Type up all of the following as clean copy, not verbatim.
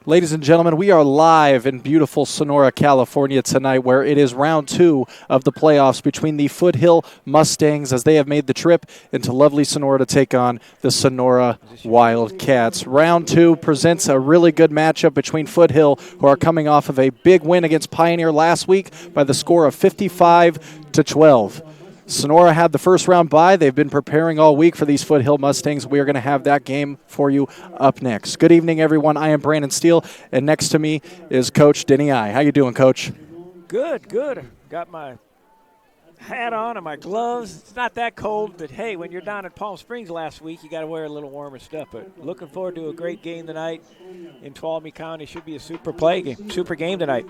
Ladies and gentlemen, we are live in beautiful Sonora, California tonight, where it is round 2 of the playoffs between the Foothill Mustangs as they have made the trip into lovely Sonora to take on the Sonora Wildcats. Round 2 presents a really good matchup between Foothill, who are coming off of a big win against Pioneer last week by the score of 55-12. Sonora had the first round bye. They've been preparing all week for these Foothill Mustangs. We are going to have that game for you up next. Good evening, everyone. I am Brandon Steele, and next to me is Coach Denny I. How you doing, Coach? Good. Got my hat on and my gloves. It's not that cold, but hey, when you're down at Palm Springs last week, you got to wear a little warmer stuff. But looking forward to a great game tonight in Tuolumne County. Should be a super game tonight.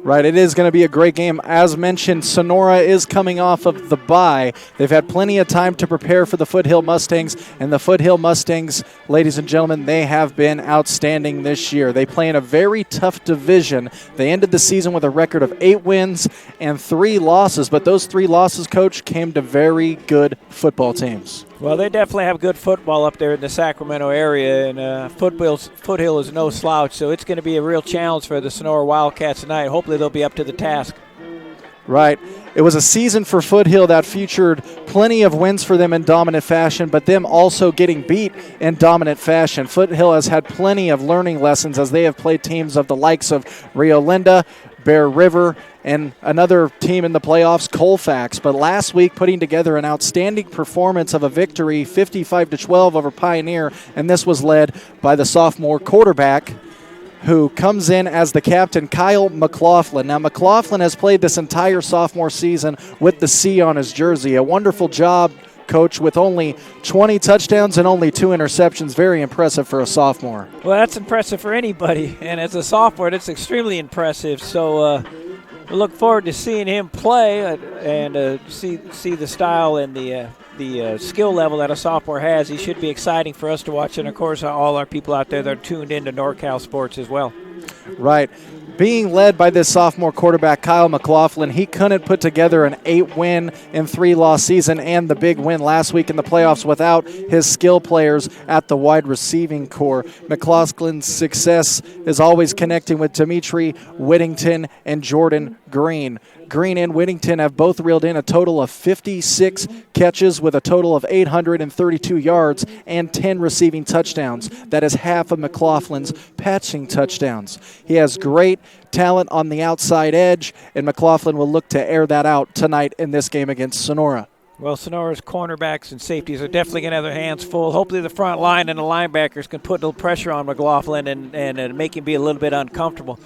Right, it is going to be a great game. As mentioned, Sonora is coming off of the bye. They've had plenty of time to prepare for the Foothill Mustangs, and the Foothill Mustangs, ladies and gentlemen, they have been outstanding this year. They play in a very tough division. They ended the season with a record of 8 wins and 3 losses, but those 3 losses, Coach, came to very good football teams. Well, they definitely have good football up there in the Sacramento area, and Foothill is no slouch, so it's going to be a real challenge for the Sonora Wildcats tonight. Hopefully they'll be up to the task. Right. It was a season for Foothill that featured plenty of wins for them in dominant fashion, but them also getting beat in dominant fashion. Foothill has had plenty of learning lessons as they have played teams of the likes of Rio Linda, Bear River, and another team in the playoffs, Colfax. But last week, putting together an outstanding performance of a victory, 55-12 over Pioneer, and this was led by the sophomore quarterback, who comes in as the captain, Kyle McLaughlin. Now, McLaughlin has played this entire sophomore season with the C on his jersey. A wonderful job, Coach, with only 20 touchdowns and only 2 interceptions. Very impressive for a sophomore. Well, that's impressive for anybody, and as a sophomore, that's extremely impressive. So we look forward to seeing him play and see the style and the skill level that a sophomore has. He should be exciting for us to watch, and of course all our people out there that are tuned into NorCal sports as well. Right. Being led by this sophomore quarterback, Kyle McLaughlin, he couldn't put together an 8-win and 3-loss season and the big win last week in the playoffs without his skill players at the wide receiving core. McLaughlin's success is always connecting with Dimitri Whittington and Jordan Green. Green and Whittington have both reeled in a total of 56 catches with a total of 832 yards and 10 receiving touchdowns. That is half of McLaughlin's passing touchdowns. He has great talent on the outside edge, and McLaughlin will look to air that out tonight in this game against Sonora. Well, Sonora's cornerbacks and safeties are definitely going to have their hands full. Hopefully the front line and the linebackers can put a little pressure on McLaughlin and make him be a little bit uncomfortable.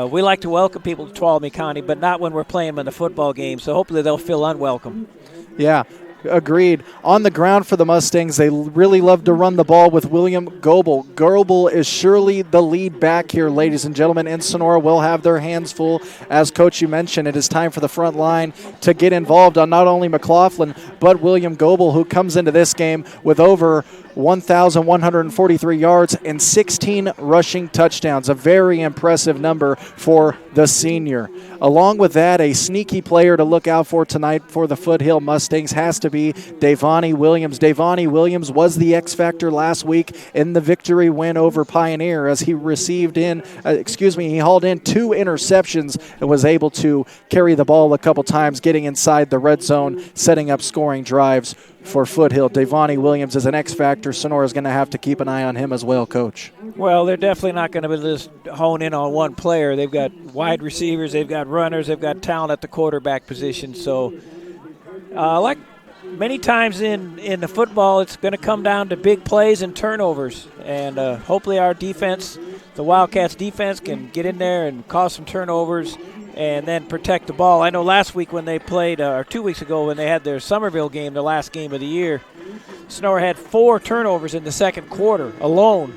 We like to welcome people to Tuolumne County, but not when we're playing them in the football game, so hopefully they'll feel unwelcome. Yeah, agreed. On the ground for the Mustangs, they really love to run the ball with William Goebel. Goebel is surely the lead back here, ladies and gentlemen, and Sonora will have their hands full. As Coach, you mentioned, it is time for the front line to get involved on not only McLaughlin, but William Goebel, who comes into this game with over 1,143 yards and 16 rushing touchdowns, a very impressive number for the senior. Along with that, a sneaky player to look out for tonight for the Foothill Mustangs has to be Davani Williams. Davani Williams was the X factor last week in the victory win over Pioneer as he hauled in 2 interceptions and was able to carry the ball a couple times, getting inside the red zone, setting up scoring drives for Foothill. Davani Williams is an X factor. Sonora's going to have to keep an eye on him as well, Coach. Well, they're definitely not going to just hone in on one player. They've got wide receivers, they've got runners, they've got talent at the quarterback position. So, like many times in the football, it's going to come down to big plays and turnovers. And hopefully our defense, the Wildcats defense, can get in there and cause some turnovers and then protect the ball. I know last week when they played, or 2 weeks ago when they had their Somerville game, the last game of the year, Sonora had 4 turnovers in the second quarter alone.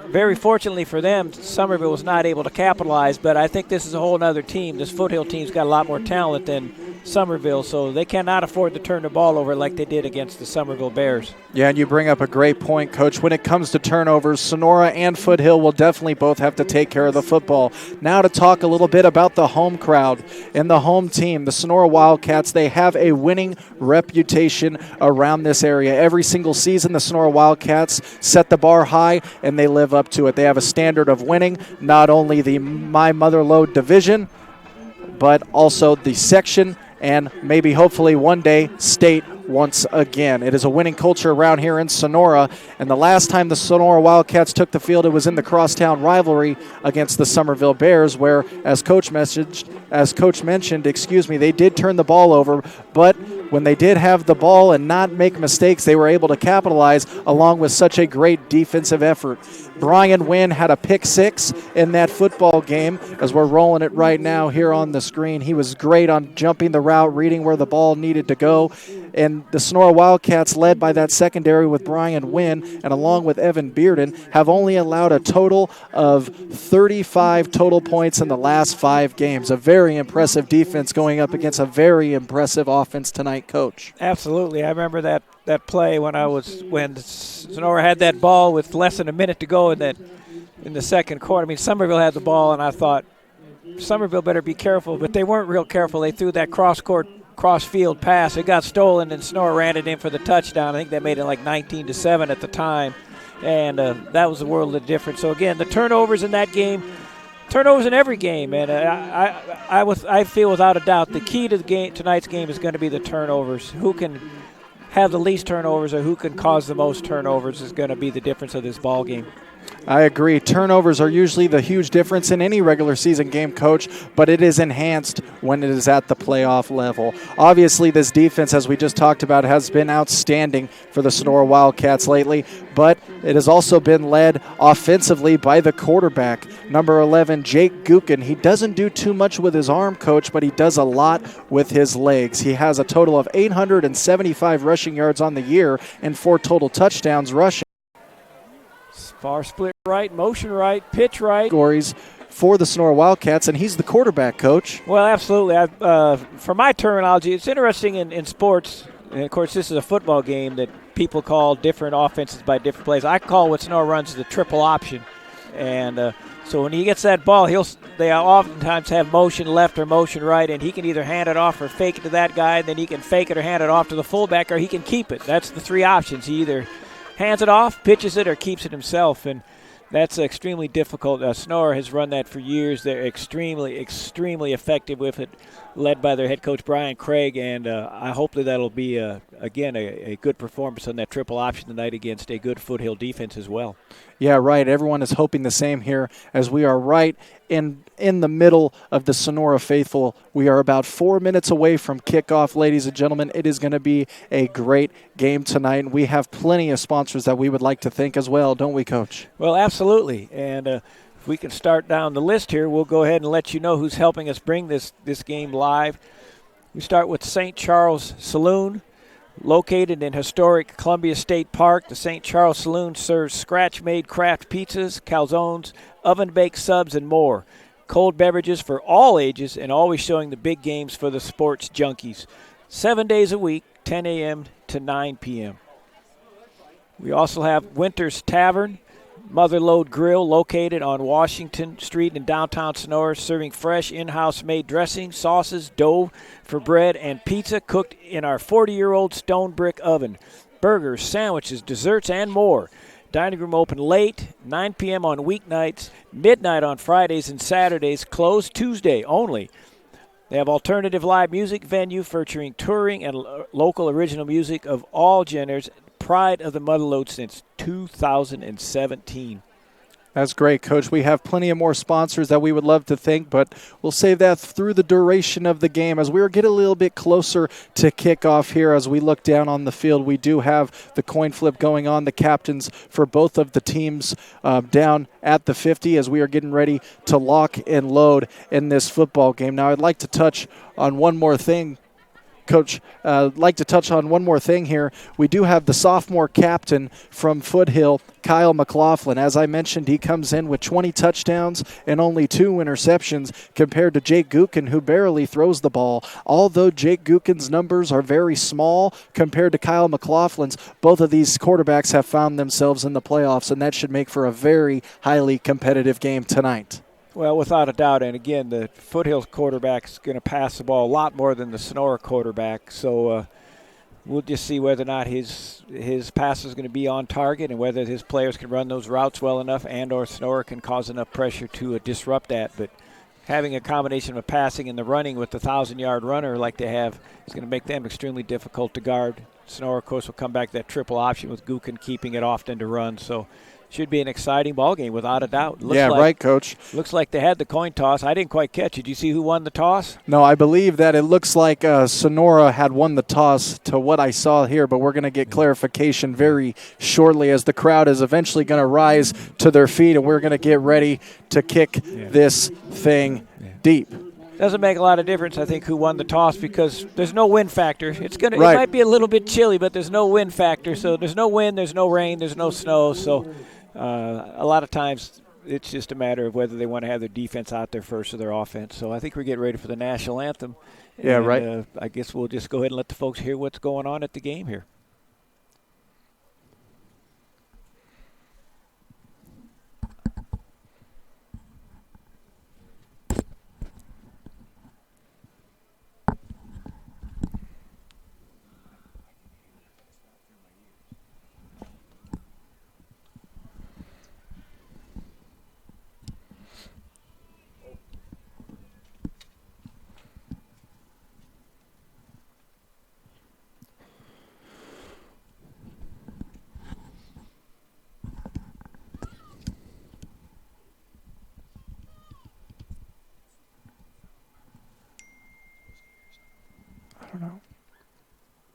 Very fortunately for them, Somerville was not able to capitalize, but I think this is a whole other team. This Foothill team's got a lot more talent than Somerville, so they cannot afford to turn the ball over like they did against the Somerville Bears. Yeah, and you bring up a great point, Coach. When it comes to turnovers, Sonora and Foothill will definitely both have to take care of the football. Now to talk a little bit about the home crowd and the home team, the Sonora Wildcats. They have a winning reputation around this area. Every single season, the Sonora Wildcats set the bar high, and they live up to it. They have a standard of winning, not only the My Mother Lode division, but also the section and maybe hopefully one day state once again. It is a winning culture around here in Sonora, and the last time the Sonora Wildcats took the field, it was in the crosstown rivalry against the Somerville Bears, where, as Coach mentioned, they did turn the ball over, but when they did have the ball and not make mistakes, they were able to capitalize along with such a great defensive effort. Brian Wynn had a pick six in that football game, as we're rolling it right now here on the screen. He was great on jumping the route, reading where the ball needed to go. And the Sonora Wildcats, led by that secondary with Brian Wynn and along with Evan Bearden, have only allowed a total of 35 total points in the last 5 games. A very impressive defense going up against a very impressive offense tonight, Coach. Absolutely. I remember that play when Sonora had that ball with less than a minute to go in the second quarter. I mean, Somerville had the ball, and I thought Somerville better be careful, but they weren't real careful. They threw that cross-field pass. It got stolen, and Sonora ran it in for the touchdown. I think they made it like 19-7 at the time, and that was the world of difference. So, again, the turnovers in that game, turnovers in every game, and I feel without a doubt the key to tonight's game is going to be the turnovers. Who can have the least turnovers or who can cause the most turnovers is going to be the difference of this ball game. I agree. Turnovers are usually the huge difference in any regular season game, Coach, but it is enhanced when it is at the playoff level. Obviously, this defense, as we just talked about, has been outstanding for the Sonora Wildcats lately, but it has also been led offensively by the quarterback, number 11, Jake Gukin. He doesn't do too much with his arm, Coach, but he does a lot with his legs. He has a total of 875 rushing yards on the year and 4 total touchdowns rushing. Far split right, motion right, pitch right. Categories for the Sonora Wildcats, and he's the quarterback, Coach. Well, absolutely. For my terminology, it's interesting in sports, and of course this is a football game, that people call different offenses by different plays. I call what Sonora runs the triple option. And so when he gets that ball, they oftentimes have motion left or motion right, and he can either hand it off or fake it to that guy, and then he can fake it or hand it off to the fullback, or he can keep it. That's the 3 options. He either hands it off, pitches it, or keeps it himself, and that's extremely difficult. Sonora has run that for years. They're extremely, extremely effective with it, led by their head coach, Brian Craig, and I hope that'll be, again, a good performance on that triple option tonight against a good Foothill defense as well. Yeah, right. Everyone is hoping the same here, as we are right in the middle of the Sonora faithful. We are about 4 minutes away from kickoff, ladies and gentlemen. It is going to be a great game tonight, and we have plenty of sponsors that we would like to thank as well, don't we, Coach? Well, absolutely. And if we can start down the list here, we'll go ahead and let you know who's helping us bring this game live. We start with St. Charles Saloon. Located in historic Columbia State Park, the St. Charles Saloon serves scratch-made craft pizzas, calzones, oven-baked subs, and more. Cold beverages for all ages, and always showing the big games for the sports junkies. 7 days a week, 10 a.m. to 9 p.m. We also have Winter's Tavern, Mother Lode Grill, located on Washington Street in downtown Sonora, serving fresh in-house made dressing, sauces, dough for bread, and pizza cooked in our 40-year-old stone brick oven. Burgers, sandwiches, desserts, and more. Dining room open late, 9 p.m. on weeknights, midnight on Fridays and Saturdays, closed Tuesday only. They have alternative live music venue featuring touring and local original music of all genres. Pride of the Mother Lode since 2017. That's great, Coach. We have plenty of more sponsors that we would love to thank, but we'll save that through the duration of the game. As we get a little bit closer to kickoff here, as we look down on the field, we do have the coin flip going on. The captains for both of the teams down at the 50 as we are getting ready to lock and load in this football game. Now, I'd like to touch on one more thing Coach, I'd like to touch on one more thing here. We do have the sophomore captain from Foothill, Kyle McLaughlin. As I mentioned, he comes in with 20 touchdowns and only 2 interceptions compared to Jake Gukin, who barely throws the ball. Although Jake Gukin's numbers are very small compared to Kyle McLaughlin's, both of these quarterbacks have found themselves in the playoffs, and that should make for a very highly competitive game tonight. Well, without a doubt, and again, the Foothills quarterback is going to pass the ball a lot more than the Sonora quarterback, so we'll just see whether or not his pass is going to be on target and whether his players can run those routes well enough and or Sonora can cause enough pressure to disrupt that. But having a combination of passing and the running with the 1,000-yard runner like they have is going to make them extremely difficult to guard. Sonora, of course, will come back to that triple option with Gukin keeping it often to run, so should be an exciting ball game without a doubt. Right, Coach. Looks like they had the coin toss. I didn't quite catch it. Did you see who won the toss? No, I believe that it looks like Sonora had won the toss to what I saw here, but we're going to get clarification very shortly as the crowd is eventually going to rise to their feet, and we're going to get ready to kick this thing deep. Doesn't make a lot of difference, I think, who won the toss because there's no wind factor. It might be a little bit chilly, but there's no wind factor. So there's no wind, there's no rain, there's no snow. So a lot of times it's just a matter of whether they want to have their defense out there first or their offense. So I think we're getting ready for the national anthem. I guess we'll just go ahead and let the folks hear what's going on at the game here.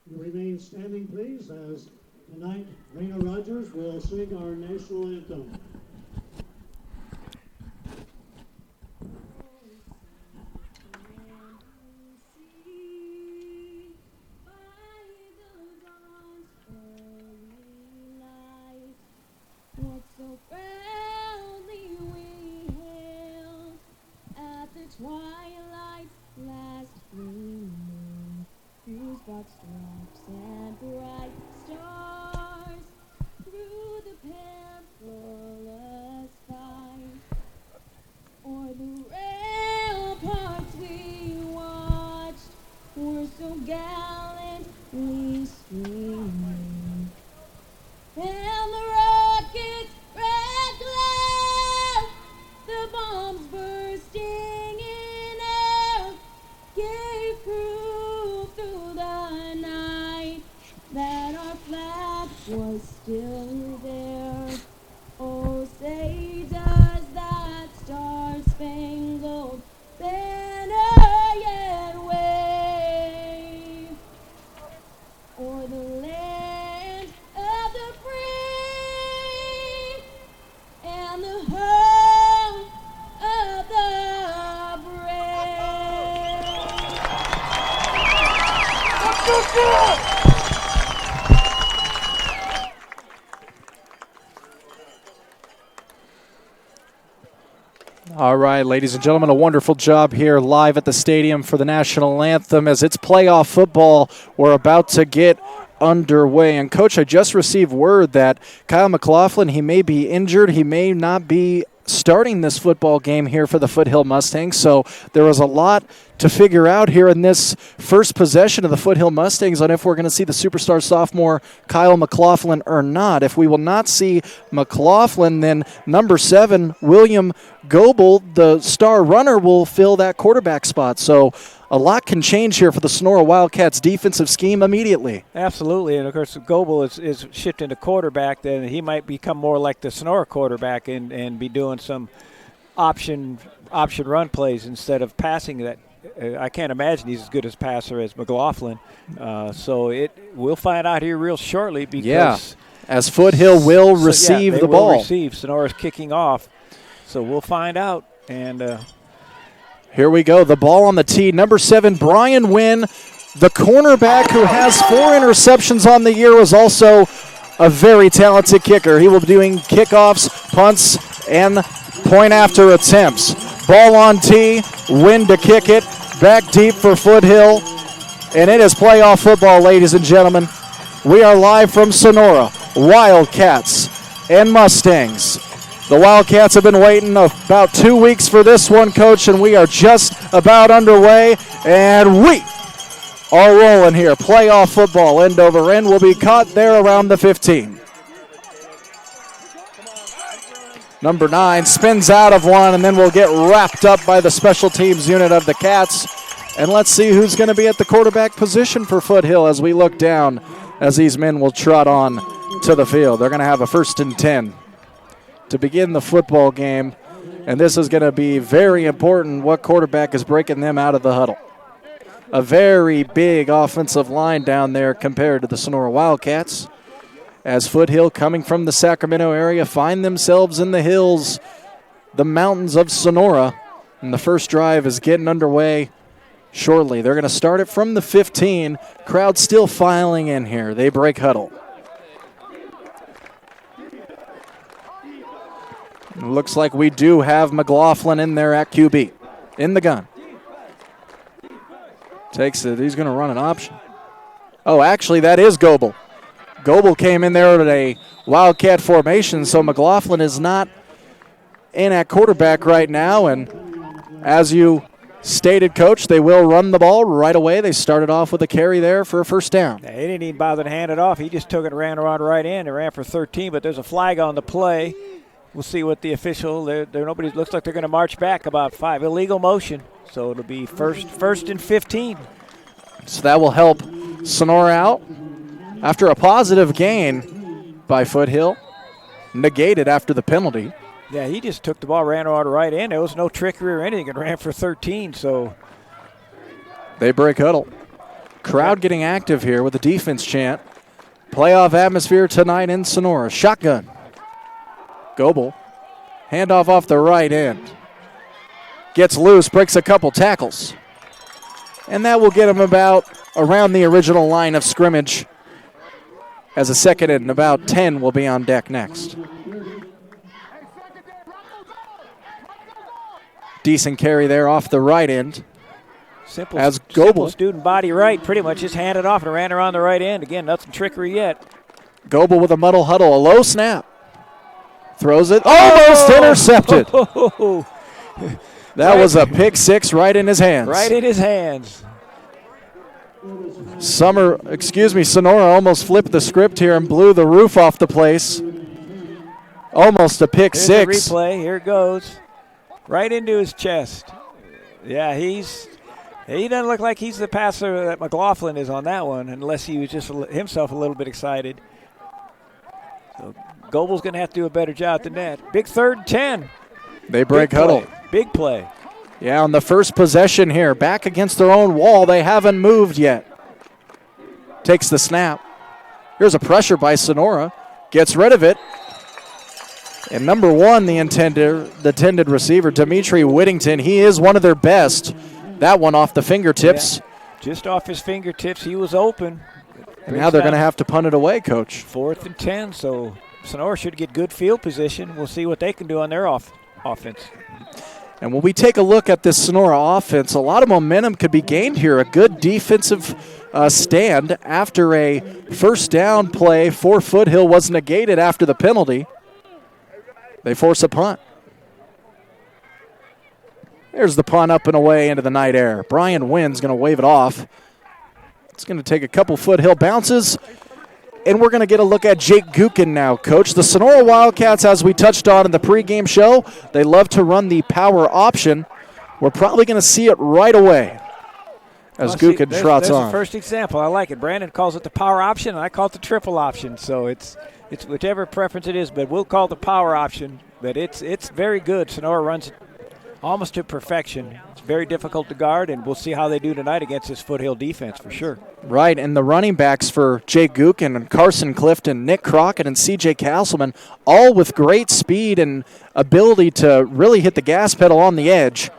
You remain standing, please, as tonight Rena Rogers will sing our national anthem. Drops and bright stars through the perilous fight, or the ramparts we watched were so gallantly streaming, and the rockets' red glare, the bombs bursting in air, gave proof through the night that our flag was still there. Oh, say does that star-spangled banner yet wave o'er the land of the free and the home of the brave? Let's go! All right, ladies and gentlemen, a wonderful job here live at the stadium for the national anthem. As it's playoff football, we're about to get underway. And, Coach, I just received word that Kyle McLaughlin, he may be injured. He may not be starting this football game here for the Foothill Mustangs. So there was a lot to figure out here in this first possession of the Foothill Mustangs on if we're going to see the superstar sophomore Kyle McLaughlin or not. If we will not see McLaughlin, then number 7, William Goebel, the star runner, will fill that quarterback spot. So a lot can change here for the Sonora Wildcats defensive scheme immediately. Absolutely, and of course Goebel is shifting to quarterback, then he might become more like the Sonora quarterback and be doing some option run plays instead of passing that. I can't imagine he's as good a passer as McLaughlin. So we'll find out here real shortly because as Foothill will receive the ball. Sonora's kicking off, so we'll find out. And here we go. The ball on the tee. Number 7, Brian Wynn, The cornerback who has 4 interceptions on the year is also a very talented kicker. He will be doing kickoffs, punts, and point after attempts. Ball on tee, win to kick it, back deep for Foothill. And it is playoff football, ladies and gentlemen. We are live from Sonora, Wildcats and Mustangs. The Wildcats have been waiting about 2 weeks for this one, Coach, and we are just about underway, and we are rolling here. Playoff football, end over end, will be caught there around the 15. Number 9 spins out of one, and then we'll get wrapped up by the special teams unit of the Cats. And let's see who's going to be at the quarterback position for Foothill as we look down as these men will trot on to the field. They're going to have a 1st and 10 to begin the football game. And this is going to be very important what quarterback is breaking them out of the huddle. A very big offensive line down there compared to the Sonora Wildcats. As Foothill, coming from the Sacramento area, find themselves in the hills, the mountains of Sonora. And the first drive is getting underway shortly. They're going to start it from the 15. Crowd still filing in here. They break huddle. It looks like we do have McLaughlin in there at QB. In the gun. Takes it. He's going to run an option. Oh, actually, that is Goebel. Goebel came in there at a Wildcat formation, so McLaughlin is not in at quarterback right now. And as you stated, Coach, they will run the ball right away. They started off with a carry there for a 1st down. Yeah, he didn't even bother to hand it off. He just took it and ran around right in and ran for 13, but there's a flag on the play. We'll see what the official, nobody looks like they're going to march back about 5. Illegal motion, so it'll be first and 15. So that will help Sonora out after a positive gain by Foothill, negated after the penalty. Yeah, he just took the ball, ran around right in. There was no trickery or anything, and ran for 13, so. They break huddle. Crowd getting active here with the defense chant. Playoff atmosphere tonight in Sonora. Shotgun. Goebel. Handoff off the right end. Gets loose, breaks a couple tackles. And that will get him about around the original line of scrimmage as a 2nd and about 10 will be on deck next. Decent carry there off the right end. Simple student body right, pretty much just handed off and ran around the right end. Again, nothing trickery yet. Goebel with a muddle huddle, a low snap. Throws it, almost intercepted. That was a pick 6 right in his hands. Right in his hands. Sonora almost flipped the script here and blew the roof off the place. Almost a pick 6. The replay, here it goes. Right into his chest. Yeah, he doesn't look like he's the passer that McLaughlin is on that one, unless he was just himself a little bit excited. So Goebel's going to have to do a better job than that. Big 3rd and 10. They break huddle. Big play. Yeah, on the first possession here, back against their own wall. They haven't moved yet. Takes the snap. Here's a pressure by Sonora. Gets rid of it. And number 1, the intended receiver, Dimitri Whittington, he is one of their best. That one off the fingertips. Yeah, just off his fingertips, he was open. And now they're going to have to punt it away, Coach. 4th and 10, so Sonora should get good field position. We'll see what they can do on their offense. And when we take a look at this Sonora offense, a lot of momentum could be gained here. A good defensive stand after a 1st down play for Foothill was negated after the penalty. They force a punt. There's the punt up and away into the night air. Brian Wynn's going to wave it off. It's going to take a couple Foothill bounces. And we're going to get a look at Jake Gukin now, Coach. The Sonora Wildcats, as we touched on in the pregame show, they love to run the power option. We're probably going to see it right away as Gukin trots on. There's the first example. I like it. Brandon calls it the power option, and I call it the triple option. So it's whichever preference it is, but we'll call it the power option. But it's very good. Sonora runs it almost to perfection. It's very difficult to guard, and we'll see how they do tonight against this Foothill defense for sure. Right, and the running backs for Jake Gukin and Carson Clifton, Nick Crockett, and C.J. Castleman, all with great speed and ability to really hit the gas pedal on the edge.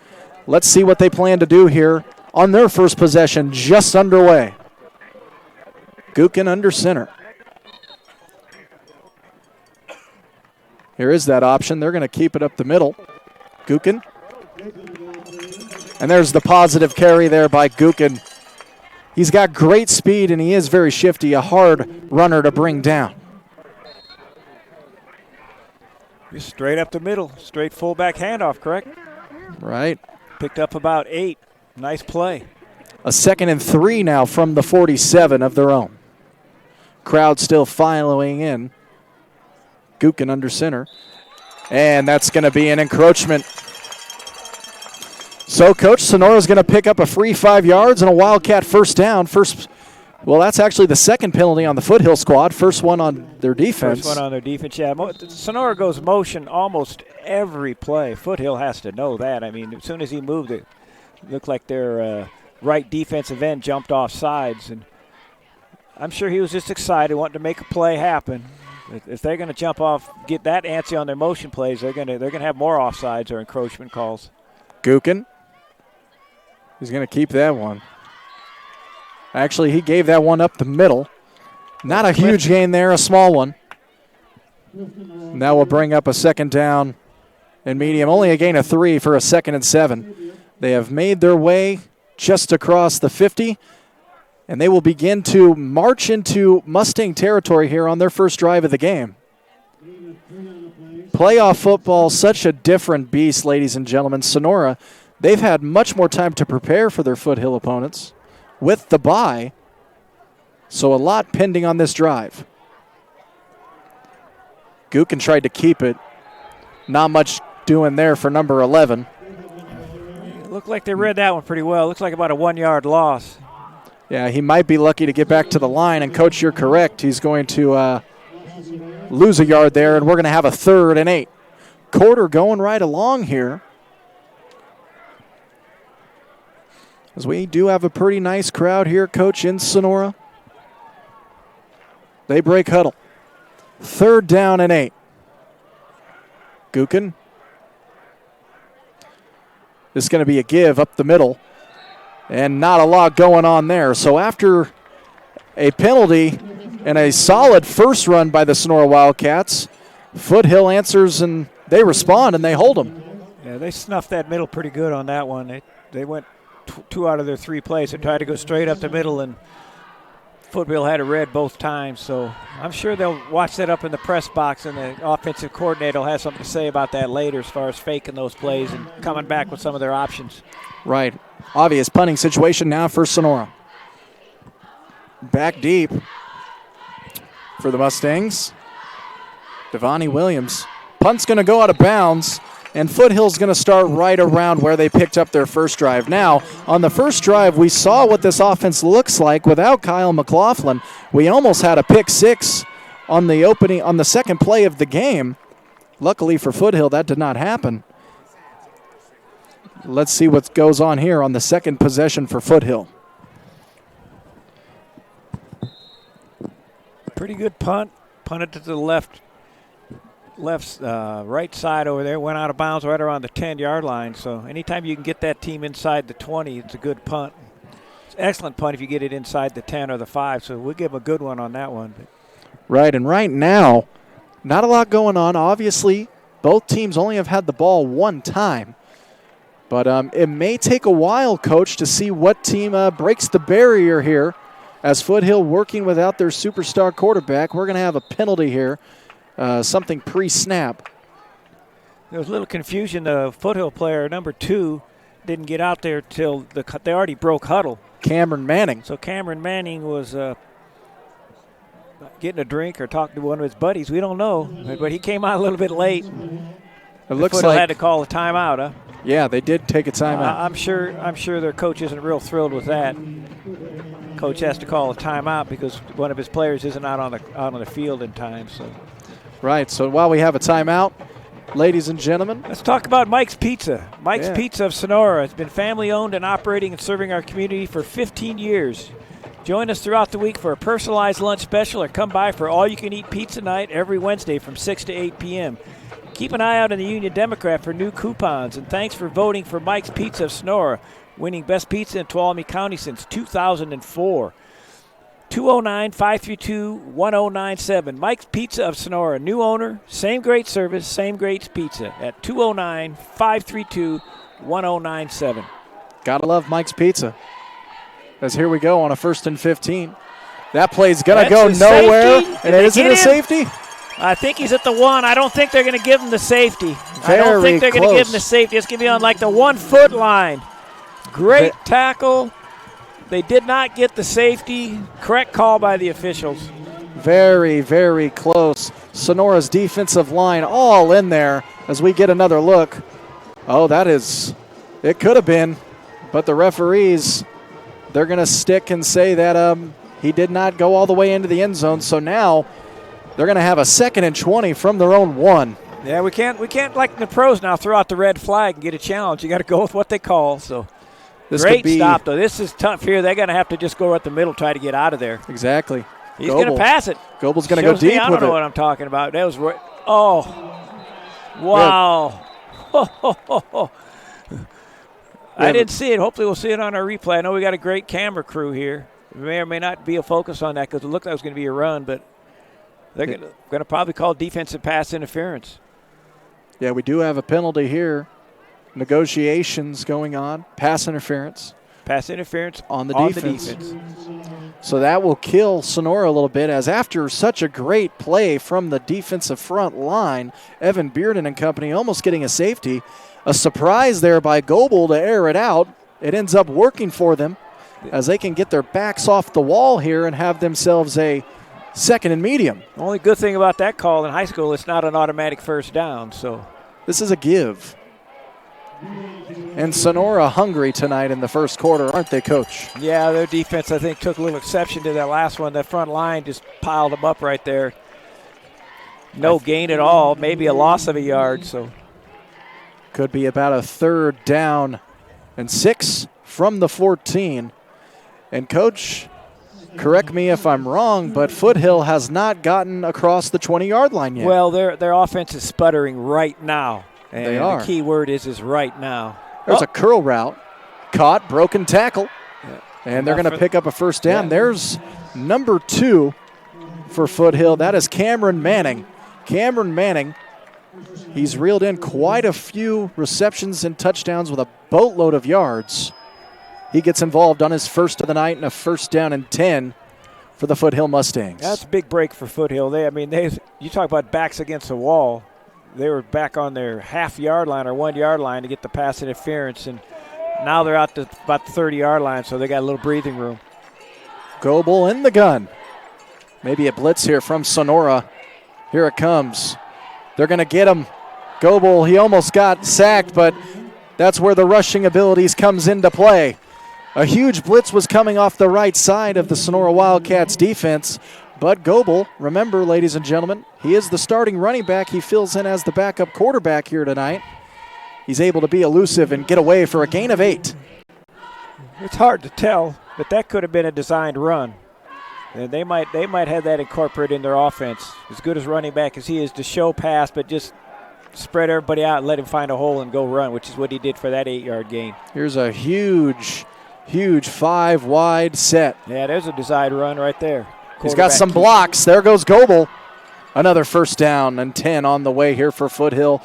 Let's see what they plan to do here on their first possession just underway. Gukin under center. Here is that option. They're going to keep it up the middle. Gukin. And there's the positive carry there by Gukin. He's got great speed, and he is very shifty, a hard runner to bring down. Just straight up the middle, straight fullback handoff, correct? Right. Picked up about 8. Nice play. A 2nd and 3 now from the 47 of their own. Crowd still following in. Gukin under center. And that's going to be an encroachment. So, Coach, Sonora's going to pick up a free 5 yards and a Wildcat first down. Well, that's actually the second penalty on the Foothill squad. First one on their defense. First one on their defense, yeah. Sonora goes motion almost every play. Foothill has to know that. I mean, as soon as he moved it, looked like their right defensive end jumped off sides. And I'm sure he was just excited, wanting to make a play happen. If they're going to jump off, get that antsy on their motion plays, they're going to have more offsides or encroachment calls. Gukin. He's going to keep that one. Actually, he gave that one up the middle. Not a huge gain there, a small one. Now we'll bring up a second down and medium. Only a gain of 3 for a 2nd and 7. They have made their way just across the 50, and they will begin to march into Mustang territory here on their first drive of the game. Playoff football, such a different beast, ladies and gentlemen. Sonora, they've had much more time to prepare for their Foothill opponents with the bye, so a lot pending on this drive. Gukin tried to keep it. Not much doing there for number 11. It looked like they read that one pretty well. Looks like about a 1-yard loss. Yeah, he might be lucky to get back to the line, and Coach, you're correct. He's going to lose a yard there, and we're going to have a 3rd and 8. Quarter going right along here, as we do have a pretty nice crowd here, Coach, in Sonora. They break huddle. 3rd down and 8. Gukin. This is going to be a give up the middle, and not a lot going on there. So after a penalty and a solid first run by the Sonora Wildcats, Foothill answers, and they respond, and they hold them. Yeah, they snuffed that middle pretty good on that one. They went 2 out of their 3 plays. They tried to go straight up the middle, and Foothill had it read both times. So I'm sure they'll watch that up in the press box, and the offensive coordinator will have something to say about that later as far as faking those plays and coming back with some of their options. Right. Obvious punting situation now for Sonora. Back deep for the Mustangs. Devonnie Williams. Punt's going to go out of bounds, and Foothill's going to start right around where they picked up their first drive. Now, on the first drive, we saw what this offense looks like without Kyle McLaughlin. We almost had a pick 6 on the second play of the game. Luckily for Foothill, that did not happen. Let's see what goes on here on the second possession for Foothill. Pretty good punt. Punted to the right side over there. Went out of bounds right around the 10-yard line. So anytime you can get that team inside the 20, it's a good punt. It's an excellent punt if you get it inside the 10 or the 5. So we'll give them a good one on that one. Right, and right now, not a lot going on. Obviously, both teams only have had the ball one time. But it may take a while, Coach, to see what team breaks the barrier here. As Foothill working without their superstar quarterback, we're going to have a penalty here, something pre-snap. There was a little confusion. The Foothill player, number 2, didn't get out there till they already broke huddle. Cameron Manning. So Cameron Manning was getting a drink or talking to one of his buddies. We don't know, but he came out a little bit late. It looks Foothill like had to call a timeout, huh? Yeah, they did take a timeout. I'm sure their coach isn't real thrilled with that. Coach has to call a timeout because one of his players isn't out on the field in time. So. Right. So while we have a timeout, ladies and gentlemen, let's talk about Mike's Pizza. Mike's Pizza of Sonora has been family-owned and operating and serving our community for 15 years. Join us throughout the week for a personalized lunch special, or come by for all-you-can-eat pizza night every Wednesday from 6 to 8 p.m. Keep an eye out in the Union Democrat for new coupons, and thanks for voting for Mike's Pizza of Sonora. winning best pizza in Tuolumne County since 2004. 209-532-1097. Mike's Pizza of Sonora. New owner, same great service, same great pizza at 209-532-1097. Gotta love Mike's Pizza. As here we go on a 1st and 15. That play's gonna go nowhere. And is it a safety? I think he's at the 1. I don't think they're going to give him the safety. Very I don't think they're going to close. give him the safety. It's going to be on like the 1 foot line. Great tackle. They did not get the safety. Correct call by the officials. Very, very close. Sonora's defensive line all in there as we get another look. Oh, it could have been, but the referees, they're going to stick and say that he did not go all the way into the end zone. So now they're going to have a 2nd and 20 from their own 1. Yeah, we can't like in the pros now throw out the red flag and get a challenge. You got to go with what they call. So great stop though. This is tough here. They're going to have to just go at the middle, try to get out of there. Exactly. He's going to pass it. Gobel's going to go deep with it. I don't know what I'm talking about. That was wow. I didn't see it. Hopefully we'll see it on our replay. I know we got a great camera crew here. There may or may not be a focus on that because it looked like it was going to be a run, but they're going to probably call defensive pass interference. Yeah, we do have a penalty here. Negotiations going on. Pass interference. Pass interference on the defense. So that will kill Sonora a little bit, as after such a great play from the defensive front line, Evan Bearden and company almost getting a safety. A surprise there by Goebel to air it out. It ends up working for them as they can get their backs off the wall here and have themselves a 2nd and medium. The only good thing about that call in high school, it's not an automatic first down. So this is a give. And Sonora hungry tonight in the first quarter, aren't they, Coach? Yeah, their defense, I think, took a little exception to that last one. That front line just piled them up right there. No gain at all, maybe a loss of a yard. So could be about a 3rd down and 6 from the 14. And, Coach, correct me if I'm wrong, but Foothill has not gotten across the 20-yard line yet. Well, their offense is sputtering right now. And they are. The key word is right now. There's a curl route. Caught, broken tackle. Yeah. And they're going to pick up a 1st down. Yeah. There's number 2 for Foothill. That is Cameron Manning. Cameron Manning, he's reeled in quite a few receptions and touchdowns with a boatload of yards. He gets involved on his first of the night and a 1st down and 10 for the Foothill Mustangs. That's a big break for Foothill. You talk about backs against the wall. They were back on their half-yard line or 1-yard line to get the pass interference, and now they're out to about the 30-yard line, so they got a little breathing room. Goebel in the gun. Maybe a blitz here from Sonora. Here it comes. They're going to get him. Goebel, he almost got sacked, but that's where the rushing abilities comes into play. A huge blitz was coming off the right side of the Sonora Wildcats defense. But Goebel, remember, ladies and gentlemen, he is the starting running back. He fills in as the backup quarterback here tonight. He's able to be elusive and get away for a gain of 8. It's hard to tell, but that could have been a designed run. And they might have that incorporated in their offense. As good as running back as he is to show pass, but just spread everybody out and let him find a hole and go run, which is what he did for that 8-yard gain. Here's a huge 5-wide set. Yeah, there's a designed run right there. He's got some blocks. There goes Goebel. Another 1st down and 10 on the way here for Foothill.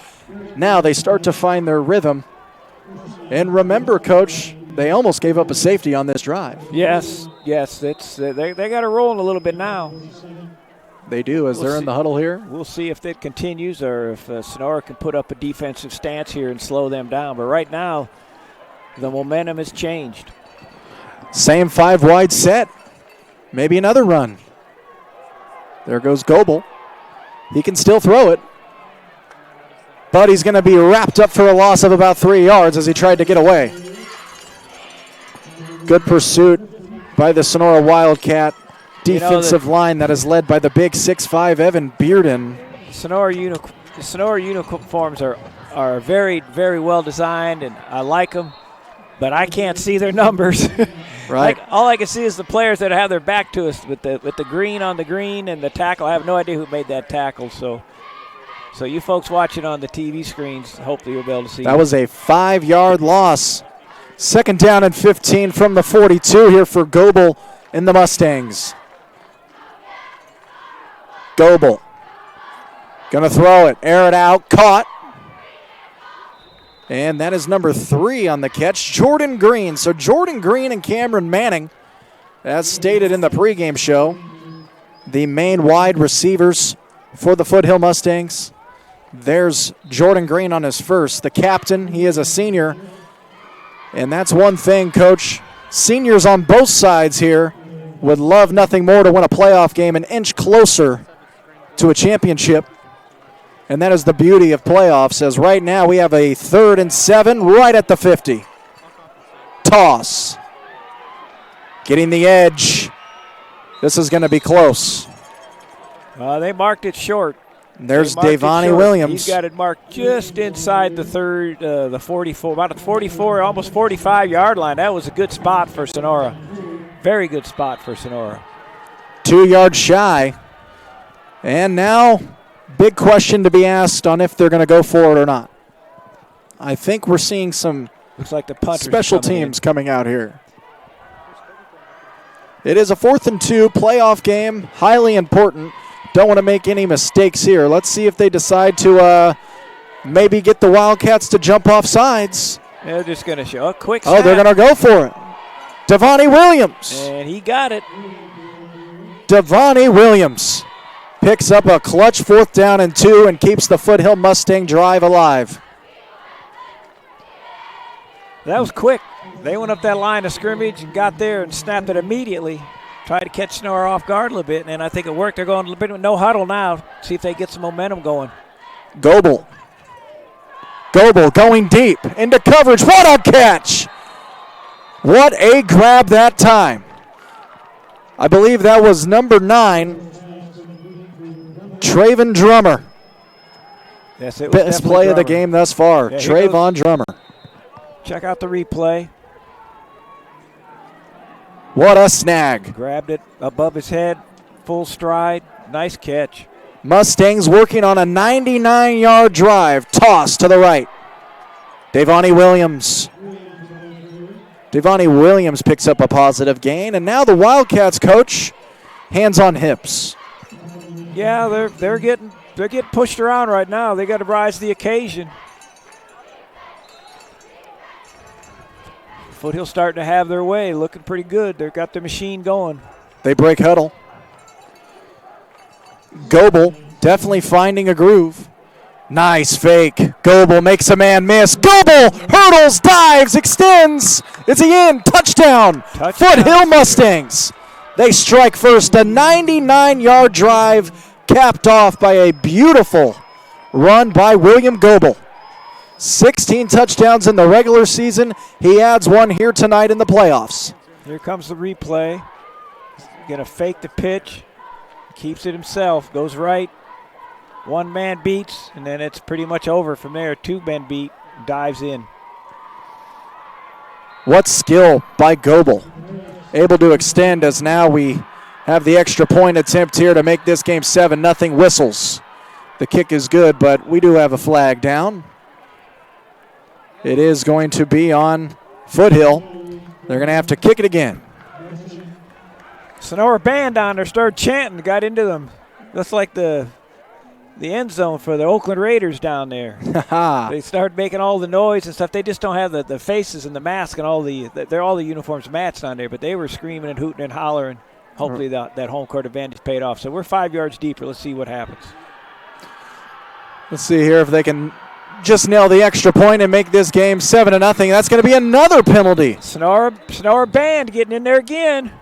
Now they start to find their rhythm. And remember, Coach, they almost gave up a safety on this drive. Yes. It's they got to roll a little bit now. They do as they're in the huddle here. We'll see if that continues or if Sonora can put up a defensive stance here and slow them down. But right now, the momentum has changed. Same 5-wide set. Maybe another run. There goes Goebel. He can still throw it. But he's going to be wrapped up for a loss of about 3 yards as he tried to get away. Good pursuit by the Sonora Wildcat defensive line that is led by the big 6'5" Evan Bearden. The Sonora uniforms are very, very well designed, and I like them. But I can't see their numbers. Right. All I can see is the players that have their back to us with the green on the green and the tackle. I have no idea who made that tackle. So you folks watching on the TV screens, hopefully you'll be able to see. That was a 5-yard loss Second down and 15 from the 42 here for Goebel in the Mustangs. Goebel gonna throw it, air it out, caught. And that is number 3 on the catch, Jordan Green. So Jordan Green and Cameron Manning, as stated in the pregame show, the main wide receivers for the Foothill Mustangs. There's Jordan Green on his first, the captain. He is a senior. And that's one thing, Coach. Seniors on both sides here would love nothing more to win a playoff game an inch closer to a championship. And that is the beauty of playoffs, as right now we have a 3rd and 7 right at the 50. Toss. Getting the edge. This is going to be close. They marked it short. There's Davani Williams. He's got it marked just inside the 44, about the 44, almost 45-yard line. That was a good spot for Sonora. Very good spot for Sonora. 2 yards shy. And now, big question to be asked on if they're going to go for it or not. I think we're seeing some looks like the punters special teams coming out here. It is a 4th and 2 playoff game, highly important. Don't want to make any mistakes here. Let's see if they decide to maybe get the Wildcats to jump off sides. They're just going to show a quick snap. Oh, they're going to go for it. Davani Williams. And he got it. Davani Williams picks up a clutch 4th down and 2 and keeps the Foothill Mustang drive alive. That was quick. They went up that line of scrimmage and got there and snapped it immediately. Tried to catch Sonora off guard a little bit, and I think it worked. They're going a little bit with no huddle now. See if they get some momentum going. Goebel going deep into coverage. What a catch! What a grab that time. I believe that was number 9, Traven Drummer. Yes, it was best play of the game thus far. Yeah, Trayvon Drummer. Check out the replay. What a snag. Grabbed it above his head, full stride. Nice catch. Mustangs working on a 99-yard drive. Toss to the right. Davani Williams. Davani Williams picks up a positive gain. And now the Wildcats coach, hands on hips. Yeah, they're getting pushed around right now. They got to rise to the occasion. Foothill starting to have their way, looking pretty good. They've got the machine going. They break huddle. Goebel definitely finding a groove. Nice fake. Goebel makes a man miss. Goebel hurdles, dives, extends. Is he in? Touchdown. Foothill Mustangs. They strike first. A 99-yard drive capped off by a beautiful run by William Goebel. 16 touchdowns in the regular season. He adds one here tonight in the playoffs. Here comes the replay. He's going to fake the pitch. Keeps it himself. Goes right. One man beats, and then it's pretty much over from there. 2 men beat. Dives in. What skill by Goebel. Able to extend as now we have the extra point attempt here to make this game 7-0. Whistles. The kick is good, but we do have a flag down. It is going to be on Foothill. They're going to have to kick it again. Sonora band down there started chanting, got into them. That's like the end zone for the Oakland Raiders down there. They started making all the noise and stuff. They just don't have the faces and the mask and all the uniforms matched on there, but they were screaming and hooting and hollering. Hopefully that home court advantage paid off. So we're 5 yards deeper. Let's see what happens. Let's see here if they can just nail the extra point and make this game 7-0. That's going to be another penalty. Sonora band getting in there again.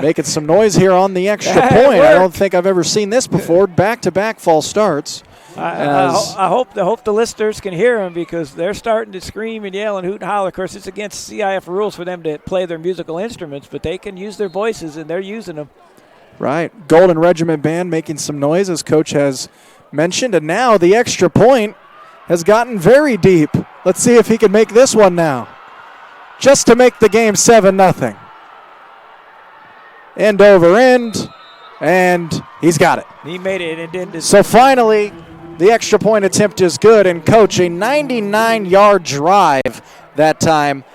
Making some noise here on the extra point. I don't think I've ever seen this before. Back-to-back false starts. I hope the listeners can hear them because they're starting to scream and yell and hoot and holler. Of course, it's against CIF rules for them to play their musical instruments, but they can use their voices, and they're using them. Right. Golden Regiment Band making some noise, as Coach has mentioned, and now the extra point has gotten very deep. Let's see if he can make this one now. Just to make the game 7-0. End over end, and he's got it. He made it. So finally, the extra point attempt is good, and Coach, a 99-yard drive that time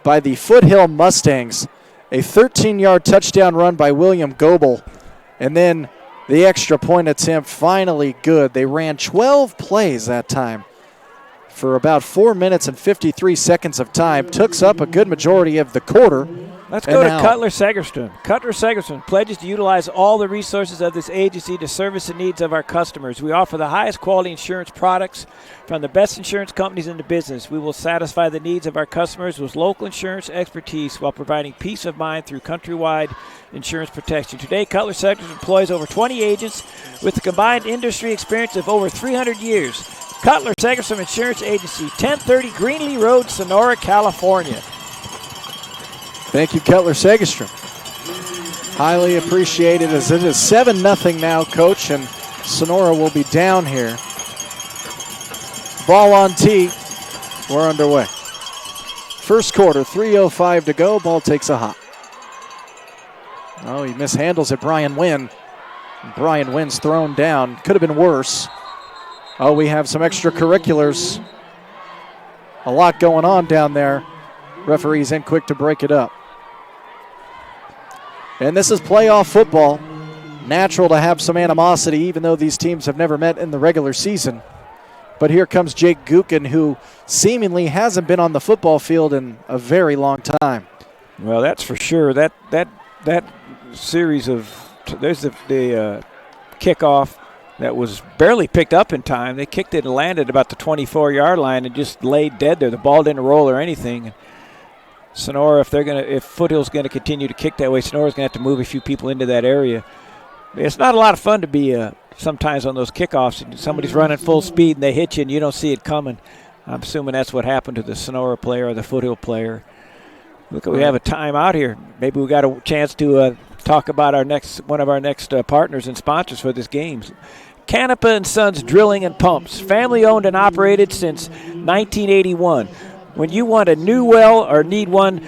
by the Foothill Mustangs. A 13-yard touchdown run by William Goebel. And then the extra point attempt finally good. They ran 12 plays that time for about 4 minutes and 53 seconds of time. Took up a good majority of the quarter. Let's go to Cutler Segerstrom. Cutler Segerstrom pledges to utilize all the resources of this agency to service the needs of our customers. We offer the highest quality insurance products from the best insurance companies in the business. We will satisfy the needs of our customers with local insurance expertise while providing peace of mind through countrywide insurance protection. Today, Cutler Segerstrom employs over 20 agents with a combined industry experience of over 300 years. Cutler Segerstrom Insurance Agency, 1030 Greenlee Road, Sonora, California. Thank you, Cutler Segerstrom. Highly appreciated as it is 7-0 now, Coach, and Sonora will be down here. Ball on tee. We're underway. First quarter, 3:05 to go. Ball takes a hop. Oh, he mishandles it, Brian Wynn. Brian Wynn's thrown down. Could have been worse. Oh, we have some extracurriculars. A lot going on down there. Referee's in quick to break it up. And this is playoff football. Natural to have some animosity, even though these teams have never met in the regular season. But here comes Jake Gukin, who seemingly hasn't been on the football field in a very long time. Well, that's for sure. That series of there's the kickoff that was barely picked up in time. They kicked it and landed about the 24-yard line and just laid dead there. The ball didn't roll or anything. Sonora, if Foothill's gonna continue to kick that way, Sonora's gonna have to move a few people into that area. It's not a lot of fun to be sometimes on those kickoffs. Somebody's running full speed and they hit you and you don't see it coming. I'm assuming that's what happened to the Sonora player or the Foothill player. Look, we have a timeout here. Maybe we got a chance to talk about one of our next partners and sponsors for this game. Canepa and Sons Drilling and Pumps, family owned and operated since 1981. When you want a new well or need one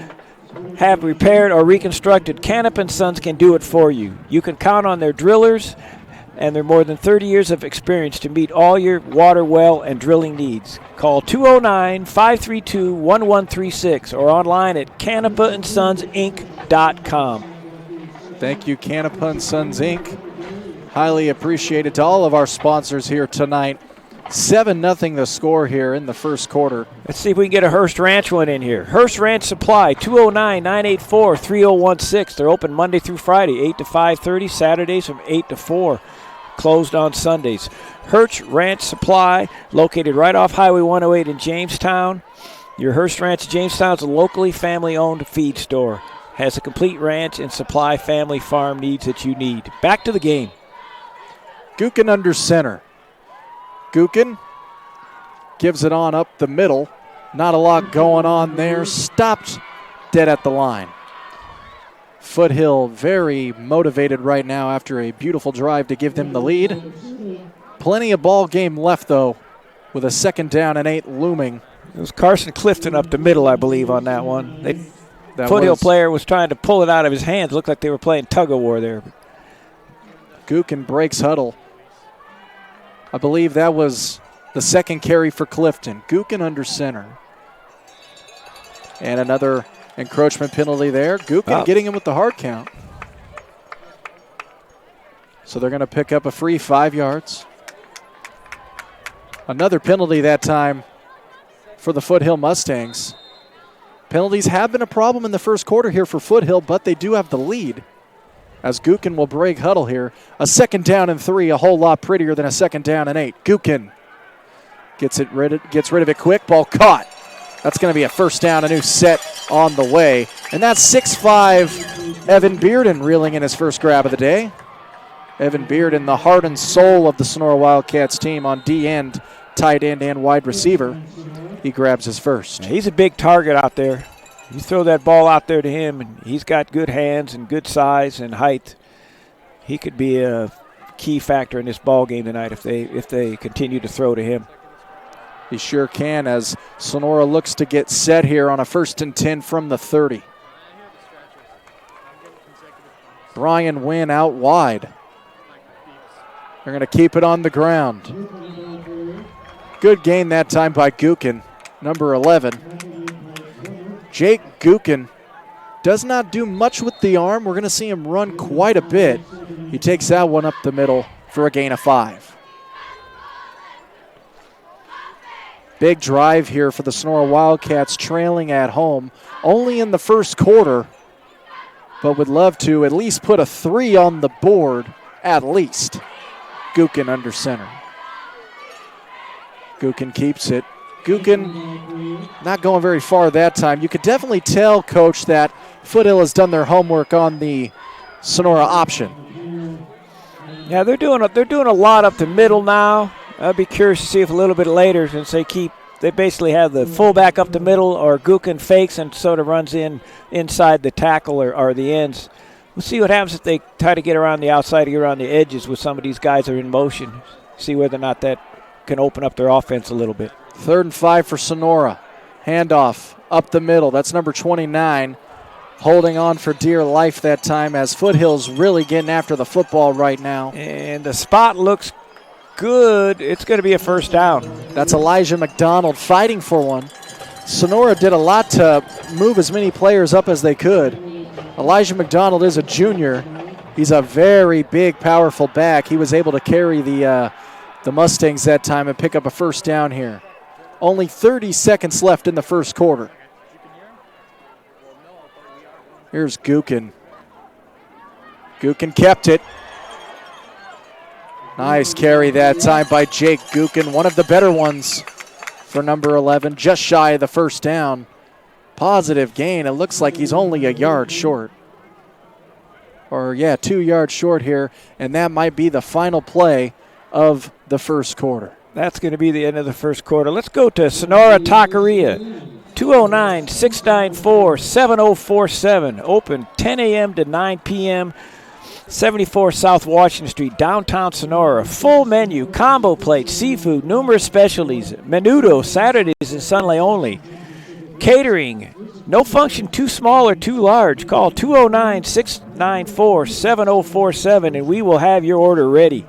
have repaired or reconstructed, Canepa & Sons can do it for you. You can count on their drillers and their more than 30 years of experience to meet all your water well and drilling needs. Call 209-532-1136 or online at canepaandsonsinc.com. Thank you, Canepa & Sons, Inc. Highly appreciated to all of our sponsors here tonight. 7-0 the score here in the first quarter. Let's see if we can get a Hearst Ranch one in here. Hearst Ranch Supply, 209-984-3016. They're open Monday through Friday, 8 to 5:30, Saturdays from 8 to 4. Closed on Sundays. Hearst Ranch Supply, located right off Highway 108 in Jamestown. Your Hearst Ranch Jamestown is a locally family-owned feed store. Has a complete ranch and supply family farm needs that you need. Back to the game. Gukin under center. Gukin gives it on up the middle. Not a lot going on there. Stopped dead at the line. Foothill very motivated right now after a beautiful drive to give them the lead. Plenty of ball game left, though, with a 2nd down and 8 looming. It was Carson Clifton up the middle, I believe, on that one. Foothill player was trying to pull it out of his hands. Looked like they were playing tug-of-war there. Gukin breaks huddle. I believe that was the 2nd carry for Clifton. Gukin under center. And another encroachment penalty there. Gukin getting him with the hard count. So they're going to pick up a free 5 yards. Another penalty that time for the Foothill Mustangs. Penalties have been a problem in the first quarter here for Foothill, but they do have the lead. As Gukin will break huddle here. A 2nd down and 3, a whole lot prettier than a 2nd down and 8. Gukin gets rid of it quick. Ball caught. That's going to be a 1st down, a new set on the way. And that's 6'5", Evan Bearden reeling in his first grab of the day. Evan Bearden, the heart and soul of the Sonora Wildcats team on D-end, tight end, and wide receiver. He grabs his first. Yeah, he's a big target out there. You throw that ball out there to him, and he's got good hands and good size and height. He could be a key factor in this ball game tonight if they continue to throw to him. He sure can, as Sonora looks to get set here on a 1st and 10 from the 30. Brian Wynn out wide. They're going to keep it on the ground. Good gain that time by Gukin, number 11. Jake Gukin does not do much with the arm. We're going to see him run quite a bit. He takes that one up the middle for a gain of 5. Big drive here for the Sonora Wildcats, trailing at home, only in the first quarter, but would love to at least put a 3 on the board, at least. Gukin under center. Gukin keeps it. Gukin not going very far that time. You could definitely tell, Coach, that Foothill has done their homework on the Sonora option. Yeah, they're doing a lot up the middle now. I'd be curious to see if a little bit later, since they basically have the fullback up the middle, or Gukin fakes and sort of runs inside the tackle or the ends. We'll see what happens if they try to get around the outside, get around the edges with some of these guys that are in motion. See whether or not that can open up their offense a little bit. 3rd and 5 for Sonora. Handoff up the middle. That's number 29. Holding on for dear life that time, as Foothill's really getting after the football right now. And the spot looks good. It's going to be a first down. That's Elijah McDonald fighting for one. Sonora did a lot to move as many players up as they could. Elijah McDonald is a junior. He's a very big, powerful back. He was able to carry the Mustangs that time and pick up a first down here. Only 30 seconds left in the first quarter. Here's Gukin. Gukin kept it. Nice carry that time by Jake Gukin, one of the better ones for number 11, just shy of the first down. Positive gain. It looks like he's only a yard short. 2 yards short here, and that might be the final play of the first quarter. That's going to be the end of the first quarter. Let's go to Sonora Taqueria. 209-694-7047. Open 10 a.m. to 9 p.m. 74 South Washington Street, downtown Sonora. Full menu, combo plates, seafood, numerous specialties, menudo, Saturdays and Sunday only. Catering, no function too small or too large. Call 209-694-7047 and we will have your order ready.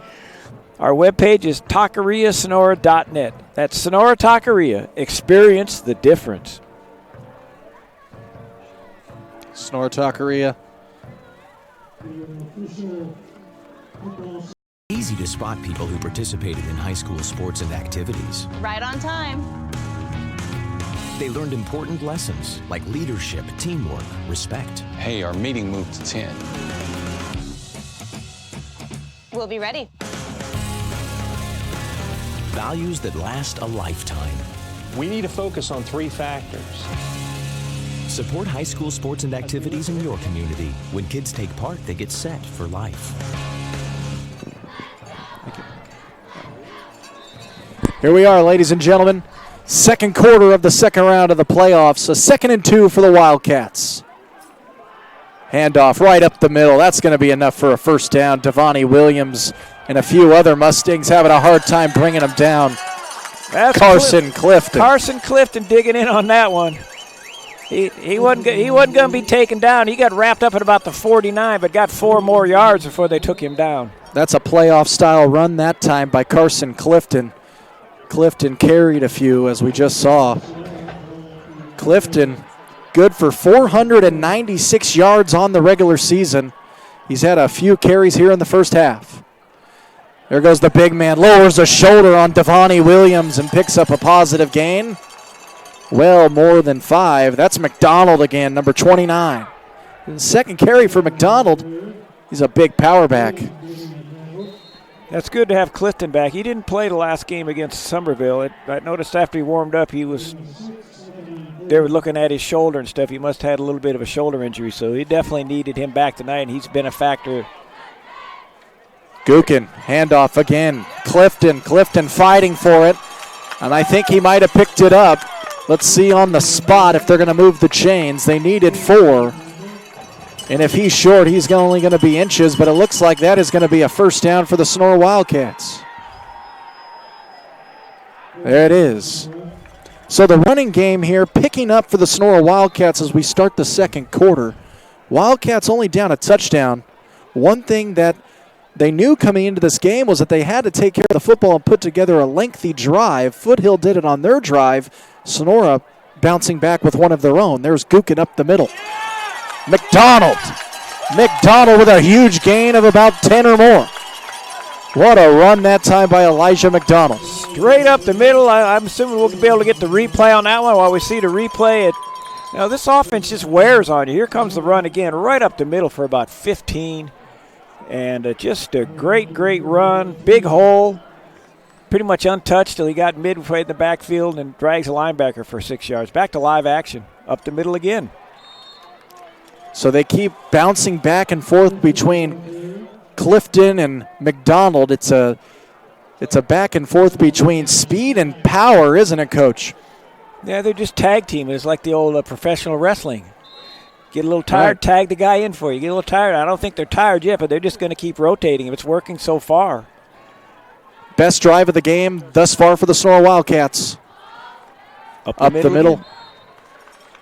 Our webpage is taqueriasonora.net. That's Sonora Taqueria. Experience the difference. Sonora Taqueria. Easy to spot people who participated in high school sports and activities. Right on time. They learned important lessons like leadership, teamwork, respect. Hey, our meeting moved to 10. We'll be ready. Values that last a lifetime. We need to focus on 3 factors. Support high school sports and activities in your community. When kids take part, they get set for life. Here we are, ladies and gentlemen. Second quarter of the second round of the playoffs. A 2nd and 2 for the Wildcats. Handoff right up the middle. That's going to be enough for a first down. Devontae Williams and a few other Mustangs having a hard time bringing them down. That's Carson Clifton. Carson Clifton digging in on that one. He wasn't going to be taken down. He got wrapped up at about the 49, but got 4 more yards before they took him down. That's a playoff-style run that time by Carson Clifton. Clifton carried a few, as we just saw. Clifton, good for 496 yards on the regular season. He's had a few carries here in the first half. There goes the big man, lowers a shoulder on Devontae Williams and picks up a positive gain. Well, more than 5. That's McDonald again, number 29. Second carry for McDonald. He's a big power back. That's good to have Clifton back. He didn't play the last game against Somerville. I noticed after he warmed up, they were looking at his shoulder and stuff. He must have had a little bit of a shoulder injury, so he definitely needed him back tonight, and he's been a factor. Gukin, handoff again. Clifton fighting for it, and I think he might have picked it up. Let's see on the spot if they're going to move the chains. They needed 4. And if he's short, he's only going to be inches, but it looks like that is going to be a first down for the Sonora Wildcats. There it is. So the running game here picking up for the Sonora Wildcats as we start the second quarter. Wildcats only down a touchdown. One thing that they knew coming into this game was that they had to take care of the football and put together a lengthy drive. Foothill did it on their drive. Sonora bouncing back with one of their own. There's Gookin up the middle. McDonald with a huge gain of about 10 or more. What a run that time by Elijah McDonald. Straight up the middle. I'm assuming we'll be able to get the replay on that one while we see the replay. This offense just wears on you. Here comes the run again, right up the middle for about 15. And just a great, great run. Big hole. Pretty much untouched till he got midway in the backfield and drags a linebacker for 6 yards. Back to live action. Up the middle again. So they keep bouncing back and forth between Clifton and McDonald. It's a back and forth between speed and power, isn't it, Coach? Yeah, they're just tag team. It's like the old professional wrestling. Get a little tired, tag the guy in for you. Get a little tired. I don't think they're tired yet, but they're just going to keep rotating. It's working so far. Best drive of the game thus far for the Sonora Wildcats. Up the middle.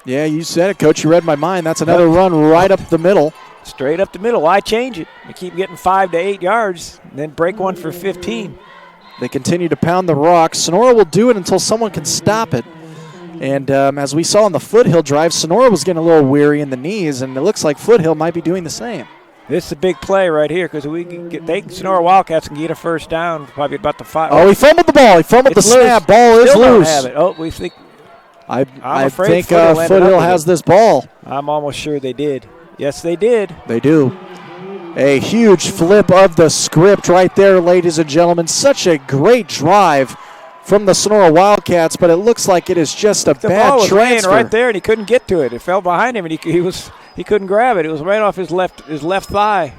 Yeah, you said it, Coach. You read my mind. That's another run right up the middle. Straight up the middle. Why change it? You keep getting 5 to 8 yards, and then break one for 15. They continue to pound the rock. Sonora will do it until someone can stop it. And as we saw on the Foothill drive, Sonora was getting a little weary in the knees, and it looks like Foothill might be doing the same. This is a big play right here because Sonora Wildcats can get a first down, probably about the 5. Oh, he fumbled the ball. He fumbled the snap. Ball is loose. Have it. Oh, we think. I think Foothill has this ball. I'm almost sure they did. Yes, they did. They do. A huge flip of the script right there, ladies and gentlemen. Such a great drive from the Sonora Wildcats, but it looks like it is just a bad transfer. The ball was laying right there, and he couldn't get to it. It fell behind him, and he couldn't grab it. It was right off his left thigh.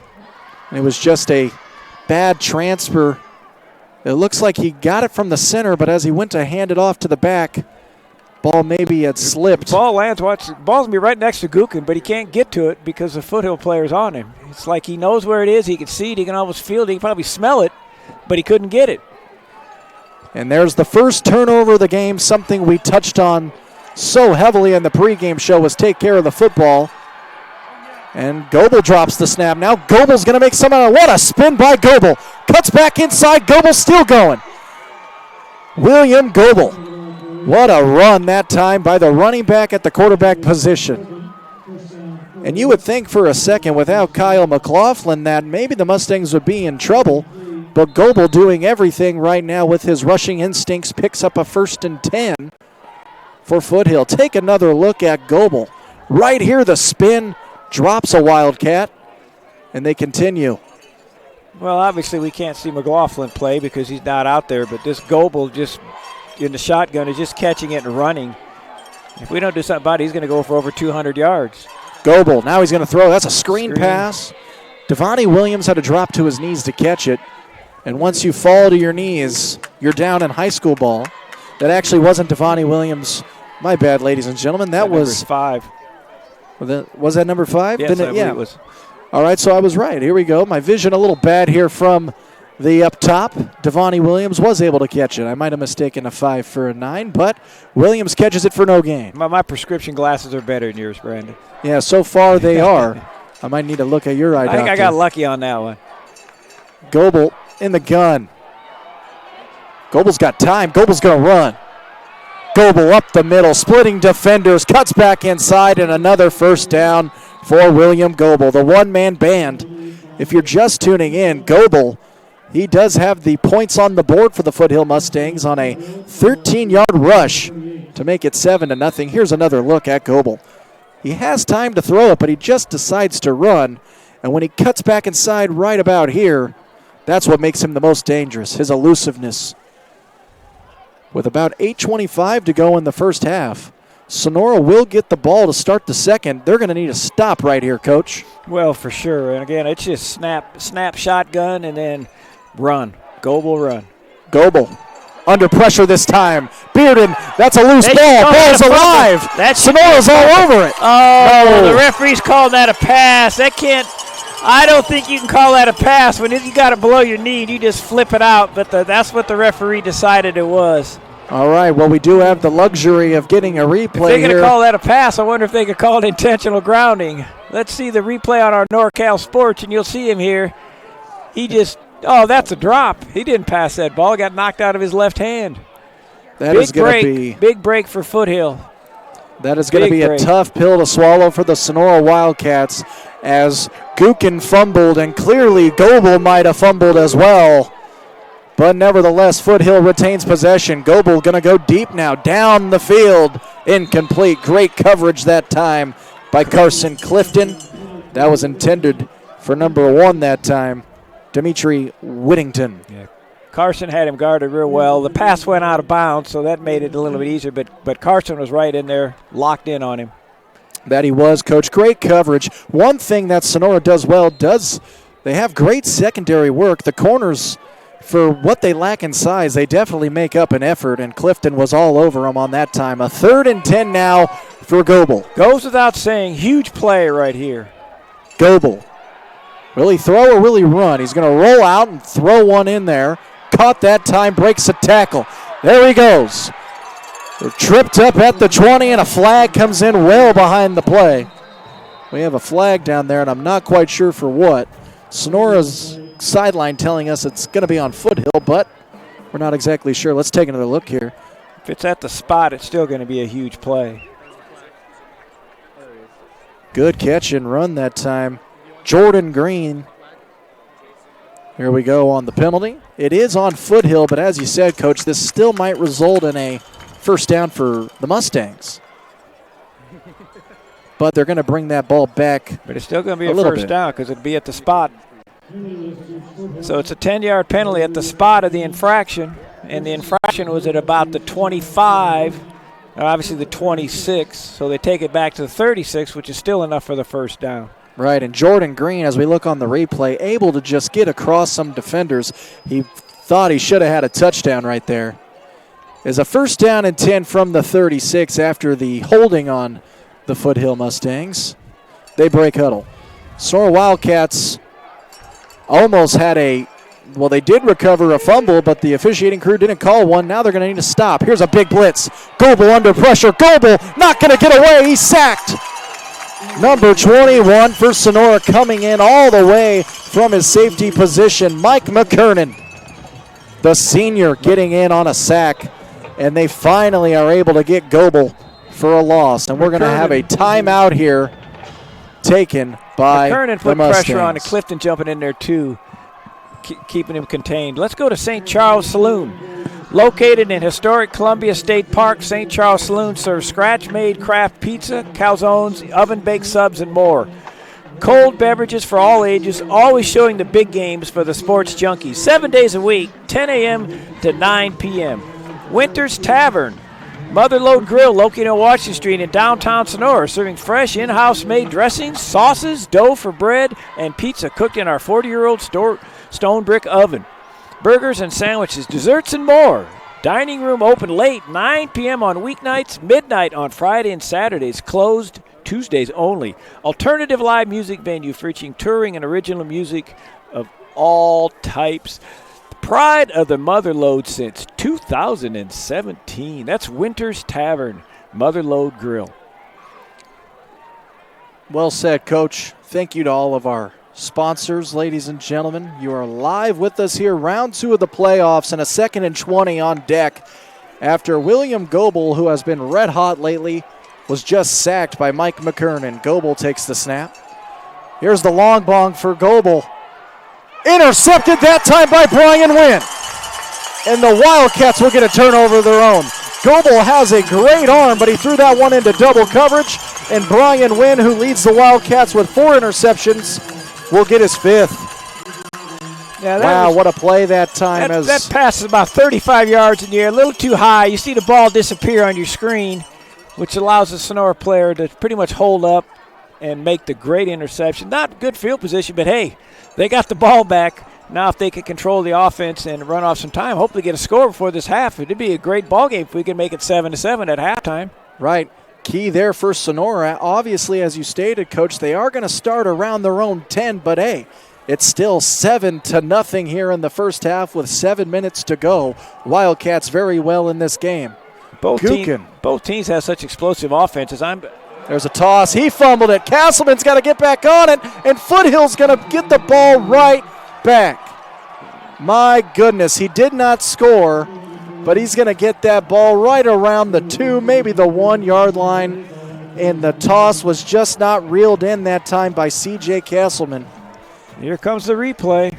And it was just a bad transfer. It looks like he got it from the center, but as he went to hand it off to the back, ball maybe had slipped. Ball lands. Ball's going to be right next to Gookin, but he can't get to it because the Foothill player's on him. It's like he knows where it is. He can see it. He can almost feel it. He can probably smell it, but he couldn't get it. And there's the first turnover of the game, something we touched on so heavily in the pregame show was take care of the football. And Goebel drops the snap. Now Goebel's going to make some out of it. What a spin by Goebel. Cuts back inside. Goebel still going. William Goebel. What a run that time by the running back at the quarterback position. And you would think for a second without Kyle McLaughlin that maybe the Mustangs would be in trouble. But Goebel doing everything right now with his rushing instincts picks up a 1st and 10 for Foothill. Take another look at Goebel. Right here the spin, drops a Wildcat, and they continue. Well, obviously we can't see McLaughlin play because he's not out there, but this Goebel just in the shotgun is just catching it and running. If we don't do something about it, he's going to go for over 200 yards. Goebel, now he's going to throw. That's a screen pass. Devontae Williams had to drop to his knees to catch it. And once you fall to your knees, you're down in high school ball. That actually wasn't Devontae Williams. My bad, ladies and gentlemen. That was 5. Was that number 5? Yes, I believe it was. All right, so I was right. Here we go. My vision a little bad here from the up top. Devontae Williams was able to catch it. I might have mistaken a 5 for a 9, but Williams catches it for no gain. My prescription glasses are better than yours, Brandon. Yeah, so far they are. I might need to look at your eye doctor. I think I got lucky on that one. Goebel in the gun. Goebel's got time. Goebel's going to run. Goebel up the middle, splitting defenders, cuts back inside, and another first down for William Goebel, the one-man band. If you're just tuning in, Goebel, he does have the points on the board for the Foothill Mustangs on a 13-yard rush to make it 7-0. Here's another look at Goebel. He has time to throw it, but he just decides to run. And when he cuts back inside right about here, that's what makes him the most dangerous, his elusiveness. With about 8:25 to go in the first half, Sonora will get the ball to start the second. They're going to need a stop right here, Coach. Well, for sure. And again, it's just snap shotgun and then run. Goebel run. Goebel under pressure this time. Bearden, that's a loose ball. Ball's alive. Sonora's all over it. Oh, no. The referee's called that a pass. I don't think you can call that a pass. When you got it below your knee, you just flip it out. But that's what the referee decided it was. All right, well, we do have the luxury of getting a replay here. If they're going to call that a pass, I wonder if they could call it intentional grounding. Let's see the replay on our NorCal Sports, and you'll see him here. That's a drop. He didn't pass that ball. Got knocked out of his left hand. That is going to be big break for Foothill. That is going to be a break. tough pill to swallow for the Sonora Wildcats as Joaquin fumbled, and clearly Goebel might have fumbled as well. But nevertheless, Foothill retains possession. Goebel going to go deep now, down the field. Incomplete. Great coverage that time by Carson Clifton. That was intended for number 1 that time, Dimitri Whittington. Yeah. Carson had him guarded real well. The pass went out of bounds, so that made it a little bit easier, but Carson was right in there, locked in on him. That he was, Coach. Great coverage. One thing that Sonora does well, they have great secondary work. The corners, for what they lack in size, they definitely make up an effort, and Clifton was all over them on that time. A 3rd and 10 now for Goebel. Goes without saying, huge play right here. Goebel. Will he throw or will he run? He's going to roll out and throw one in there. Caught that time, breaks a tackle. There he goes. They're tripped up at the 20, and a flag comes in well behind the play. We have a flag down there, and I'm not quite sure for what. Sonora's sideline telling us it's going to be on Foothill, but we're not exactly sure. Let's take another look here. If it's at the spot, it's still going to be a huge play. Good catch and run that time. Jordan Green. Here we go on the penalty. It is on Foothill, but as you said, Coach, this still might result in a first down for the Mustangs. But they're going to bring that ball back. But it's still going to be a first down because it'd be at the spot. So it's a 10-yard penalty at the spot of the infraction, and the infraction was at about the 25, obviously the 26, so they take it back to the 36, which is still enough for the first down. Right, and Jordan Green, as we look on the replay, able to just get across some defenders. He thought he should have had a touchdown right there. Is a first down and 10 from the 36 after the holding on the Foothill Mustangs. They break huddle. Sonora Wildcats almost had they did recover a fumble, but the officiating crew didn't call one. Now they're going to need to stop. Here's a big blitz. Goebel under pressure. Goebel not going to get away. He's sacked. Number 21 for Sonora coming in all the way from his safety position. Mike McKernan, the senior, getting in on a sack. And they finally are able to get Goebel for a loss. And we're going to have a timeout here taken by McKernan the put Mustangs. pressure on, and Clifton jumping in there too, keeping him contained. Let's go to St. Charles Saloon. Located in historic Columbia State Park, St. Charles Saloon serves scratch-made craft pizza, calzones, oven-baked subs, and more. Cold beverages for all ages, always showing the big games for the sports junkies. 7 days a week, 10 a.m. to 9 p.m. Winter's Tavern, Motherlode Grill, located on Washington Street in downtown Sonora, serving fresh in-house made dressings, sauces, dough for bread, and pizza cooked in our 40-year-old stone brick oven. Burgers and sandwiches, desserts, and more. Dining room open late, 9 p.m. on weeknights, midnight on Friday and Saturdays, closed Tuesdays only. Alternative live music venue featuring touring and original music of all types. Pride of the Motherlode since 2017. That's Winter's Tavern, Motherlode Grill. Well said, Coach. Thank you to all of our sponsors, ladies and gentlemen. You are live with us here, round 2 of the playoffs, and a 2nd and 20 on deck after William Goebel, who has been red hot lately, was just sacked by Mike McKernan. Goebel takes the snap. Here's the long bong for Goebel. Intercepted that time by Brian Wynn. And the Wildcats will get a turnover of their own. Goebel has a great arm, but he threw that one into double coverage. And Brian Wynn, who leads the Wildcats with 4 interceptions, will get his 5th. Yeah, wow, what a play that time. That pass is about 35 yards in the air, a little too high. You see the ball disappear on your screen, which allows the Sonora player to pretty much hold up and make the great interception. Not good field position, but hey, they got the ball back. Now if they can control the offense and run off some time, hopefully get a score before this half. It'd be a great ball game if we can make it 7-7 at halftime. Right. Key there for Sonora. Obviously, as you stated, Coach, they are going to start around their own 10, but hey, it's still 7-0 here in the first half with 7 minutes to go. Wildcats very well in this game. Both teams have such explosive offenses. There's a toss. He fumbled it. Castleman's got to get back on it, and Foothill's going to get the ball right back. My goodness, he did not score, but he's going to get that ball right around the 2, maybe the 1 yard line. And the toss was just not reeled in that time by C.J. Castleman. Here comes the replay.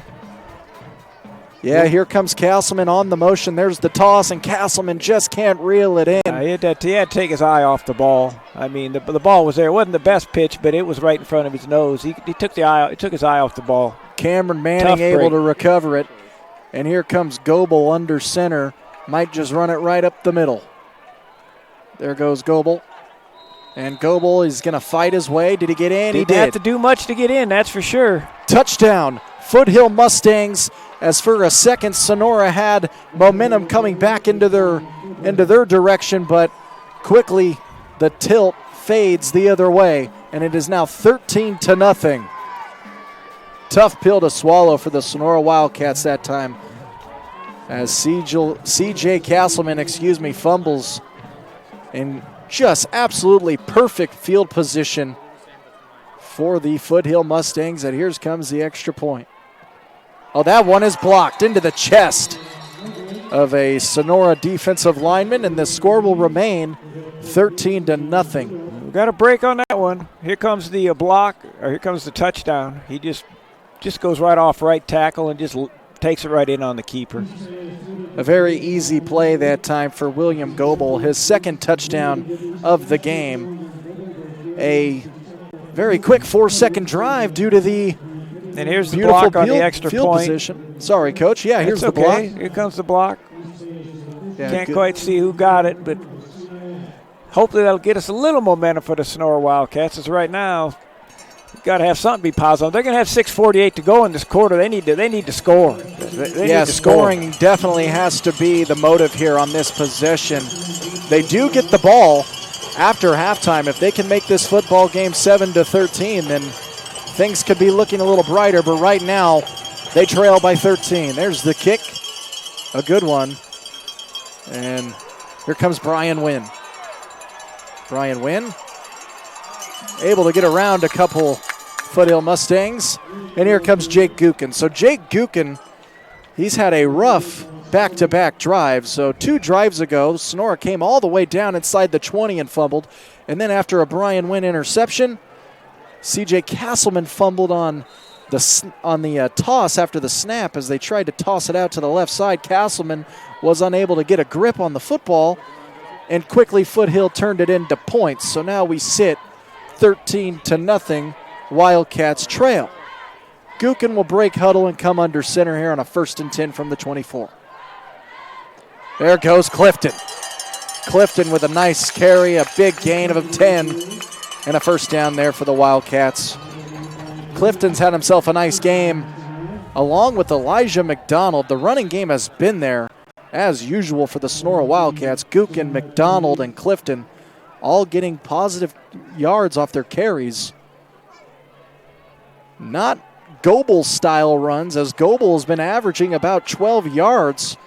Yeah, here comes Castleman on the motion. There's the toss, and Castleman just can't reel it in. He had to take his eye off the ball. I mean, the ball was there. It wasn't the best pitch, but it was right in front of his nose. He took his eye off the ball. Cameron Manning able to recover it. And here comes Goebel under center. Might just run it right up the middle. There goes Goebel. And Goebel is going to fight his way. Did he get in? He did. Didn't have to do much to get in, that's for sure. Touchdown, Foothill Mustangs. As for a second, Sonora had momentum coming back into their direction, but quickly the tilt fades the other way, and it is now 13-0. Tough pill to swallow for the Sonora Wildcats that time, as C.J. Castleman, fumbles in just absolutely perfect field position for the Foothill Mustangs, and here comes the extra point. Oh, that one is blocked into the chest of a Sonora defensive lineman, and the score will remain 13-0. We got a break on that one. Here comes the block, or here comes the touchdown. He just goes right off right tackle and just takes it right in on the keeper. A very easy play that time for William Goebel, his second touchdown of the game. A very quick 4-second drive due to the and here's the block on the extra field point. Position. Sorry, Coach. Yeah, here's the block. Here comes the block. Yeah, Can't quite see who got it, but hopefully that'll get us a little momentum for the Sonora Wildcats. As right now, we've got to have something be positive. They're going to have 6:48 to go in this quarter. They need to score. They need to scoring definitely has to be the motive here on this possession. They do get the ball after halftime. If they can make this football game 7-13, then things could be looking a little brighter, but right now they trail by 13. There's the kick, a good one. And here comes Brian Wynn. Brian Wynn able to get around a couple Foothill Mustangs. And here comes Jake Gukin. So Jake Gukin, he's had a rough back-to-back drive. So 2 drives ago, Sonora came all the way down inside the 20 and fumbled. And then after a Brian Wynn interception, C.J. Castleman fumbled on the toss after the snap as they tried to toss it out to the left side. Castleman was unable to get a grip on the football, and quickly Foothill turned it into points. So now we sit 13-0. Wildcats trail. Gukin will break huddle and come under center here on a 1st and 10 from the 24. There goes Clifton. Clifton with a nice carry, a big gain of 10. And a first down there for the Wildcats. Clifton's had himself a nice game, along with Elijah McDonald. The running game has been there, as usual, for the Sonora Wildcats. Gukin, McDonald, and Clifton all getting positive yards off their carries. Not Goebel-style runs, as Goebel has been averaging about 12 yards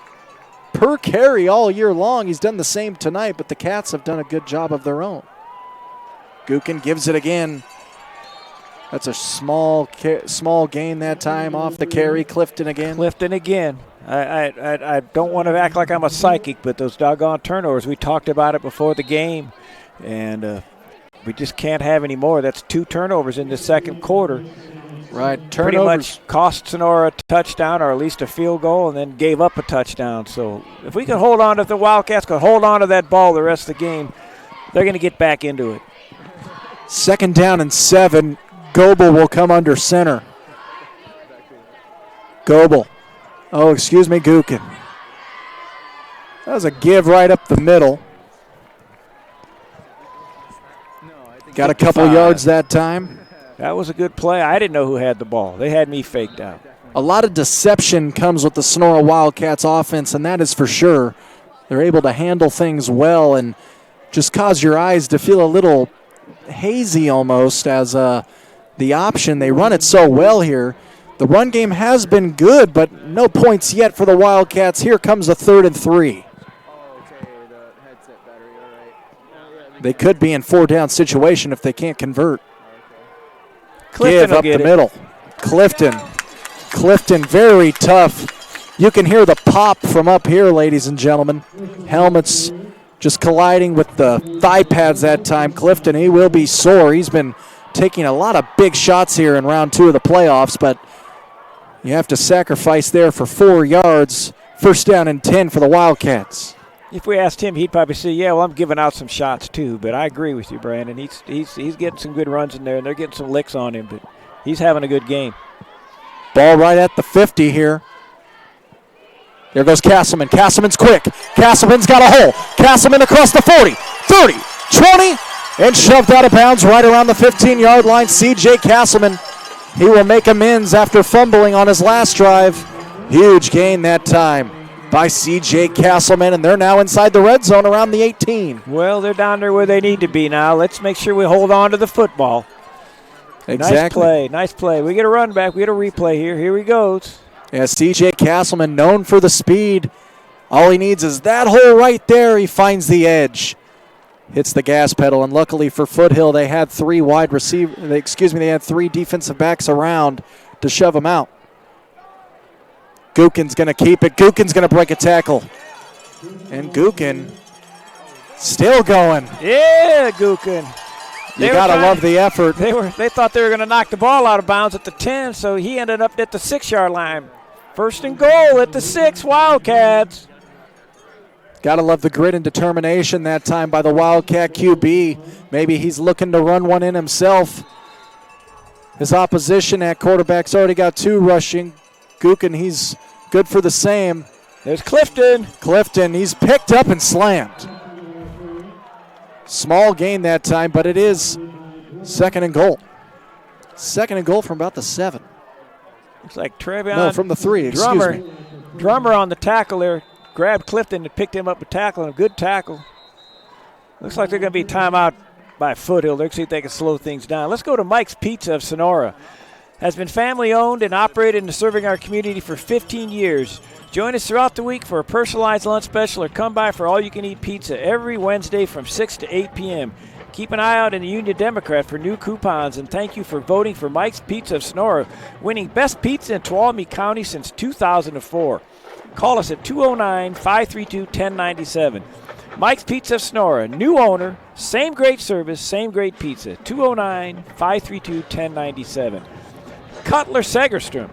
per carry all year long. He's done the same tonight, but the Cats have done a good job of their own. Gukin gives it again. That's a small gain that time off the carry. Clifton again. I don't want to act like I'm a psychic, but those doggone turnovers, we talked about it before the game, and we just can't have any more. That's 2 turnovers in the second quarter. Right, turnovers. Pretty much cost Sonora a touchdown or at least a field goal, and then gave up a touchdown. So if we can hold on to the Wildcats, can hold on to that ball the rest of the game, they're going to get back into it. 2nd down and 7. Goebel will come under center. Gukin. That was a give right up the middle. Got a couple yards that time. That was a good play. I didn't know who had the ball. They had me faked out. A lot of deception comes with the Sonora Wildcats offense, and that is for sure. They're able to handle things well and just cause your eyes to feel a little hazy almost as the option. They run it so well here. The run game has been good, but no points yet for the Wildcats. Here comes a 3rd and 3. They could be in 4-down situation if they can't convert. Give up the middle. Clifton very tough You can hear the pop from up here, ladies and gentlemen. Helmets just colliding with the thigh pads that time. Clifton, he will be sore. He's been taking a lot of big shots here in round 2 of the playoffs, but you have to sacrifice there for 4 yards. First down and 10 for the Wildcats. If we asked him, he'd probably say, yeah, well, I'm giving out some shots too. But I agree with you, Brandon. He's getting some good runs in there, and they're getting some licks on him, but he's having a good game. Ball right at the 50 here. There goes Castleman. Castleman's quick. Castleman's got a hole. Castleman across the 40, 30, 20, and shoved out of bounds right around the 15-yard line. C.J. Castleman, he will make amends after fumbling on his last drive. Huge gain that time by C.J. Castleman, and they're now inside the red zone around the 18. Well, they're down there where they need to be now. Let's make sure we hold on to the football. Exactly. Nice play. We get a run back. We get a replay here. Here he goes. Yeah, C.J. Castleman, known for the speed. All he needs is that hole right there. He finds the edge. Hits the gas pedal, and luckily for Foothill, they had 3 they had 3 defensive backs around to shove him out. Gookin's going to keep it. Gookin's going to break a tackle. And Gookin still going. Yeah, Gookin. You got to love the effort. They thought they were going to knock the ball out of bounds at the 10, so he ended up at the 6-yard line. First and goal at the 6, Wildcats. Got to love the grit and determination that time by the Wildcat QB. Maybe he's looking to run one in himself. His opposition at quarterback's already got 2 rushing. Gookin, he's good for the same. There's Clifton. Clifton, he's picked up and slammed. Small gain that time, but it is second and goal. Second and goal from about the 7. Looks like Trevion. No, from the 3, excuse me. Drummer on the tackle there. Grabbed Clifton and picked him up with tackle, and a good tackle. Looks like they're going to be timeout by Foothill. They're going to see if they can slow things down. Let's go to Mike's Pizza of Sonora. Has been family owned and operated and serving our community for 15 years. Join us throughout the week for a personalized lunch special or come by for all-you-can-eat pizza every Wednesday from 6 to 8 p.m. Keep an eye out in the Union Democrat for new coupons, and thank you for voting for Mike's Pizza of Sonora, winning Best Pizza in Tuolumne County since 2004. Call us at 209-532-1097. Mike's Pizza of Sonora, new owner, same great service, same great pizza. 209-532-1097. Cutler Segerstrom.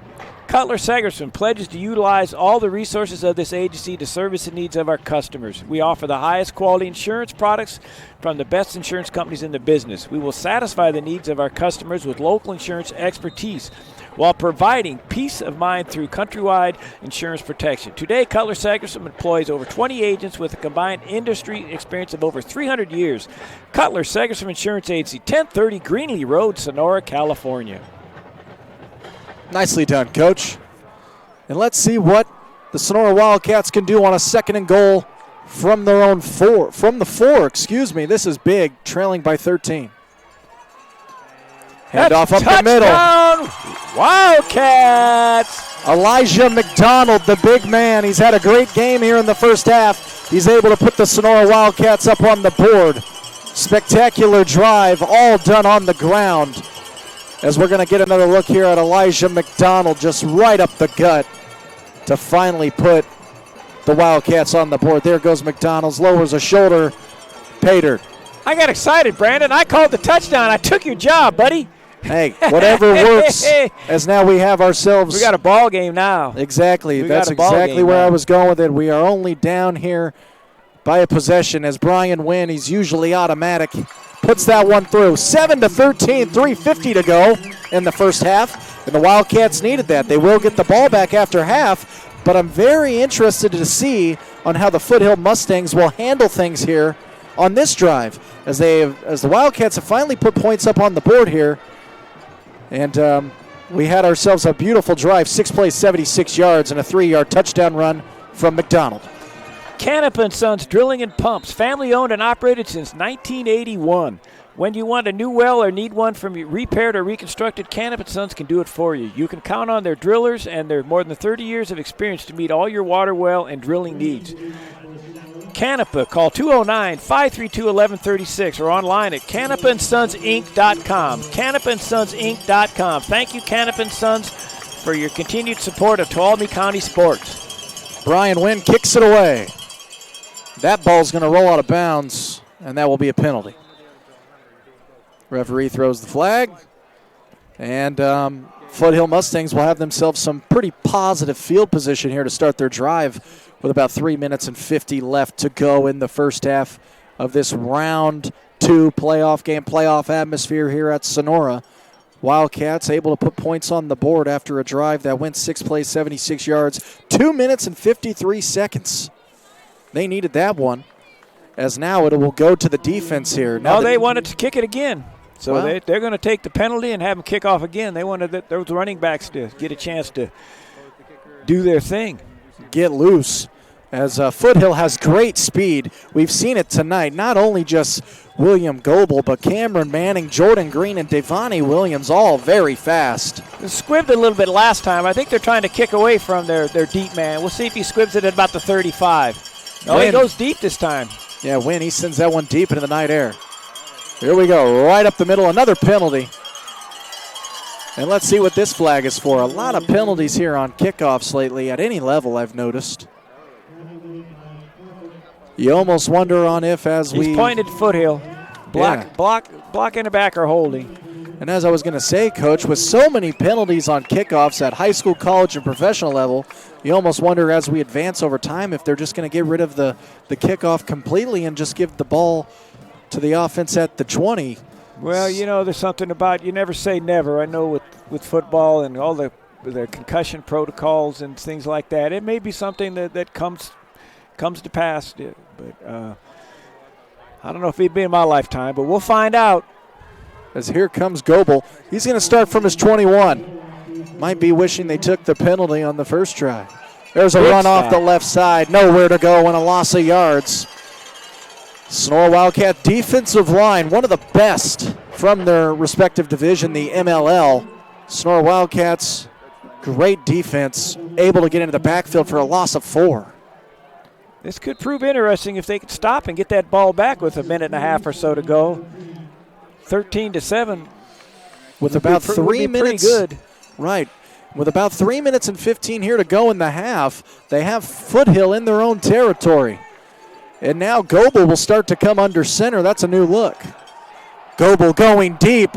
Cutler Segerstrom pledges to utilize all the resources of this agency to service the needs of our customers. We offer the highest quality insurance products from the best insurance companies in the business. We will satisfy the needs of our customers with local insurance expertise while providing peace of mind through countrywide insurance protection. Today, Cutler Segerstrom employs over 20 agents with a combined industry experience of over 300 years. Cutler Segerstrom Insurance Agency, 1030 Greenlee Road, Sonora, California. Nicely done, Coach. And let's see what the Sonora Wildcats can do on a second and goal from their own 4. From the 4, excuse me. This is big, trailing by 13. Handoff up the middle. Wildcats! Elijah McDonald, the big man. He's had a great game here in the first half. He's able to put the Sonora Wildcats up on the board. Spectacular drive, all done on the ground. As we're going to get another look here at Elijah McDonald, just right up the gut to finally put the Wildcats on the board. There goes McDonald, lowers a shoulder. Pater. I got excited, Brandon. I called the touchdown. I took your job, buddy. Hey, whatever works, as now we have ourselves. We got a ball game now. Exactly. That's exactly where I was going with it. We are only down here by a possession as Brian Wynn, he's usually automatic, puts that one through. 7-13, 3:50 to go in the first half, and the Wildcats needed that. They will get the ball back after half, but I'm very interested to see on how the Foothill Mustangs will handle things here on this drive as the Wildcats have finally put points up on the board here. And we had ourselves a beautiful drive, 6 plays, 76 yards, and a 3-yard touchdown run from McDonald. Canapa & Sons Drilling and Pumps, family owned and operated since 1981. When you want a new well or need one from repaired or reconstructed, Canapa & Sons can do it for you. You can count on their drillers and their more than 30 years of experience to meet all your water well and drilling needs. Canapa, call 209-532-1136 or online at canapandsonsinc.com. Canapandsonsinc.com. Thank you, Canapa & Sons, for your continued support of Tuolumne County sports. Brian Wynn kicks it away. That ball's going to roll out of bounds, and that will be a penalty. Referee throws the flag, and Foothill Mustangs will have themselves some pretty positive field position here to start their drive with about 3 minutes and 50 left to go in the first half of this round 2 playoff game, playoff atmosphere here at Sonora. Wildcats able to put points on the board after a drive that went 6 plays, 76 yards, 2 minutes and 53 seconds. They needed that one, as now it will go to the defense here. Now they wanted to kick it again. So well, they're going to take the penalty and have them kick off again. They wanted those running backs to get a chance to do their thing. Get loose, as Foothill has great speed. We've seen it tonight. Not only just William Goebel, but Cameron Manning, Jordan Green, and Devontae Williams, all very fast. They squibbed a little bit last time. I think they're trying to kick away from their deep man. We'll see if he squibs it at about the 35. No, he goes deep this time. Yeah, Wynn, he sends that one deep into the night air. Here we go, right up the middle, another penalty. And let's see what this flag is for. A lot of penalties here on kickoffs lately at any level, I've noticed. You almost wonder on if He's pointed Foothill. Block and the back are holding. And as I was going to say, Coach, with so many penalties on kickoffs at high school, college, and professional level, you almost wonder as we advance over time if they're just going to get rid of the kickoff completely and just give the ball to the offense at the 20. Well, there's something about you never say never. I know with football and all the concussion protocols and things like that, it may be something that comes to pass. But I don't know if it'd be in my lifetime, but we'll find out. As here comes Goebel. He's going to start from his 21. Might be wishing they took the penalty on the first try. There's a run off the left side. Nowhere to go and a loss of yards. Sonora Wildcat defensive line, one of the best from their respective division, the MLL. Sonora Wildcats, great defense, able to get into the backfield for a loss of 4. This could prove interesting if they could stop and get that ball back with a minute and a half or so to go. 13-7. With about 3 minutes. Good. Right. With about 3 minutes and 15 here to go in the half, they have Foothill in their own territory. And now Goebel will start to come under center. That's a new look. Goebel going deep.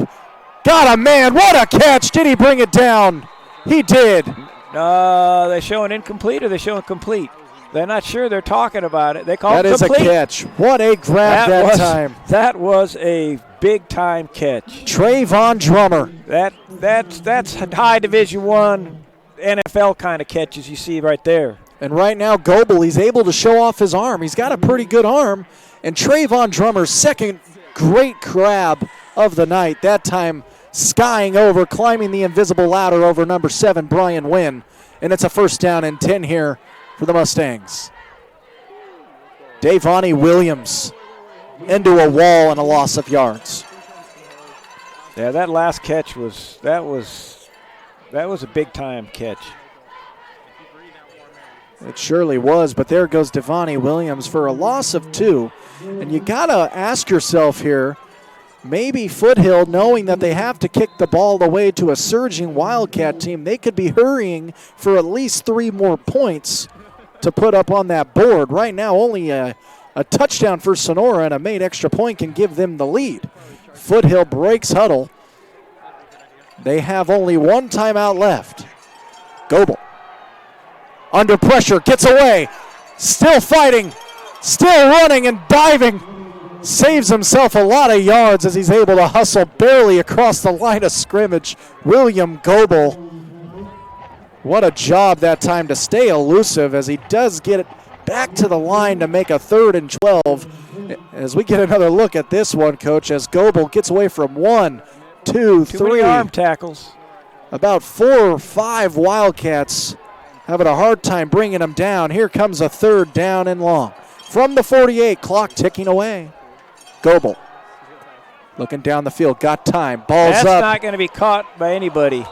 Got a man. What a catch. Did he bring it down? He did. They're showing incomplete or they're showing complete. They're not sure. They're talking about it. They call it complete. That is a catch. What a grab that time. That was a big-time catch. Trayvon Drummer. That's high Division I NFL kind of catches you see right there. And right now, Goebel, he's able to show off his arm. He's got a pretty good arm. And Trayvon Drummer's second great grab of the night. That time skying over, climbing the invisible ladder over number 7, Brian Wynn. And it's a first down and 10 here for the Mustangs. Devontae Williams into a wall and a loss of yards. Yeah, that last catch was a big-time catch. It surely was, but there goes Devontae Williams for a loss of 2. And you got to ask yourself here, maybe Foothill, knowing that they have to kick the ball the way to a surging Wildcat team, they could be hurrying for at least 3 more points to put up on that board. Right now, only a touchdown for Sonora and a made extra point can give them the lead. Foothill breaks huddle. They have only 1 timeout left. Goebel. Under pressure, gets away, still fighting, still running and diving. Saves himself a lot of yards as he's able to hustle barely across the line of scrimmage. William Goebel. What a job that time to stay elusive as he does get it back to the line to make a 3rd and 12. As we get another look at this one, Coach, as Goebel gets away from 1, 2, 3. Too many arm tackles. About 4 or 5 Wildcats having a hard time bringing him down. Here comes a 3rd down and long. From the 48, clock ticking away. Goebel looking down the field, got time, ball's up. That's not going to be caught by anybody.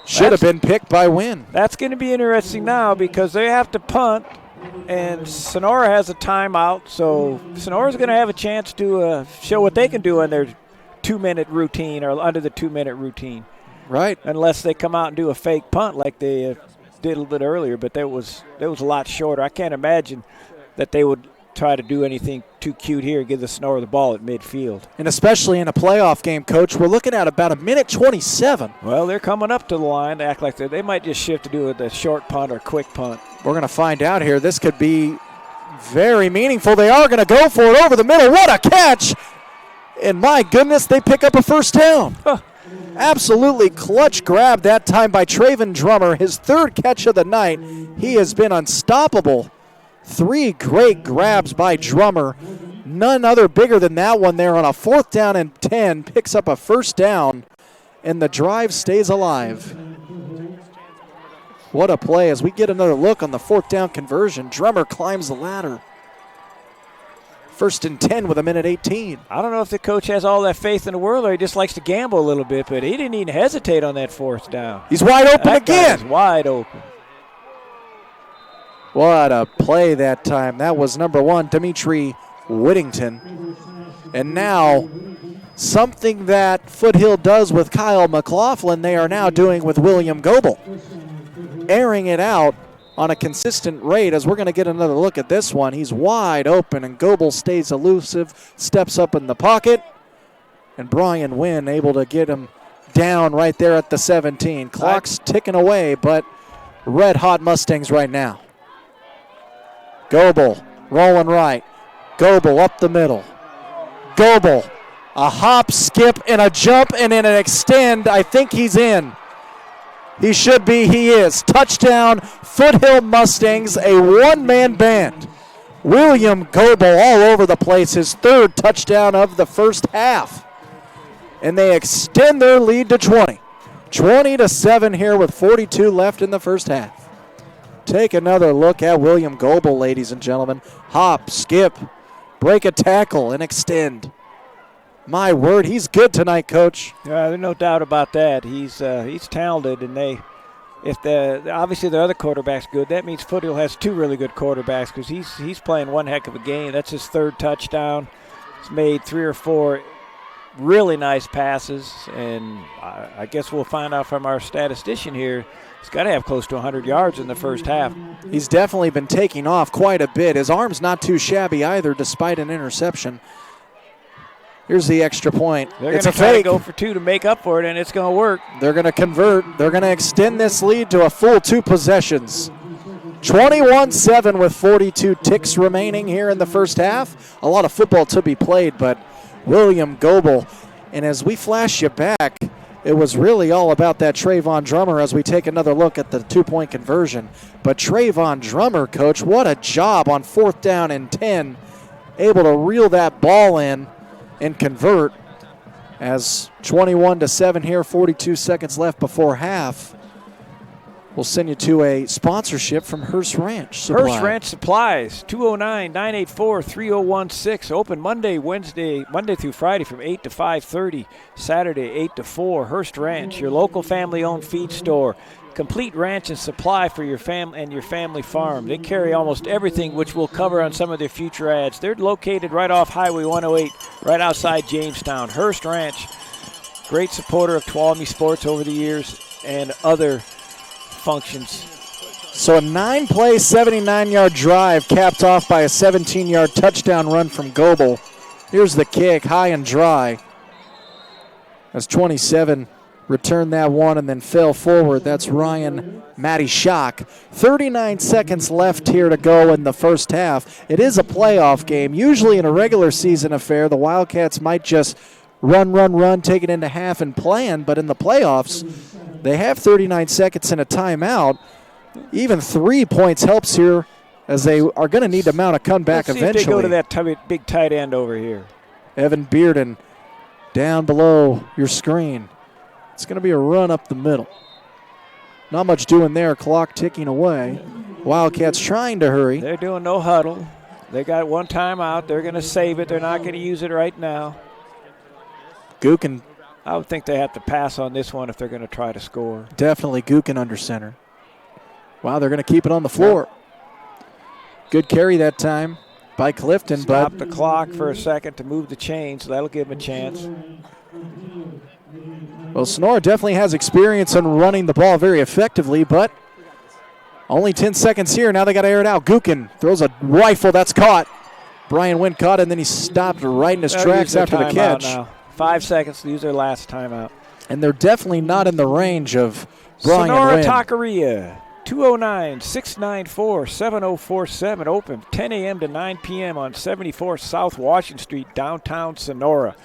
Should have been picked by Wynn. That's going to be interesting now because they have to punt, and Sonora has a timeout, so Sonora's going to have a chance to show what they can do in their 2-minute routine or under the 2-minute routine. Right. Unless they come out and do a fake punt like they did a little bit earlier, but that was a lot shorter. I can't imagine that they would try to do anything too cute here and give the Sonora the ball at midfield. And especially in a playoff game, Coach, we're looking at about a minute 27. Well, they're coming up to the line to act like they might just shift to do a short punt or quick punt. We're going to find out here. This could be very meaningful. They are going to go for it over the middle. What a catch! And my goodness, they pick up a first down. Absolutely clutch grab that time by Traven Drummer. His third catch of the night. He has been unstoppable. 3 great grabs by Drummer. None other bigger than that one there on a 4th down and 10. Picks up a first down, and the drive stays alive. What a play as we get another look on the 4th down conversion. Drummer climbs the ladder. 1st and 10 with a minute 18. I don't know if the coach has all that faith in the world or he just likes to gamble a little bit, but he didn't even hesitate on that 4th down. He's wide open that again. Guy is wide open. What a play that time. That was number 1, Dimitri Whittington. And now, something that Foothill does with Kyle McLaughlin, they are now doing with William Goebel. Airing it out on a consistent rate as we're going to get another look at this one. He's wide open, and Goebel stays elusive, steps up in the pocket. And Brian Wynn able to get him down right there at the 17. Clock's ticking away, but red-hot Mustangs right now. Goebel rolling right. Goebel up the middle. Goebel, a hop, skip, and a jump, and in an extend. I think he's in. He should be. He is. Touchdown, Foothill Mustangs, a one-man band. William Goebel all over the place, his 3rd touchdown of the first half. And they extend their lead to 20. 20-7 here with 42 left in the first half. Take another look at William Goebel, ladies and gentlemen. Hop, skip, break a tackle, and extend. My word, he's good tonight, Coach. There's no doubt about that. He's talented, and obviously the other quarterback's good. That means Foothill has 2 really good quarterbacks because he's playing one heck of a game. That's his 3rd touchdown. He's made 3 or 4 really nice passes, and I guess we'll find out from our statistician here. He's got to have close to 100 yards in the first half. He's definitely been taking off quite a bit. His arm's not too shabby either, despite an interception. Here's the extra point. They're going to try to go for 2 to make up for it, and it's going to work. They're going to convert. They're going to extend this lead to a full 2 possessions. 21-7 with 42 ticks remaining here in the first half. A lot of football to be played, but William Goebel. And as we flash you back, it was really all about that Trayvon Drummer as we take another look at the 2-point conversion. But Trayvon Drummer, Coach, what a job on 4th down and 10. Able to reel that ball in and convert as 21-7 here, 42 seconds left before half. We'll send you to a sponsorship from Hearst Ranch Supply. Hearst Ranch Supplies, 209-984-3016. Open Monday through Friday from 8 to 5:30. Saturday, 8 to 4. Hearst Ranch, your local family-owned feed store. Complete ranch and supply for your family and your family farm. They carry almost everything, which we'll cover on some of their future ads. They're located right off Highway 108, right outside Jamestown. Hearst Ranch, great supporter of Tuolumne sports over the years and other functions. So a 9-play, 79-yard drive capped off by a 17-yard touchdown run from Goebel. Here's the kick, high and dry. As 27 returned that one and then fell forward. That's Ryan Matty Schock. 39 seconds left here to go in the first half. It is a playoff game. Usually in a regular season affair, the Wildcats might just run, take it into half and plan, but in the playoffs, they have 39 seconds and a timeout. Even 3 points helps here as they are going to need to mount a comeback eventually. If they go to that big tight end over here. Evan Bearden down below your screen. It's going to be a run up the middle. Not much doing there, clock ticking away. Wildcats trying to hurry. They're doing no huddle. They got 1 timeout. They're going to save it. They're not going to use it right now. Gookin. I would think they have to pass on this one if they're going to try to score. Definitely Gookin under center. Wow, they're going to keep it on the floor. Good carry that time by Clifton. Stop the clock for a second to move the chain, so that'll give them a chance. Well, Sonora definitely has experience in running the ball very effectively, but Only 10 seconds here. Now they got to air it out. Gukin throws a rifle. That's caught. Brian Wynn caught it, and then he stopped right in his tracks after the catch. Now. 5 seconds to use their last timeout. And they're definitely not in the range of Brian Sonora Wynn. Taqueria, 209-694-7047. Open 10 a.m. to 9 p.m. on 74 South Washington Street, downtown Sonora.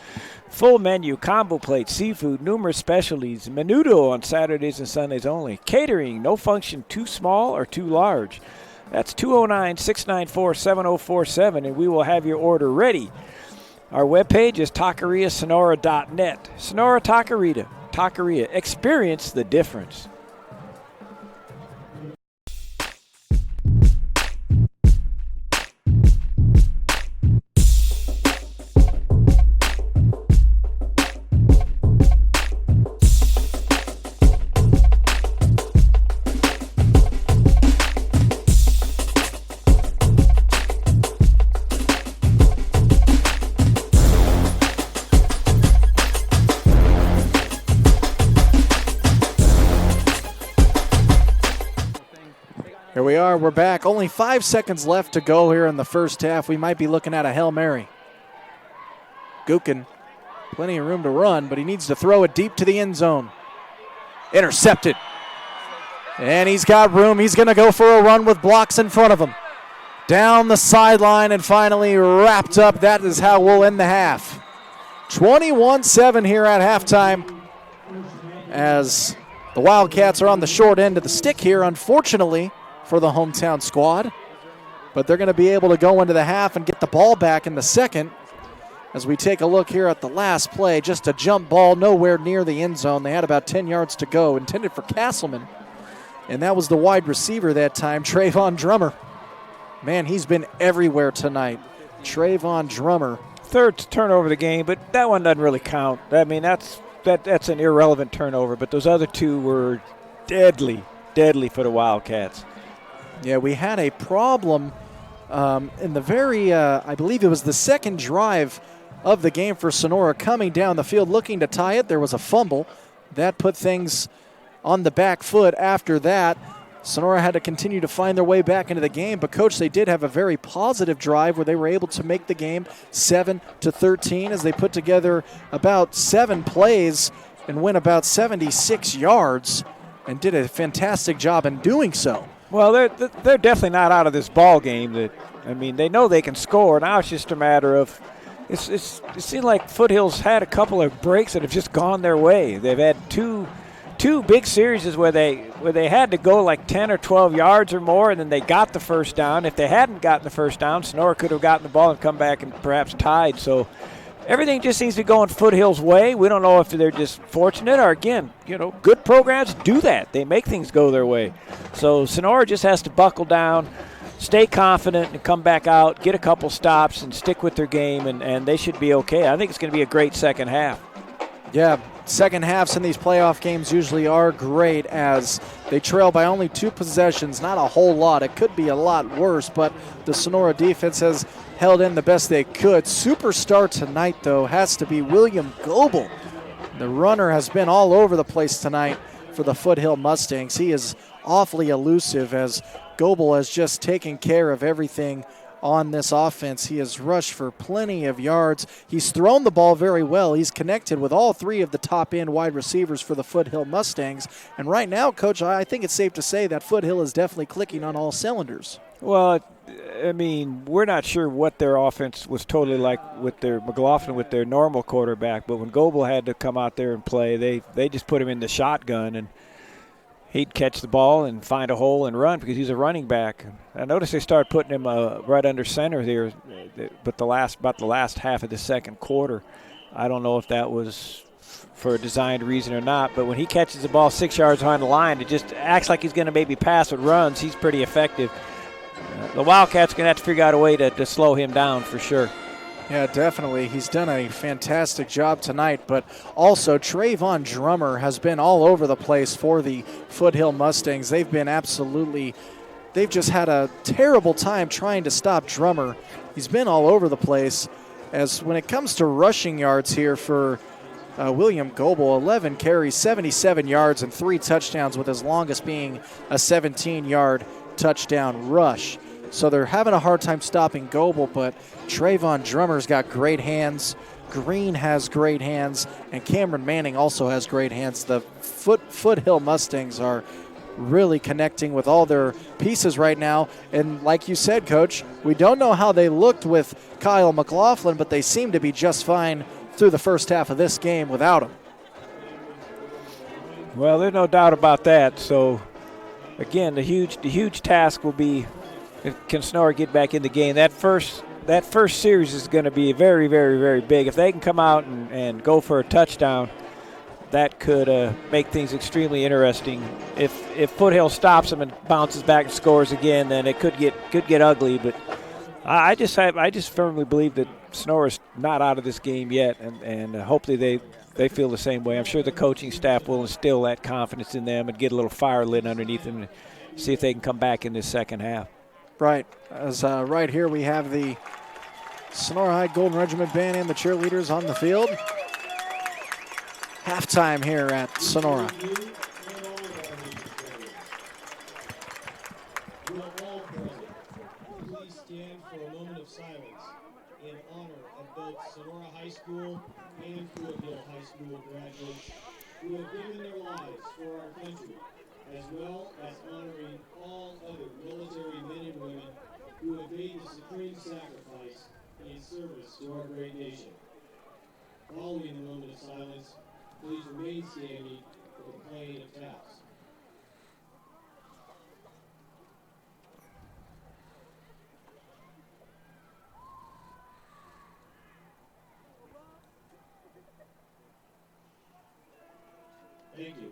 Full menu, combo plate, seafood, numerous specialties, menudo on Saturdays and Sundays only. Catering, no function too small or too large. That's 209-694-7047, and we will have your order ready. Our webpage is taqueriasonora.net. Sonora Taqueria. Experience the difference. Here we are. We're back. Only 5 seconds left to go here in the first half. We might be looking at a Hail Mary. Gukin, plenty of room to run, but he needs to throw it deep to the end zone. Intercepted. And he's got room. He's going to go for a run with blocks in front of him. Down the sideline and finally wrapped up. That is how we'll end the half. 21-7 here at halftime as the Wildcats are on the short end of the stick here, unfortunately, for the hometown squad. But they're going to be able to go into the half and get the ball back in the second. As we take a look here at the last play, just a jump ball nowhere near the end zone. They had about 10 yards to go, intended for Castleman. And that was the wide receiver that time, Trayvon Drummer. Man, he's been everywhere tonight. Trayvon Drummer. Third turnover of the game, but that one doesn't really count. I mean, that's an irrelevant turnover, but those other two were deadly for the Wildcats. Yeah, we had a problem in the very, I believe it was the second drive of the game for Sonora, coming down the field looking to tie it. There was a fumble. That put things on the back foot. After that, Sonora had to continue to find their way back into the game. But, Coach, they did have a very positive drive where they were able to make the game 7-13 as they put together about 7 plays and went about 76 yards and did a fantastic job in doing so. Well, they're definitely not out of this ball game. They know they can score. Now it's just a matter of it seems like Foothill's had a couple of breaks that have just gone their way. They've had two big series where they had to go like 10 or 12 yards or more, and then they got the first down. If they hadn't gotten the first down, Sonora could have gotten the ball and come back and perhaps tied. So everything just seems to be going Foothill's way. We don't know if they're just fortunate or, again, good programs do that. They make things go their way. So Sonora just has to buckle down, stay confident, and come back out, get a couple stops, and stick with their game, and they should be okay. I think it's going to be a great second half. Yeah, second halves in these playoff games usually are great as they trail by only 2 possessions, not a whole lot. It could be a lot worse, but the Sonora defense has held in the best they could. Superstar tonight, though, has to be William Goebel. The runner has been all over the place tonight for the Foothill Mustangs. He is awfully elusive as Goebel has just taken care of everything on this offense. He has rushed for plenty of yards. He's thrown the ball very well. He's connected with all 3 of the top-end wide receivers for the Foothill Mustangs. And right now, Coach, I think it's safe to say that Foothill is definitely clicking on all cylinders. Well, I mean, we're not sure what their offense was totally like with their McLaughlin, with their normal quarterback. But when Goebel had to come out there and play, they just put him in the shotgun, and he'd catch the ball and find a hole and run because he's a running back. I noticed they started putting him right under center there, but about the last half of the second quarter. I don't know if that was for a designed reason or not, but when he catches the ball 6 yards behind the line, it just acts like he's going to maybe pass with runs. He's pretty effective. The Wildcats are going to have to figure out a way to slow him down for sure. Yeah, definitely. He's done a fantastic job tonight, but also Trayvon Drummer has been all over the place for the Foothill Mustangs. They've just had a terrible time trying to stop Drummer. He's been all over the place. As when it comes to rushing yards here for William Goebel, 11 carries, 77 yards, and 3 touchdowns, with his longest being a 17-yard touchdown rush. So they're having a hard time stopping Goebel, but Trayvon Drummer's got great hands. Green has great hands, and Cameron Manning also has great hands. The Foothill Mustangs are really connecting with all their pieces right now. And like you said, Coach, we don't know how they looked with Kyle McLaughlin, but they seem to be just fine through the first half of this game without him. Well, there's no doubt about that. So, again, the huge task will be, can Sonora get back in the game? That first series is going to be very, very, very big. If they can come out and go for a touchdown, that could make things extremely interesting. If Foothill stops them and bounces back and scores again, then it could get ugly. But I just firmly believe that Sonora's not out of this game yet, and hopefully they feel the same way. I'm sure the coaching staff will instill that confidence in them and get a little fire lit underneath them and see if they can come back in this second half. Right. As right here we have the Sonora High Golden Regiment Band and the cheerleaders on the field. Halftime here at Sonora. Please stand for a moment of silence in honor of both Sonora High School and Foothill High School graduates who have given their lives for our country, as well as honoring all other military men and women who have made the supreme sacrifice in service to our great nation. Following the moment of silence, please remain standing for the playing of taps. Thank you.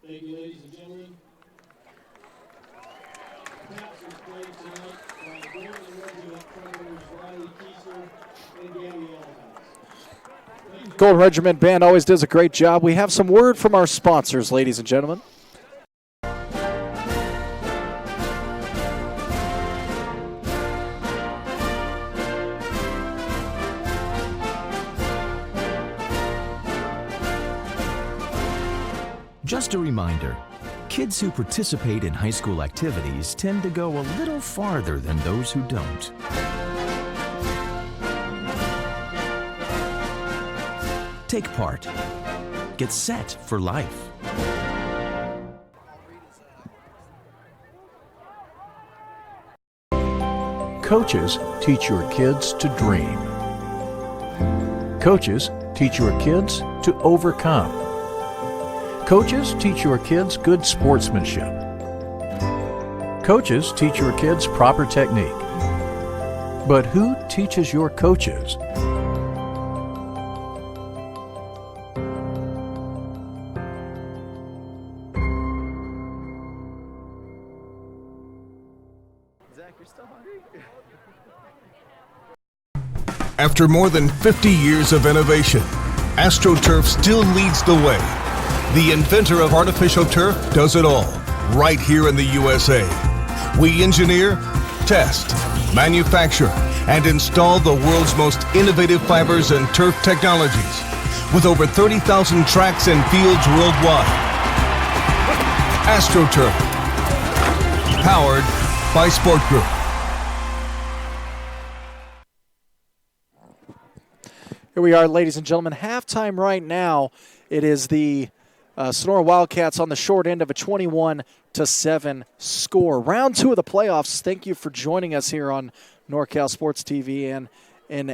Thank you, ladies and gentlemen. Caps was played tonight by Golden Regiment Trumpeters Riley Kieser and Gabby Alhouse. Golden Regiment Band always does a great job. We have some word from our sponsors, ladies and gentlemen. Just a reminder, kids who participate in high school activities tend to go a little farther than those who don't. Take part. Get set for life. Coaches teach your kids to dream. Coaches teach your kids to overcome. Coaches teach your kids good sportsmanship. Coaches teach your kids proper technique. But who teaches your coaches? After more than 50 years of innovation, AstroTurf still leads the way. The inventor of artificial turf does it all, right here in the USA. We engineer, test, manufacture, and install the world's most innovative fibers and turf technologies, with over 30,000 tracks and fields worldwide. AstroTurf, powered by Sport Group. Here we are, ladies and gentlemen. Halftime right now. It is the Sonora Wildcats on the short end of a 21-7 score. Round 2 of the playoffs. Thank you for joining us here on NorCal Sports TV and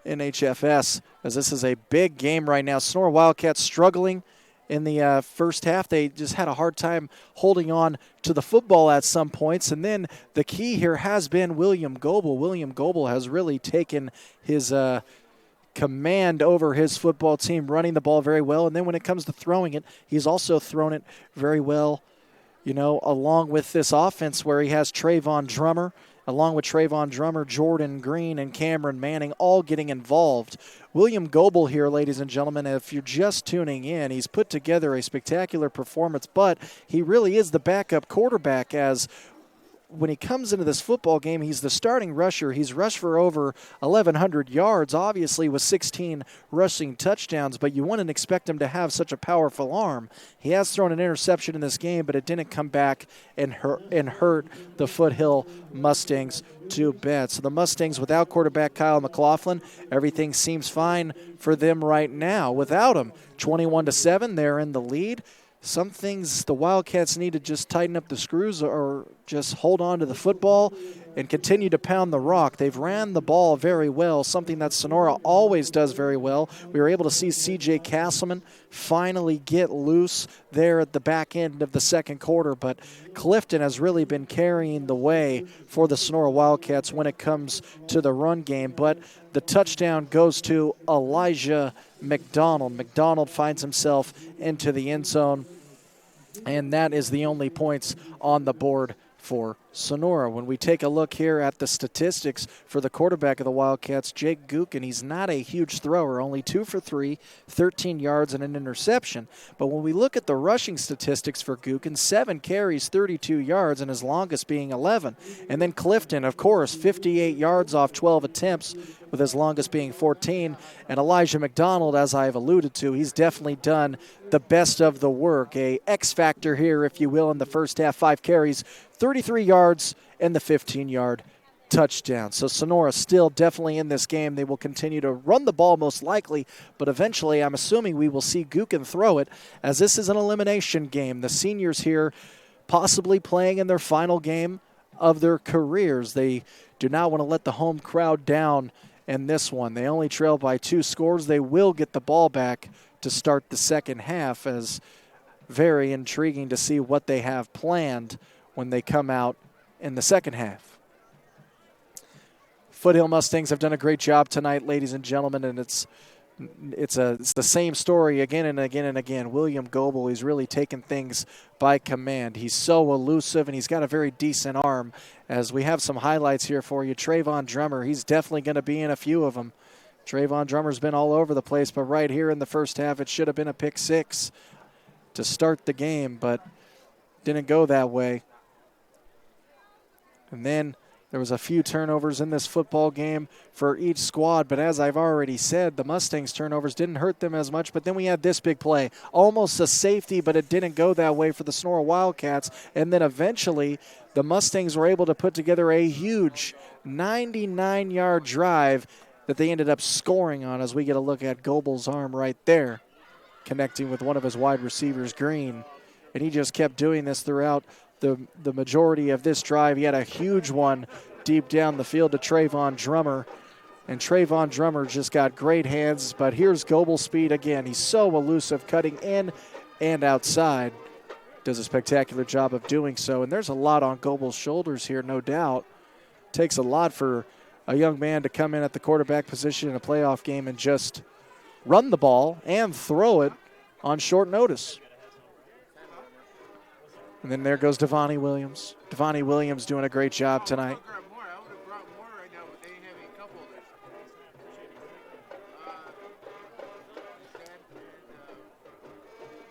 NHFS, as this is a big game right now. Sonora Wildcats struggling in the first half. They just had a hard time holding on to the football at some points. And then the key here has been William Goebel. William Goebel has really taken his command over his football team, running the ball very well. And then when it comes to throwing it, he's also thrown it very well, along with this offense where he has Trayvon Drummer, Jordan Green, and Cameron Manning all getting involved. William Goebel here, ladies and gentlemen, if you're just tuning in, he's put together a spectacular performance, but he really is the backup quarterback, as when he comes into this football game, he's the starting rusher. He's rushed for over 1,100 yards, obviously with 16 rushing touchdowns, but you wouldn't expect him to have such a powerful arm. He has thrown an interception in this game, but it didn't come back and hurt the Foothill Mustangs too bad. So the Mustangs without quarterback Kyle McLaughlin, everything seems fine for them right now. Without him, 21-7, they're in the lead. Some things the Wildcats need to just tighten up the screws or just hold on to the football and continue to pound the rock. They've ran the ball very well, something that Sonora always does very well. We were able to see C.J. Castleman finally get loose there at the back end of the second quarter, but Clifton has really been carrying the way for the Sonora Wildcats when it comes to the run game. But the touchdown goes to Elijah McDonald. McDonald finds himself into the end zone, and that is the only points on the board for Sonora. When we take a look here at the statistics for the quarterback of the Wildcats, Jake Gookin, he's not a huge thrower, only 2 for 3, 13 yards and an interception. But when we look at the rushing statistics for Gookin, 7 carries, 32 yards, and his longest being 11. And then Clifton, of course, 58 yards off 12 attempts, with his longest being 14. And Elijah McDonald, as I've alluded to, he's definitely done the best of the work. A X factor here, if you will, in the first half. 5 carries, 33 yards, and the 15-yard touchdown. So Sonora still definitely in this game. They will continue to run the ball most likely, but eventually I'm assuming we will see Gookin throw it, as this is an elimination game. The seniors here possibly playing in their final game of their careers. They do not want to let the home crowd down in this one. They only trail by 2 scores. They will get the ball back to start the second half, as very intriguing to see what they have planned when they come out in the second half. Foothill Mustangs have done a great job tonight, ladies and gentlemen, and it's the same story again and again and again. William Goebel, he's really taken things by command. He's so elusive, and he's got a very decent arm. As we have some highlights here for you, Trayvon Drummer, he's definitely going to be in a few of them. Trayvon Drummer's been all over the place, but right here in the first half, it should have been a pick 6 to start the game, but didn't go that way. And then there was a few turnovers in this football game for each squad, but as I've already said, the Mustangs' turnovers didn't hurt them as much. But then we had this big play, almost a safety, but it didn't go that way for the Sonora Wildcats. And then eventually the Mustangs were able to put together a huge 99-yard drive that they ended up scoring on, as we get a look at Goebel's arm right there, connecting with one of his wide receivers, Green. And he just kept doing this throughout the majority of this drive. He had a huge one deep down the field to Trayvon Drummer, and Trayvon Drummer just got great hands. But here's Goebel's speed again. He's so elusive, cutting in and outside. Does a spectacular job of doing so, and there's a lot on Goebel's shoulders here, no doubt. Takes a lot for a young man to come in at the quarterback position in a playoff game and just run the ball and throw it on short notice. And then there goes Devontae Williams. Devontae Williams doing a great job tonight.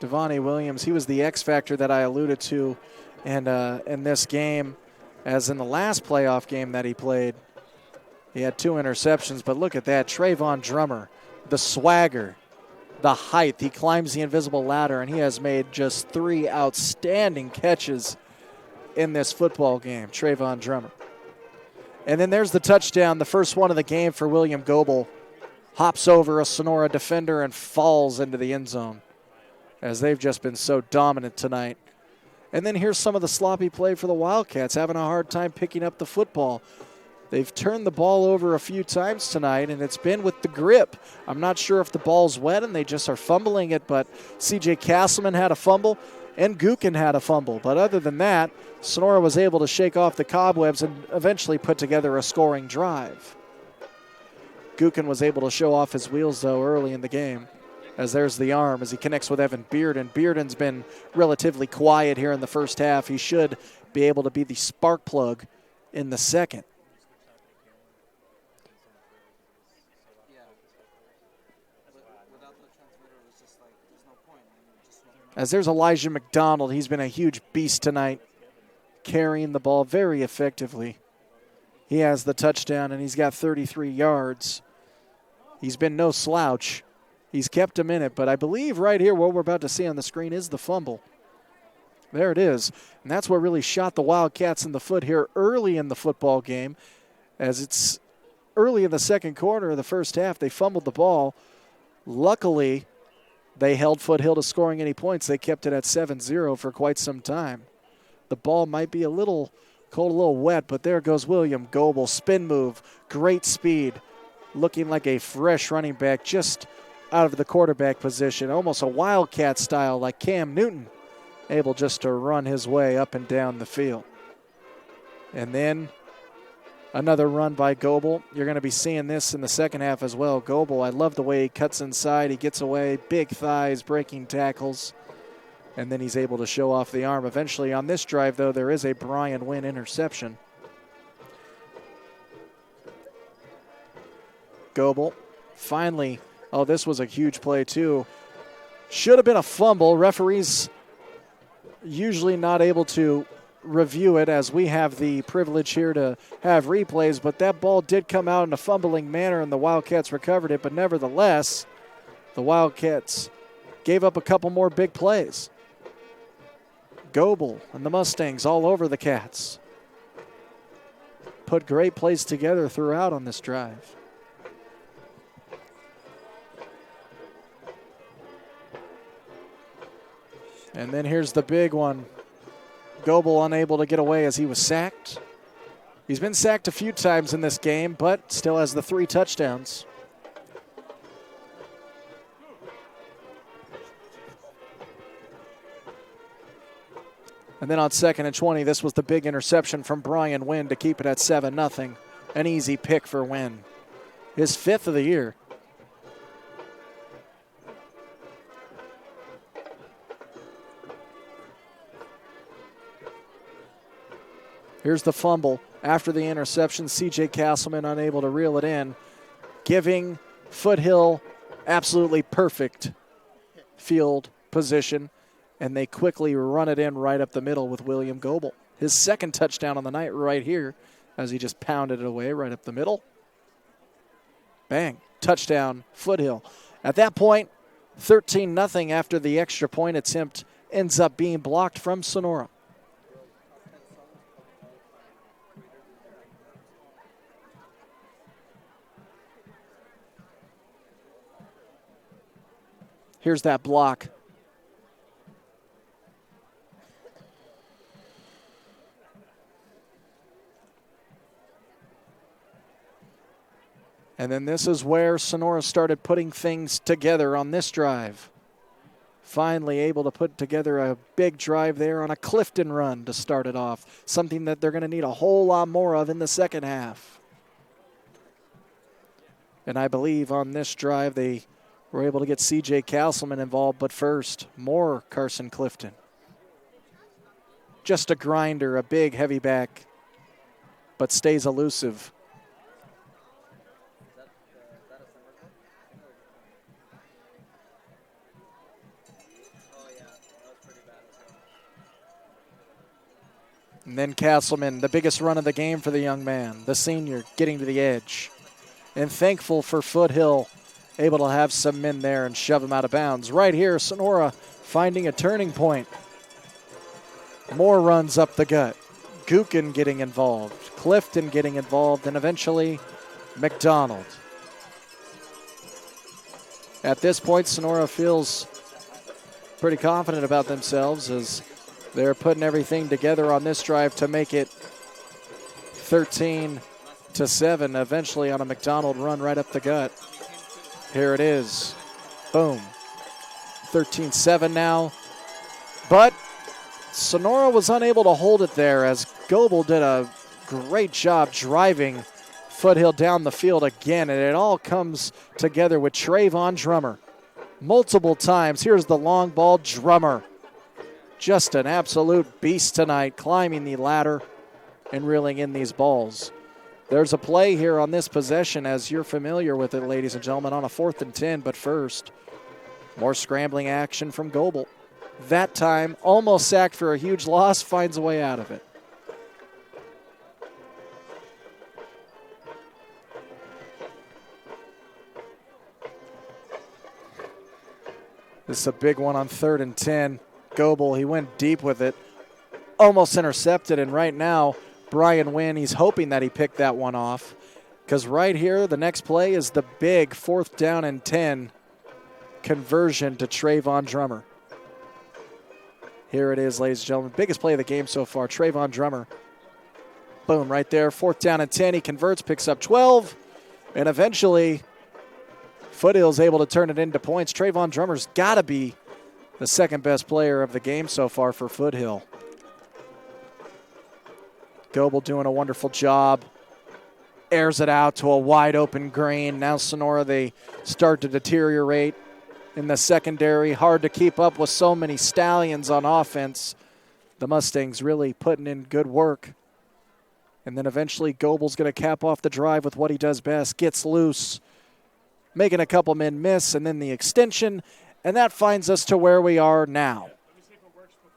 Devontae Williams, he was the X factor that I alluded to in this game, as in the last playoff game that he played. He had 2 interceptions, but look at that. Trayvon Drummer, the swagger, the height. He climbs the invisible ladder, and he has made just 3 outstanding catches in this football game, Trayvon Drummer. And then there's the touchdown, the first one of the game for William Goebel. Hops over a Sonora defender and falls into the end zone, as they've just been so dominant tonight. And then here's some of the sloppy play for the Wildcats, having a hard time picking up the football. They've turned the ball over a few times tonight, and it's been with the grip. I'm not sure if the ball's wet and they just are fumbling it, but C.J. Castleman had a fumble and Joaquin had a fumble. But other than that, Sonora was able to shake off the cobwebs and eventually put together a scoring drive. Joaquin was able to show off his wheels, though, early in the game, as there's the arm as he connects with Evan Bearden. Bearden's been relatively quiet here in the first half. He should be able to be the spark plug in the second. As there's Elijah McDonald, he's been a huge beast tonight, carrying the ball very effectively. He has the touchdown, and he's got 33 yards. He's been no slouch. He's kept him in it, but I believe right here what we're about to see on the screen is the fumble. There it is, and that's what really shot the Wildcats in the foot here early in the football game. As it's early in the second quarter of the first half, they fumbled the ball. Luckily, they held Foothill to scoring any points. They kept it at 7-0 for quite some time. The ball might be a little cold, a little wet, but there goes William Goebel. Spin move, great speed, looking like a fresh running back just out of the quarterback position. Almost a Wildcat style like Cam Newton, able just to run his way up and down the field. And then another run by Goebel. You're going to be seeing this in the second half as well. Goebel, I love the way he cuts inside. He gets away, big thighs, breaking tackles, and then he's able to show off the arm. Eventually on this drive, though, there is a Brian Wynn interception. Goebel finally, oh, this was a huge play too. Should have been a fumble. Referees usually not able to review it, as we have the privilege here to have replays, but that ball did come out in a fumbling manner and the Wildcats recovered it, but nevertheless, the Wildcats gave up a couple more big plays. Goebel and the Mustangs all over the Cats. Put great plays together throughout on this drive. And then here's the big one. Goebel unable to get away as he was sacked. He's been sacked a few times in this game, but still has the 3 touchdowns. And then on 2nd and 20, this was the big interception from Brian Wynn to keep it at 7-0. An easy pick for Wynn. His 5th of the year. Here's the fumble. After the interception, C.J. Castleman unable to reel it in, giving Foothill absolutely perfect field position, and they quickly run it in right up the middle with William Goebel. His 2nd touchdown on the night right here, as he just pounded it away right up the middle. Bang, touchdown, Foothill. At that point, 13-0 after the extra point attempt ends up being blocked from Sonora. Here's that block. And then this is where Sonora started putting things together on this drive. Finally able to put together a big drive there on a Clifton run to start it off. Something that they're going to need a whole lot more of in the second half. And I believe on this drive they were able to get C.J. Castleman involved, but first, more Carson Clifton. Just a grinder, a big heavy back, but stays elusive. And then Castleman, the biggest run of the game for the young man, the senior, getting to the edge. And thankful for Foothill, able to have some men there and shove him out of bounds. Right here, Sonora finding a turning point. More runs up the gut. Joaquin getting involved. Clifton getting involved, and eventually McDonald. At this point, Sonora feels pretty confident about themselves as they're putting everything together on this drive to make it 13-0 7, eventually on a McDonald run right up the gut. Here it is. Boom. 13-7 now. But Sonora was unable to hold it there as Goebel did a great job driving Foothill down the field again, and it all comes together with Trayvon Drummer. Multiple times. Here's the long ball, Drummer. Just an absolute beast tonight, climbing the ladder and reeling in these balls. There's a play here on this possession, as you're familiar with it, ladies and gentlemen, on a 4th and 10, but first, more scrambling action from Goebel. That time, almost sacked for a huge loss, finds a way out of it. This is a big one on 3rd and 10. Goebel, he went deep with it, almost intercepted, and right now, Brian Wynn, he's hoping that he picked that one off, because right here, the next play is the big 4th down and 10 conversion to Trayvon Drummer. Here it is, ladies and gentlemen. Biggest play of the game so far, Trayvon Drummer. Boom, right there, 4th down and 10. He converts, picks up 12, and eventually Foothill's able to turn it into points. Trayvon Drummer's got to be the second best player of the game so far for Foothill. Goebel doing a wonderful job. Airs it out to a wide open Green. Now Sonora, they start to deteriorate in the secondary. Hard to keep up with so many stallions on offense. The Mustangs really putting in good work. And then eventually Goebel's going to cap off the drive with what he does best. Gets loose, making a couple men miss, and then the extension. And that finds us to where we are now.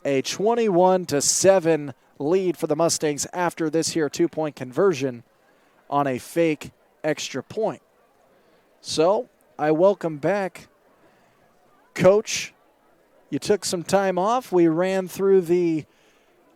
A 21-7 lead for the Mustangs after this here 2-point conversion on a fake extra point. So I welcome back Coach. You took some time off. We ran through the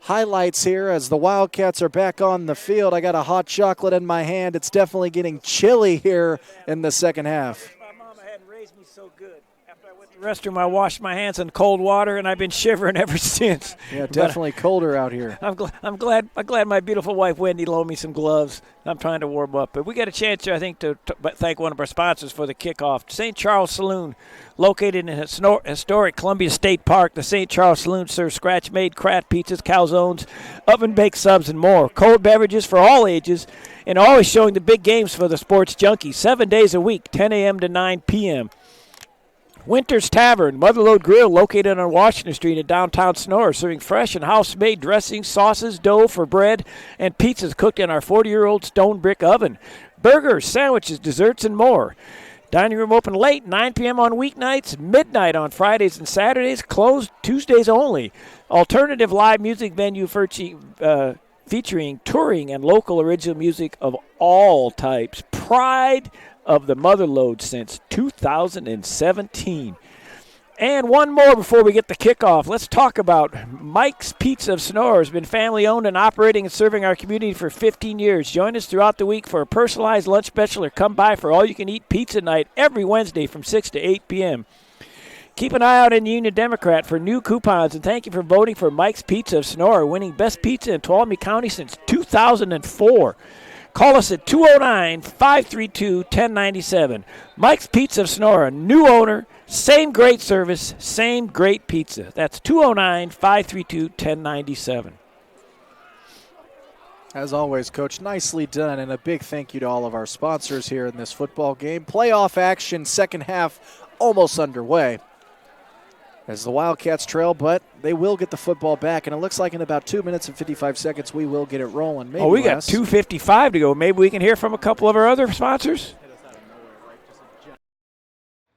highlights here as the Wildcats are back on the field. I got a hot chocolate in my hand. It's definitely getting chilly here in the second half. My mama hadn't raised me so good. After I went to the restroom, I washed my hands in cold water, and I've been shivering ever since. Yeah, definitely colder out here. I'm glad my beautiful wife Wendy loaned me some gloves. I'm trying to warm up. But we got a chance here, I think, to thank one of our sponsors for the kickoff. St. Charles Saloon, located in historic Columbia State Park. The St. Charles Saloon serves scratch-made craft pizzas, calzones, oven-baked subs, and more. Cold beverages for all ages, and always showing the big games for the sports junkies. 7 days a week, 10 a.m. to 9 p.m. Winter's Tavern, Motherlode Grill, located on Washington Street in downtown Sonora, serving fresh and house-made dressings, sauces, dough for bread, and pizzas cooked in our 40-year-old stone brick oven. Burgers, sandwiches, desserts, and more. Dining room open late, 9 p.m. on weeknights, midnight on Fridays and Saturdays, closed Tuesdays only. Alternative live music venue featuring touring and local original music of all types. Pride of the Motherlode since 2017. And one more before we get the kickoff. Let's talk about Mike's Pizza of Sonora. Has been family-owned and operating and serving our community for 15 years. Join us throughout the week for a personalized lunch special or come by for all-you-can-eat pizza night every Wednesday from 6 to 8 p.m. Keep an eye out in the Union Democrat for new coupons, and thank you for voting for Mike's Pizza of Sonora, winning Best Pizza in Tuolumne County since 2004. Call us at 209-532-1097. Mike's Pizza of Sonora, new owner, same great service, same great pizza. That's 209-532-1097. As always, Coach, nicely done, and a big thank you to all of our sponsors here in this football game. Playoff action, second half almost underway as the Wildcats trail, but they will get the football back, and it looks like in about 2 minutes and 55 seconds we will get it rolling. Maybe we less. got 2:55 to go. Maybe we can hear from a couple of our other sponsors.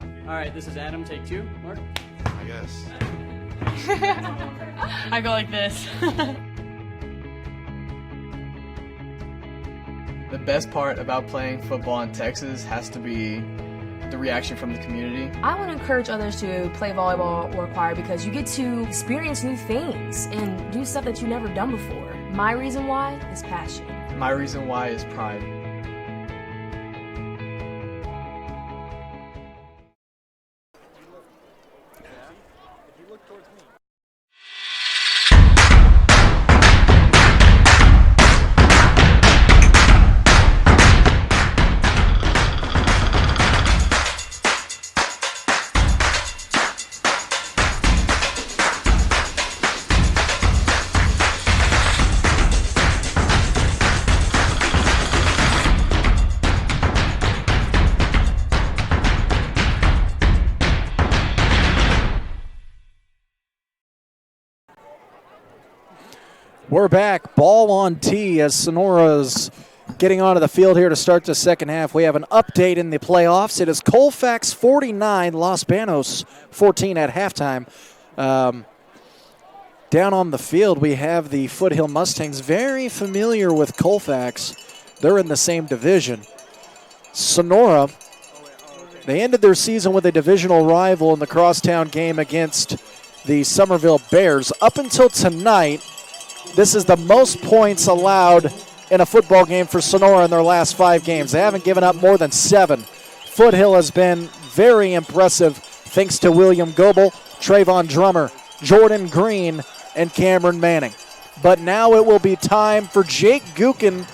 All right, this is Adam. Take 2. Mark? I guess. I go like this. The best part about playing football in Texas has to be the reaction from the community. I want to encourage others to play volleyball or choir because you get to experience new things and do stuff that you've never done before. My reason why is passion. My reason why is pride. We're back. Ball on tee as Sonora's getting onto the field here to start the second half. We have an update in the playoffs. It is Colfax 49, Los Banos 14 at halftime. Down on the field, we have the Foothill Mustangs, very familiar with Colfax. They're in the same division. Sonora, they ended their season with a divisional rival in the crosstown game against the Somerville Bears. Up until tonight, this is the most points allowed in a football game for Sonora in their last 5 games. They haven't given up more than 7. Foothill has been very impressive thanks to William Goebel, Trayvon Drummer, Jordan Green, and Cameron Manning. But now it will be time for Jake Gookin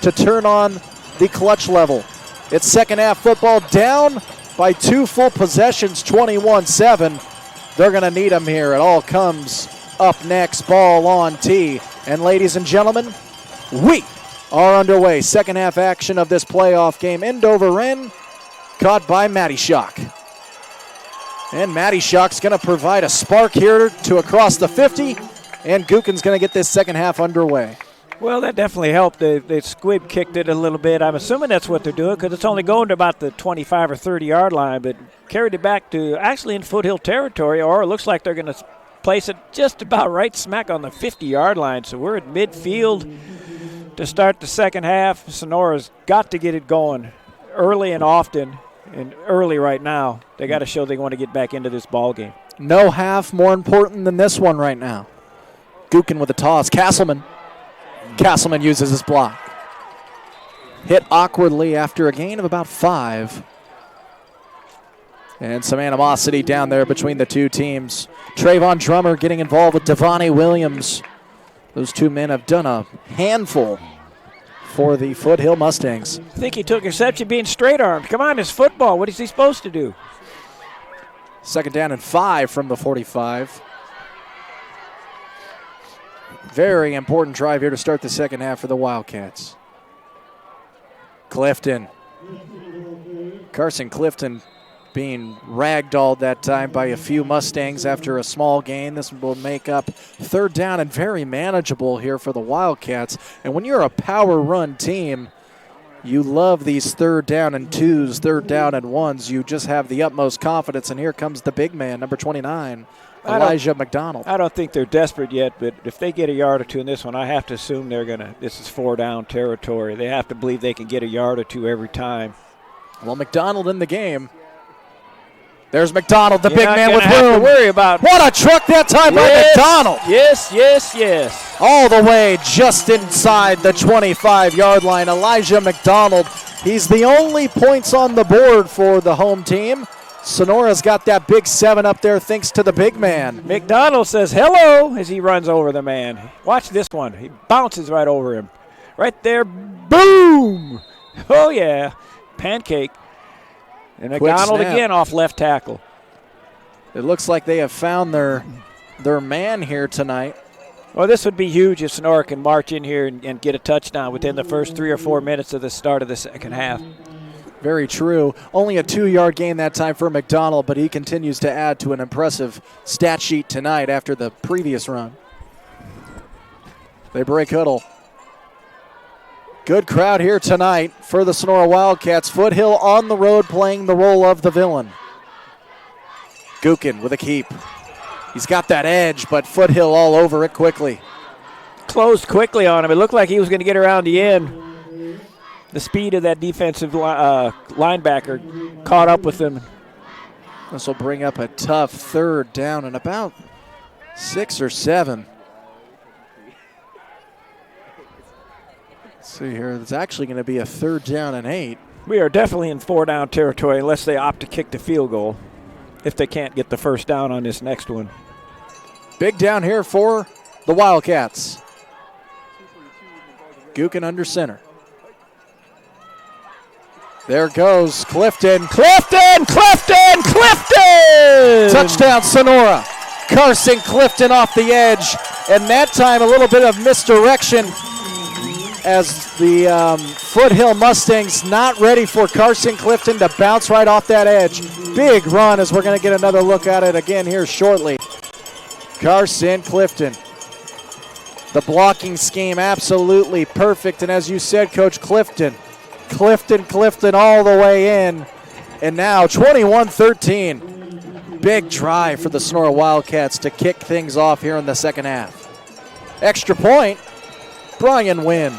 to turn on the clutch level. It's second half football, down by 2 full possessions, 21-7. They're going to need him here. It all comes up next. Ball on tee. And ladies and gentlemen, we are underway. Second half action of this playoff game. End over end, caught by Matty Schock. And Matty Schock's going to provide a spark here to across the 50, and Gookin's going to get this second half underway. Well, that definitely helped. The squib kicked it a little bit. I'm assuming that's what they're doing because it's only going to about the 25 or 30-yard line, but carried it back to actually in Foothill territory, or it looks like they're going to place it just about right smack on the 50-yard line. So we're at midfield to start the second half. Sonora's got to get it going early and often. And early right now, they got to show they want to get back into this ball game. No half more important than this one right now. Gookin with a toss. Castleman uses his block. Hit awkwardly after a gain of about 5. And some animosity down there between the two teams. Trayvon Drummer getting involved with Devontae Williams. Those two men have done a handful for the Foothill Mustangs. I think he took exception being straight-armed. Come on, it's football. What is he supposed to do? Second down and 5 from the 45. Very important drive here to start the second half for the Wildcats. Clifton. Carson Clifton being ragdolled that time by a few Mustangs after a small gain. This will make up third down and very manageable here for the Wildcats. And when you're a power run team, you love these third down and 2s, third down and 1s. You just have the utmost confidence. And here comes the big man, number 29, Elijah McDonald. I don't think they're desperate yet, but if they get a yard or 2 in this one, I have to assume this is 4-down territory. They have to believe they can get a yard or 2 every time. Well, McDonald in the game. There's McDonald, the big man with room. room. Worry about. What a truck that time by McDonald. Yes. All the way just inside the 25-yard line. Elijah McDonald, he's the only points on the board for the home team. Sonora's got that big 7 up there thanks to the big man. McDonald says hello as he runs over the man. Watch this one. He bounces right over him. Right there. Boom. Oh, yeah. Pancake. And McDonald again off left tackle. It looks like they have found their man here tonight. Well, this would be huge if Sonora can march in here and get a touchdown within the first 3 or 4 minutes of the start of the second half. Very true. Only a 2-yard gain that time for McDonald, but he continues to add to an impressive stat sheet tonight after the previous run. They break huddle. Good crowd here tonight for the Sonora Wildcats. Foothill on the road playing the role of the villain. Gookin with a keep. He's got that edge, but Foothill all over it quickly. Closed quickly on him. It looked like he was going to get around the end. The speed of that defensive linebacker caught up with him. This will bring up a tough third down and about 6 or 7. See here, it's actually going to be a third down and 8. We are definitely in 4-down territory unless they opt to kick the field goal if they can't get the first down on this next one. Big down here for the Wildcats. Gookin under center. There goes Clifton. Clifton! Touchdown Sonora. Carson Clifton off the edge. And that time a little bit of misdirection as the Foothill Mustangs not ready for Carson Clifton to bounce right off that edge. Big run as we're going to get another look at it again here shortly. Carson Clifton. The blocking scheme absolutely perfect. And as you said, Coach, Clifton all the way in. And now 21-13. Big drive for the Sonora Wildcats to kick things off here in the second half. Extra point, Brian Wynn.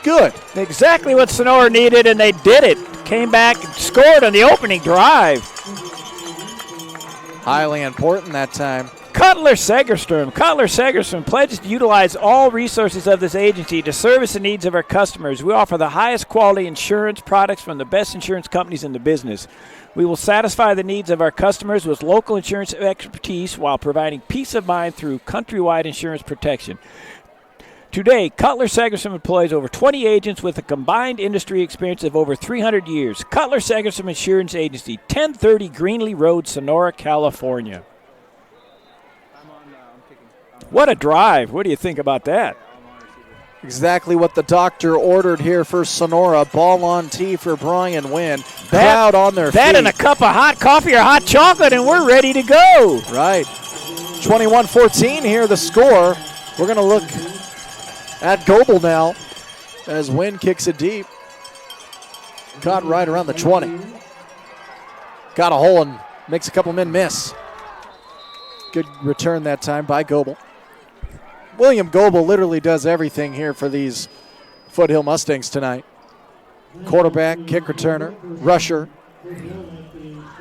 Good. Exactly what Sonora needed, and they did it. Came back and scored on the opening drive. Highly important that time. Cutler Segerstrom pledges to utilize all resources of this agency to service the needs of our customers. We offer the highest quality insurance products from the best insurance companies in the business. We will satisfy the needs of our customers with local insurance expertise while providing peace of mind through countrywide insurance protection. Today, Cutler Segerstrom employs over 20 agents with a combined industry experience of over 300 years. Cutler Segerstrom Insurance Agency, 1030 Greenlee Road, Sonora, California. What a drive. What do you think about that? Exactly what the doctor ordered here for Sonora. Ball on tee for Brian Wynn. Crowd on their feet. That and a cup of hot coffee or hot chocolate, and we're ready to go. Right. 21-14 here, the score. We're going to look at Goebel now as Wynn kicks it deep. Caught right around the 20. Got a hole and makes a couple men miss. Good return that time by Goebel. William Goebel literally does everything here for these Foothill Mustangs tonight. Quarterback, kick returner, rusher.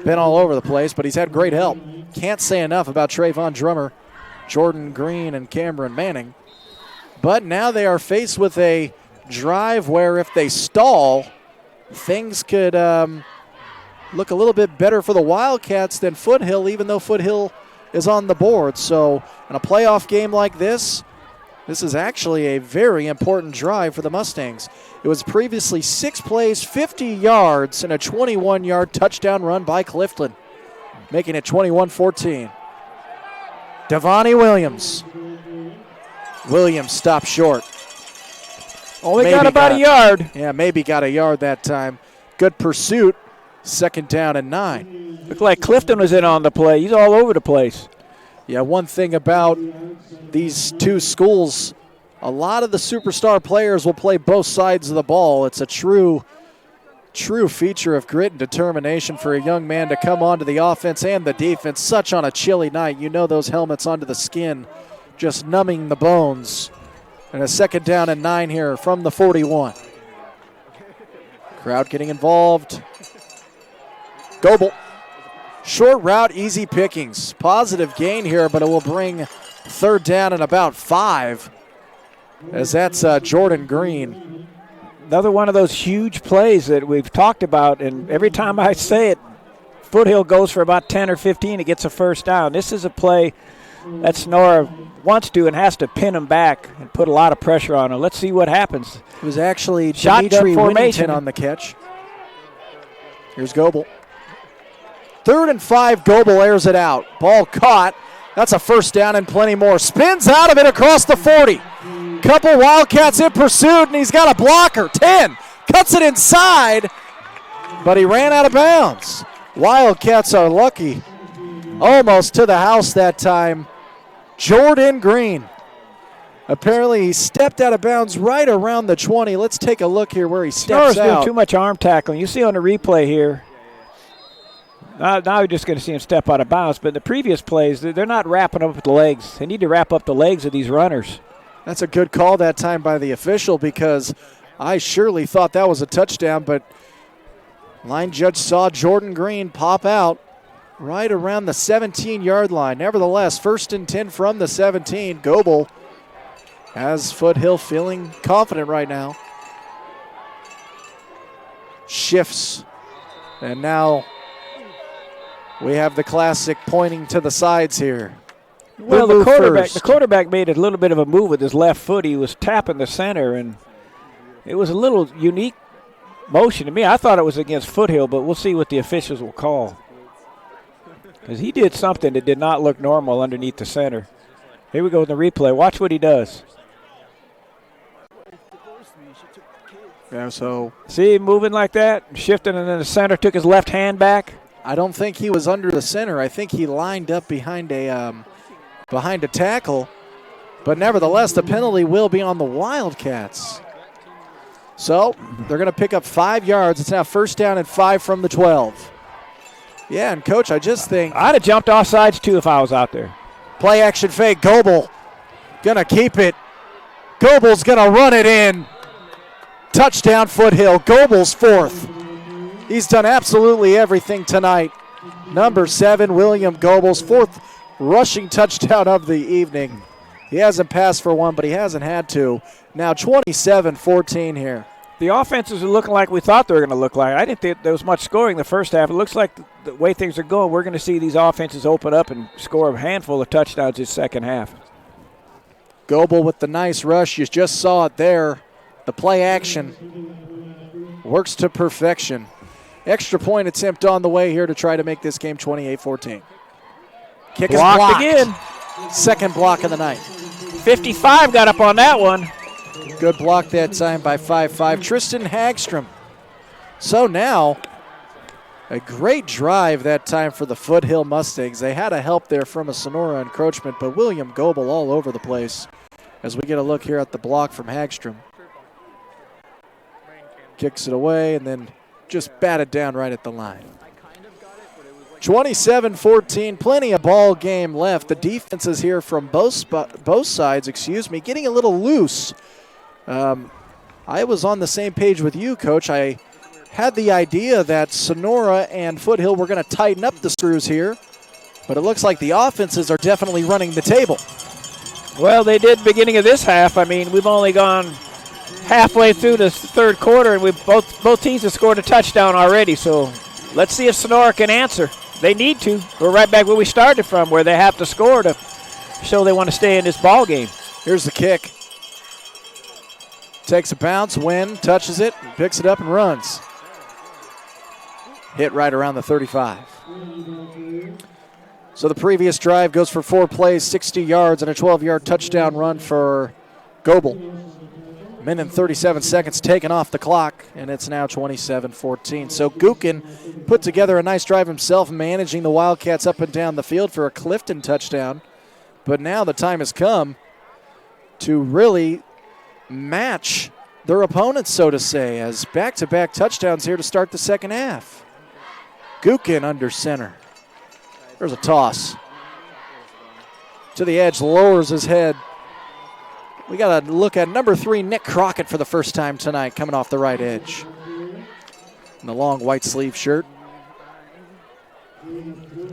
Been all over the place, but he's had great help. Can't say enough about Trayvon Drummer, Jordan Green, and Cameron Manning. But now they are faced with a drive where if they stall, things could look a little bit better for the Wildcats than Foothill, even though Foothill is on the board. So in a playoff game like this is actually a very important drive for the Mustangs. It was previously 6 plays, 50 yards, and a 21-yard touchdown run by Clifton, making it 21-14. Devontae Williams. Williams stopped short. Only got about a yard. Yeah, maybe got a yard that time. Good pursuit. 2nd down and 9. Looked like Clifton was in on the play. He's all over the place. Yeah, one thing about these two schools, a lot of the superstar players will play both sides of the ball. It's a true feature of grit and determination for a young man to come onto the offense and the defense. Such on a chilly night. You know those helmets onto the skin, just numbing the bones. And a 2nd down and 9 here from the 41. Crowd getting involved. Goebel. Short route, easy pickings. Positive gain here, but it will bring 3rd down and about 5, as that's Jordan Green. Another one of those huge plays that we've talked about, and every time I say it, Foothill goes for about 10 or 15. It gets a 1st down. This is a play that Sonora wants to and has to pin him back and put a lot of pressure on him. Let's see what happens. It was actually Dimitri Winnington on the catch. Here's Goebel. 3rd and 5, Goebel airs it out. Ball caught. That's a 1st down and plenty more. Spins out of it across the 40. Couple Wildcats in pursuit, and he's got a blocker. 10. Cuts it inside, but he ran out of bounds. Wildcats are lucky. Almost to the house that time. Jordan Green. Apparently he stepped out of bounds right around the 20. Let's take a look here where he steps out. Doing too much arm tackling. You see on the replay here. Now you're just going to see him step out of bounds. But in the previous plays, they're not wrapping up the legs. They need to wrap up the legs of these runners. That's a good call that time by the official, because I surely thought that was a touchdown, but line judge saw Jordan Green pop out right around the 17-yard line. Nevertheless, 1st and 10 from the 17. Goebel has Foothill feeling confident right now. Shifts, and now we have the classic pointing to the sides here. Well, the quarterback made a little bit of a move with his left foot. He was tapping the center, and it was a little unique motion to me. I thought it was against Foothill, but we'll see what the officials will call, because he did something that did not look normal underneath the center. Here we go in the replay. Watch what he does. Yeah, so see him moving like that, shifting, and then the center took his left hand back. I don't think he was under the center. I think he lined up behind a tackle But nevertheless, the penalty will be on the Wildcats. So they're going to pick up 5 yards. It's now first down and 5 from the 12. Yeah, and Coach, I just think I'd have jumped off sides too if I was out there. Play action fake. Goebel going to keep it. Goebel's going to run it in. Touchdown Foothill. Goebel's 4th. He's done absolutely everything tonight. Number 7, William Goebel's 4th rushing touchdown of the evening. He hasn't passed for one, but he hasn't had to. Now 27-14 here. The offenses are looking like we thought they were going to look like. I didn't think there was much scoring the first half. It looks like the way things are going, we're going to see these offenses open up and score a handful of touchdowns this second half. Goebel with the nice rush. You just saw it there. The play action works to perfection. Extra point attempt on the way here to try to make this game 28-14. Kick is blocked again. Second block of the night. 55 got up on that one. Good block that time by 5'5", Tristan Hagstrom. So now, a great drive that time for the Foothill Mustangs. They had a help there from a Sonora encroachment, but William Goebel all over the place as we get a look here at the block from Hagstrom. Kicks it away and then just batted down right at the line. 27-14, plenty of ball game left. The defenses here from both sides, getting a little loose. I was on the same page with you, Coach. I had the idea that Sonora and Foothill were going to tighten up the screws here, but it looks like the offenses are definitely running the table. Well, they did beginning of this half. I mean, we've only gone halfway through the third quarter, and both teams have scored a touchdown already, so let's see if Sonora can answer. They need to. We're right back where we started from, where they have to score to show they want to stay in this ball game. Here's the kick. Takes a bounce, touches it, picks it up and runs. Hit right around the 35. So the previous drive goes for 4 plays, 60 yards, and a 12-yard touchdown run for Goebel. Minute and 37 seconds taken off the clock, and it's now 27-14. So Joaquin put together a nice drive himself, managing the Wildcats up and down the field for a Clifton touchdown. But now the time has come to really match their opponents, so to say, as back-to-back touchdowns here to start the second half. Joaquin under center. There's a toss. To the edge, lowers his head. We got to look at number 3, Nick Crockett, for the first time tonight, coming off the right edge. In the long white sleeve shirt.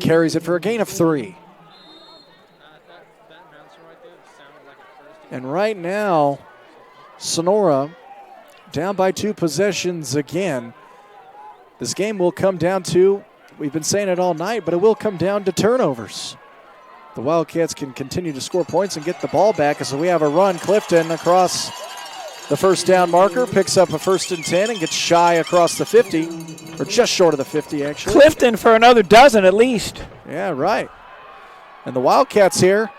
Carries it for a gain of 3. And right now, Sonora down by 2 possessions again. This game will come down to, we've been saying it all night, but it will come down to turnovers. The Wildcats can continue to score points and get the ball back. So we have a run. Clifton across the first down marker, picks up a 1st and 10 and gets shy across the 50, or just short of the 50 actually. Clifton for another dozen at least. Yeah, right. And the Wildcats here,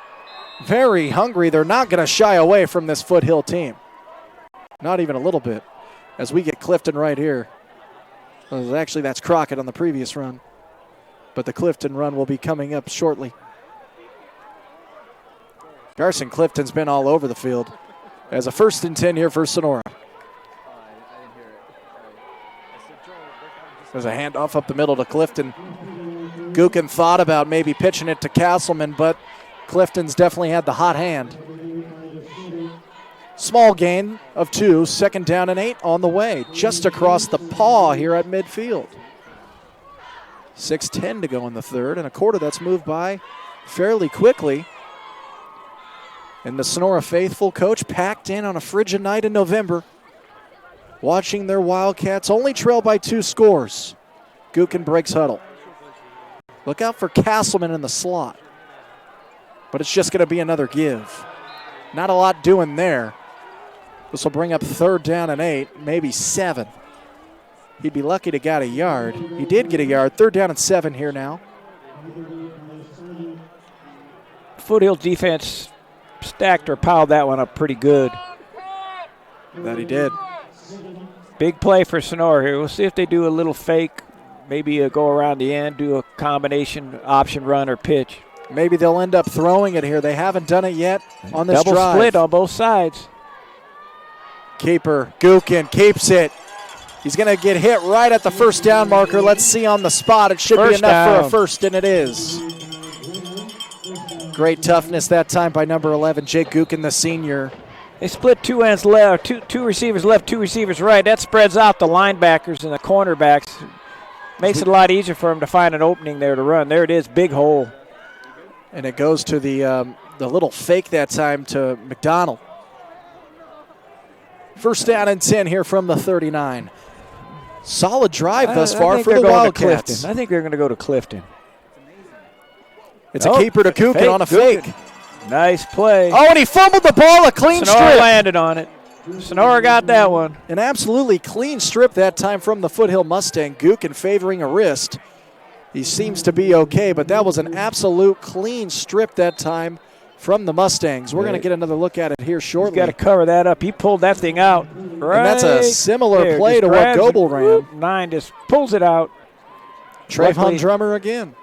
very hungry. They're not going to shy away from this Foothill team. Not even a little bit. As we get Clifton right here. Well, actually, that's Crockett on the previous run. But the Clifton run will be coming up shortly. Carson Clifton's been all over the field. As a 1st and 10 here for Sonora. There's a handoff up the middle to Clifton. Joaquin thought about maybe pitching it to Castleman, but Clifton's definitely had the hot hand. Small gain of 2, 2nd down and 8 on the way. Just across the paw here at midfield. 6:10 to go in the third, and a quarter that's moved by fairly quickly. And the Sonora faithful, Coach, packed in on a frigid night in November, watching their Wildcats only trail by 2 scores. Joaquin breaks huddle. Look out for Castleman in the slot. But it's just going to be another give. Not a lot doing there. This will bring up 3rd down and 8, maybe 7. He'd be lucky to get a yard. He did get a yard. 3rd down and 7 here now. Foothill defense stacked or piled that one up pretty good. That he did. Big play for Sonora here. We'll see if they do a little fake, maybe go around the end, do a combination option run or pitch. Maybe they'll end up throwing it here. They haven't done it yet on this Double drive. split on both sides. Keeper Gookin keeps it. He's going to get hit right at the first down marker. Let's see on the spot. It should be enough for a first, and it is. Great toughness that time by number 11, Jake Gookin, the senior. They split two ends left, two receivers left, two receivers right. That spreads out the linebackers and the cornerbacks. Makes it a lot easier for them to find an opening there to run. There it is, big hole. And it goes to the little fake that time to McDonald. First down and 10 here from the 39. Solid drive thus far for the Wildcats. I think they're going to go to Clifton. It's a keeper to Gookin on a fake. Nice play. Oh, and he fumbled the ball. A clean Sonora strip. landed on it. Sonora got that one. An absolutely clean strip that time from the Foothill Mustang. Gookin favoring a wrist. He seems to be okay, but that was an absolute clean strip that time from the Mustangs. We're going to get another look at it here shortly. He's got to cover that up. He pulled that thing out. Right and that's a similar play to what Goebel ran. 9 just pulls it out. Trayvon Drummer again.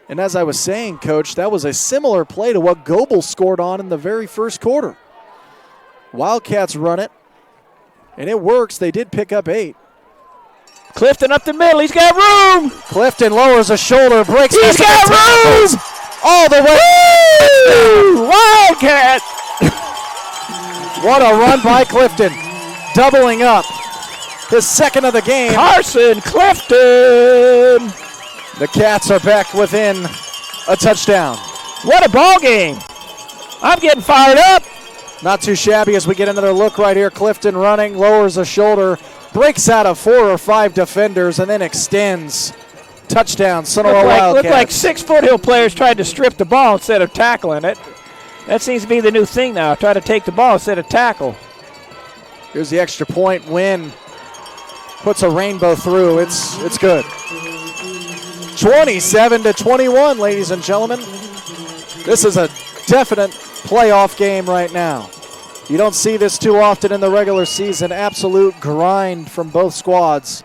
And as I was saying, Coach, that was a similar play to what Goebel scored on in the very first quarter. Wildcats run it, and it works. They did pick up 8. Clifton up the middle. He's got room. Clifton lowers a shoulder, breaks. He's got room. All the way. Woo! Wildcat. What a run by Clifton. Doubling up. His second of the game. Carson Clifton. The Cats are back within a touchdown. What a ball game. I'm getting fired up. Not too shabby as we get another look right here. Clifton running, lowers a shoulder, breaks out of 4 or 5 defenders, and then extends. Touchdown, Sonora Wildcats. Looked like 6 Foothill players tried to strip the ball instead of tackling it. That seems to be the new thing now. Try to take the ball instead of tackle. Here's the extra point. Wynn puts a rainbow through. It's good. 27-21, ladies and gentlemen. This is a definite playoff game right now. You don't see this too often in the regular season. Absolute grind from both squads.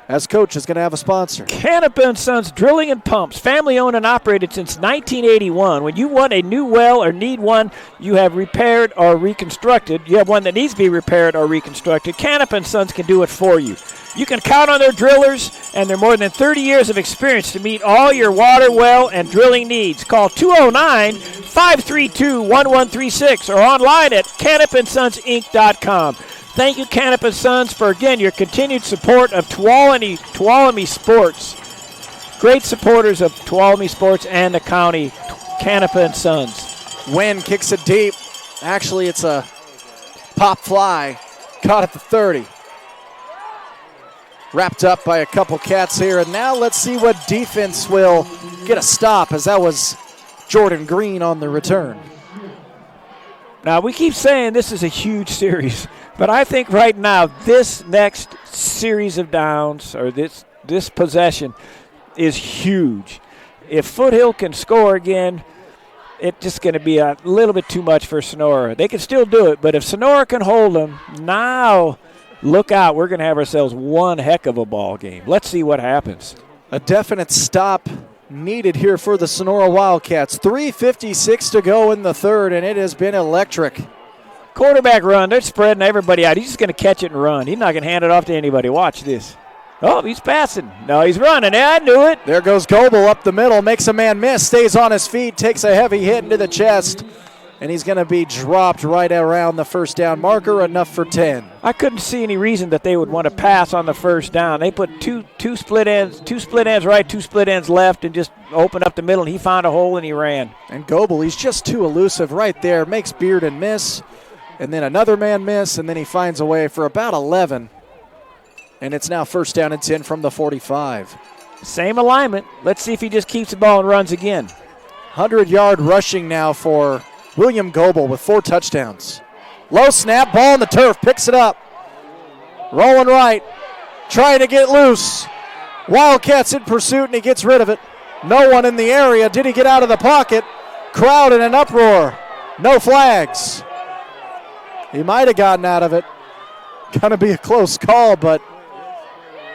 As coach is going to have a sponsor. Canapa & Sons Drilling and Pumps, family owned and operated since 1981. When you want a new well or need one you have repaired or reconstructed, you have one that needs to be repaired or reconstructed, Canapa & Sons can do it for you. You can count on their drillers and their more than 30 years of experience to meet all your water, well, and drilling needs. Call 209-532-1136 or online at canapandSonsInc.com. Thank you, Canapa & Sons, for, again, your continued support of Tuolumne Sports. Great supporters of Tuolumne Sports and the county, Canapa & Sons. Wynn kicks it deep. Actually, it's a pop fly. Caught at the 30. Wrapped up by a couple Cats here. And now let's see what defense will get a stop, as that was Jordan Green on the return. Now, we keep saying this is a huge series. But I think right now, this next series of downs, or this possession, is huge. If Foothill can score again, it's just going to be a little bit too much for Sonora. They can still do it, but if Sonora can hold them, now look out. We're going to have ourselves one heck of a ball game. Let's see what happens. A definite stop needed here for the Sonora Wildcats. 3:56 to go in the third, and it has been electric. Quarterback run. They're spreading everybody out. He's just going to catch it and run. He's not going to hand it off to anybody. Watch this. Oh, he's passing. No, he's running. Yeah, I knew it. There goes Goebel up the middle. Makes a man miss. Stays on his feet. Takes a heavy hit into the chest. And he's going to be dropped right around the first down marker. Enough for 10. I couldn't see any reason that they would want to pass on the first down. They put two split ends right, 2 split ends left, and just opened up the middle. And he found a hole and he ran. And Goebel, he's just too elusive right there. Makes Bearden miss. And then another man miss, and then he finds a way for about 11. And it's now first down and 10 from the 45. Same alignment. Let's see if he just keeps the ball and runs again. 100-yard rushing now for William Goebel with 4 touchdowns. Low snap, ball on the turf, picks it up. Rolling right, trying to get loose. Wildcats in pursuit, and he gets rid of it. No one in the area. Did he get out of the pocket? Crowd in an uproar. No flags. He might have gotten out of it. Going to be a close call, but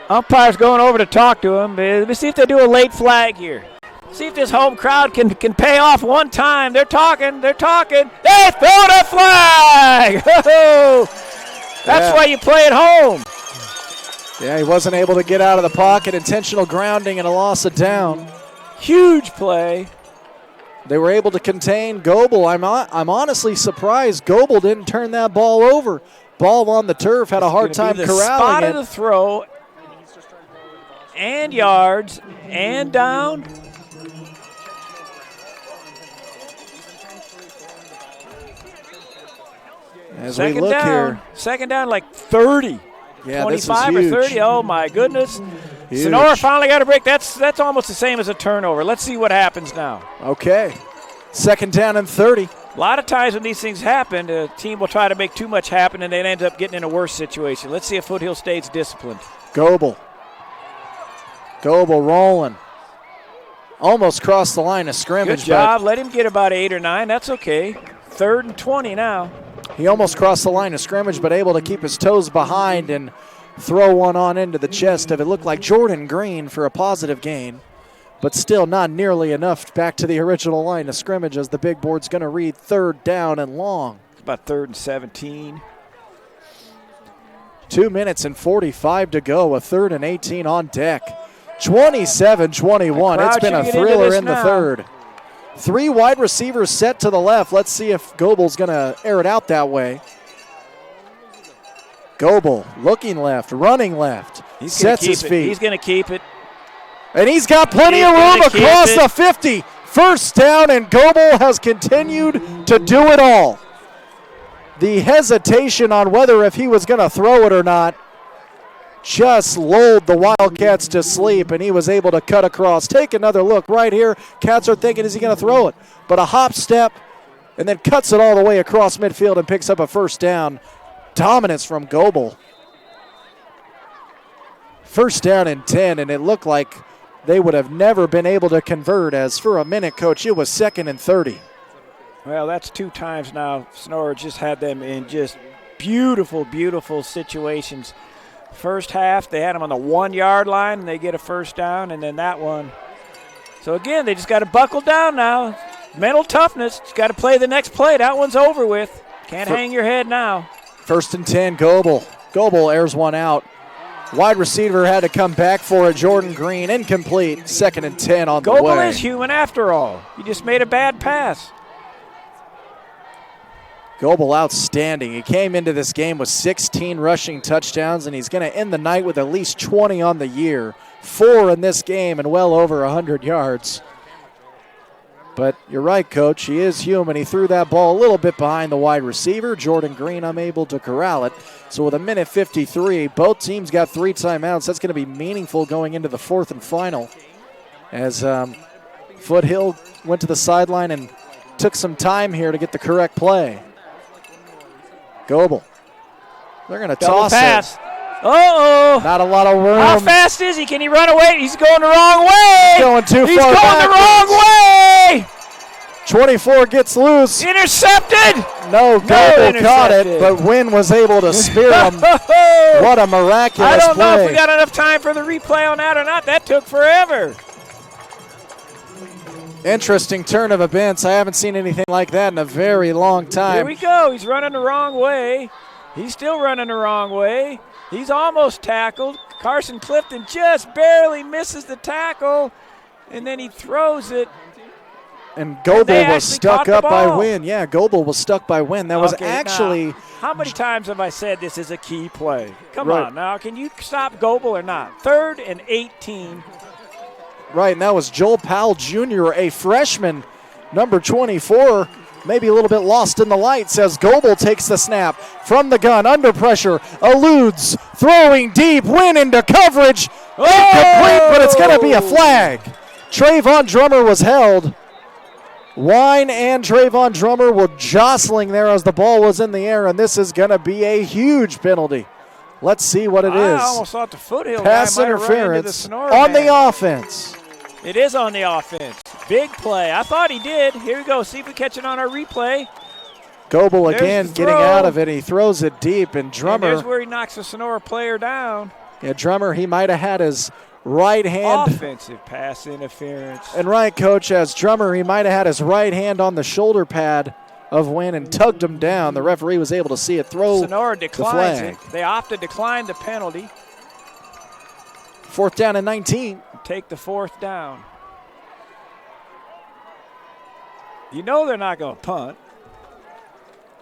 umpire's going over to talk to him. Let's see if they do a late flag here. See if this home crowd can pay off one time. They're talking. They throw the flag. That's why you play at home. Yeah, he wasn't able to get out of the pocket. Intentional grounding and a loss of down. Huge play. They were able to contain Goebel. I'm honestly surprised Goebel didn't turn that ball over. Ball on the turf, had a hard time corralling it. Spot of the throw, and yards, and down. As we look here. Second down, like 30. Yeah, 25 this is or 30. Oh, my goodness. Huge. Sonora finally got a break. That's almost the same as a turnover. Let's see what happens now. Okay. Second down and 30. A lot of times when these things happen, the team will try to make too much happen, and they end up getting in a worse situation. Let's see if Foothill stays disciplined. Goebel rolling. Almost crossed the line of scrimmage. Good job. Let him get about 8 or 9. That's okay. 3rd and 20 now. He almost crossed the line of scrimmage, but able to keep his toes behind and throw one on into the chest of it looked like Jordan Green for a positive gain, but still not nearly enough back to the original line of scrimmage as the big board's going to read 3rd down and long. It's about 3rd and 17. 2 minutes and 45 to go, a 3rd and 18 on deck. 27-21. It's been a thriller in the third. 3 wide receivers set to the left. Let's see if Goebel's going to air it out that way. Goebel looking left, running left, sets his feet. He's going to keep it. And he's got plenty of room across the 50. First down, and Goebel has continued to do it all. The hesitation on whether if he was going to throw it or not just lulled the Wildcats to sleep, and he was able to cut across. Take another look right here. Cats are thinking, is he going to throw it? But a hop step, and then cuts it all the way across midfield and picks up a first down. Dominance from Goebel. First down and 10, and it looked like they would have never been able to convert, as for a minute, Coach, it was 2nd and 30. Well, that's 2 times now. Sonora just had them in just beautiful, beautiful situations. First half, they had them on the 1-yard line, and they get a first down, and then that one. So, again, they just got to buckle down now. Mental toughness. Just got to play the next play. That one's over with. Can't hang your head now. 1st and 10, Goebel. Goebel airs one out. Wide receiver had to come back for it. Jordan Green, incomplete. 2nd and 10 on the way. Goebel is human after all. He just made a bad pass. Goebel outstanding. He came into this game with 16 rushing touchdowns, and he's going to end the night with at least 20 on the year. 4 in this game and well over 100 yards. But you're right, Coach. He is human. He threw that ball a little bit behind the wide receiver. Jordan Green unable to corral it. So with 1:53, both teams got 3 timeouts. That's going to be meaningful going into the 4th and final. As Foothill went to the sideline and took some time here to get the correct play. Goebel. They're going to toss pass. it. Uh-oh. Not a lot of room. How fast is he? Can he run away? He's going the wrong way. He's going too He's far going the wrong way. 24 gets loose. Intercepted. No, Goebel caught it, but Wynn was able to spear him. What a miraculous play. I don't know if we got enough time for the replay on that or not. That took forever. Interesting turn of events. I haven't seen anything like that in a very long time. Here we go. He's running the wrong way. He's still running the wrong way. He's almost tackled. Carson Clifton just barely misses the tackle, and then he throws it. And Goebel was stuck up by Wynn. Yeah, Goebel was stuck by Wynn. That was actually... Now, how many times have I said this is a key play? Come on now. Can you stop Goebel or not? 3rd and 18. Right, and that was Joel Powell Jr., a freshman, number 24, maybe a little bit lost in the lights as Goebel takes the snap from the gun, under pressure, eludes, throwing deep, Wynn into coverage, incomplete, but it's going to be a flag. Trayvon Drummer was held. Wine and Trayvon Drummer were jostling there as the ball was in the air, and this is going to be a huge penalty. Let's see what it is. I almost thought the Foothill pass guy might interference have run into the Sonora on man. the offense. It is on the offense. Big play. I thought he did. Here we go. See if we catch it on our replay. Goebel again getting out of it. He throws it deep, and Drummer. And there's where he knocks the Sonora player down. Yeah, Drummer, he might have had his right hand. Offensive pass interference. And right, Coach, as Drummer, he might have had his right hand on the shoulder pad of Wynn and tugged him down. The referee was able to see it throw Sonora declines the it. flag. They opt to decline the penalty. 4th down and 19. Take the 4th down. You know they're not going to punt.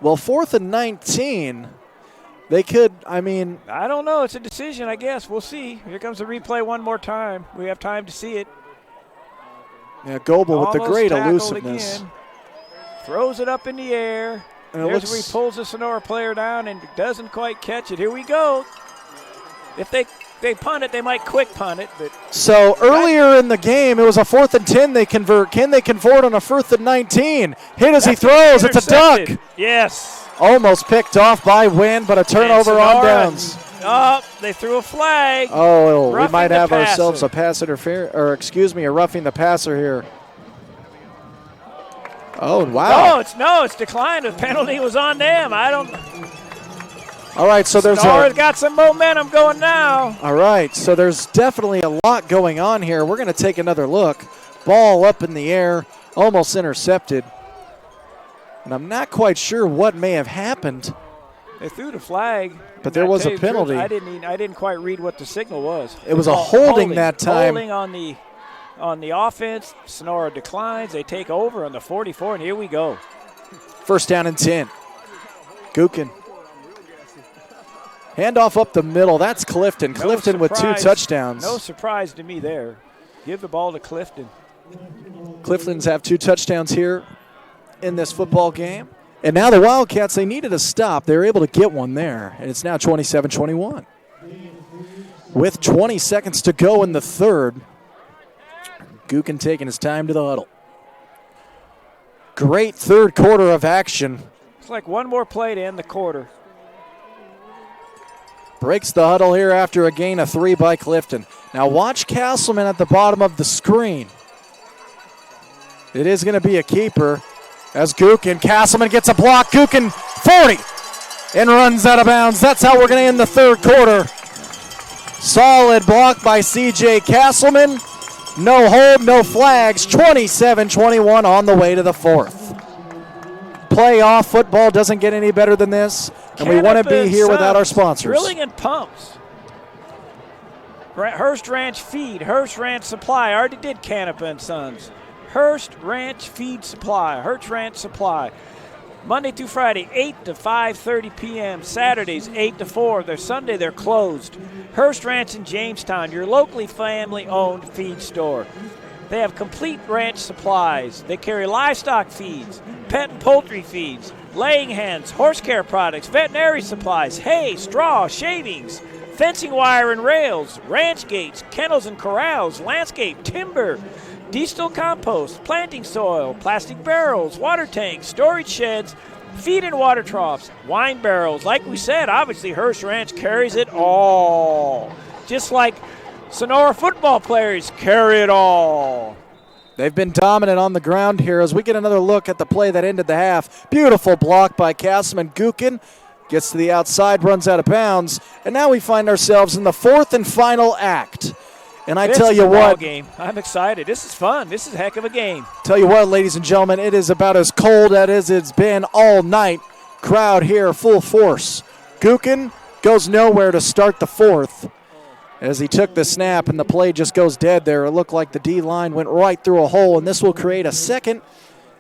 Well, 4th and 19, they could, I mean. I don't know. It's a decision, I guess. We'll see. Here comes the replay one more time. We have time to see it. Yeah, Goebel with the great elusiveness. Again. Throws it up in the air. And there's where he pulls the Sonora player down and doesn't quite catch it. Here we go. If they punt it, they might quick punt it. But so earlier in the game, it was a 4th and 10 they convert. Can they convert on a 4th and 19? Hit as he throws. It's a duck. Yes. Almost picked off by Wynn, but a turnover on downs. Oh, they threw a flag. Oh, we might have passer. ourselves a pass interference, or excuse me, a roughing the passer here. Oh, wow. It's declined. The penalty was on them. I don't. All right, so there's Sonora's got some momentum going now. All right, so there's definitely a lot going on here. We're going to take another look. Ball up in the air, almost intercepted. And I'm not quite sure what may have happened. They threw the flag. But there was a penalty. I didn't quite read what the signal was. It was a holding that time. Holding on the offense. Sonora declines. They take over on the 44, and here we go. 1st down and 10. Gukin. Handoff up the middle. That's Clifton. Clifton with 2 touchdowns. No surprise to me there. Give the ball to Clifton. Cliftons have 2 touchdowns here in this football game. And now the Wildcats, they needed a stop. They were able to get one there, and it's now 27-21. With 20 seconds to go in the 3rd, Gukin taking his time to the huddle. Great 3rd quarter of action. It's like one more play to end the quarter. Breaks the huddle here after a gain of 3 by Clifton. Now watch Castleman at the bottom of the screen. It is going to be a keeper as Castleman gets a block. Gukin 40 and runs out of bounds. That's how we're going to end the 3rd quarter. Solid block by C.J. Castleman. No hold, no flags. 27-21 on the way to the 4th. Playoff football doesn't get any better than this, and we want to be here without our sponsors. Drilling and pumps. Hearst Ranch Feed, Hearst Ranch Supply. I already did Canapa & Sons. Hearst Ranch Feed Supply, Hearst Ranch Supply. Monday through Friday, 8 to 5:30 p.m. Saturdays, 8 to 4. Their Sunday, they're closed. Hearst Ranch in Jamestown, your locally family-owned feed store. They have complete ranch supplies. They carry livestock feeds, pet and poultry feeds, laying hens, horse care products, veterinary supplies, hay, straw, shavings, fencing wire and rails, ranch gates, kennels and corrals, landscape, timber, diesel compost, planting soil, plastic barrels, water tanks, storage sheds, feed and water troughs, wine barrels. Like we said, obviously Hearst Ranch carries it all. Just like Sonora football players carry it all. They've been dominant on the ground here as we get another look at the play that ended the half. Beautiful block by Castleman. Gukin gets to the outside, runs out of bounds, and now we find ourselves in the 4th and final act. And I tell you what, game. I'm excited. This is fun. This is a heck of a game. Tell you what, ladies and gentlemen, it is about as cold as it's been all night. Crowd here, full force. Gukin goes nowhere to start the 4th. As he took the snap and the play just goes dead there. It looked like the D-line went right through a hole, and this will create a 2nd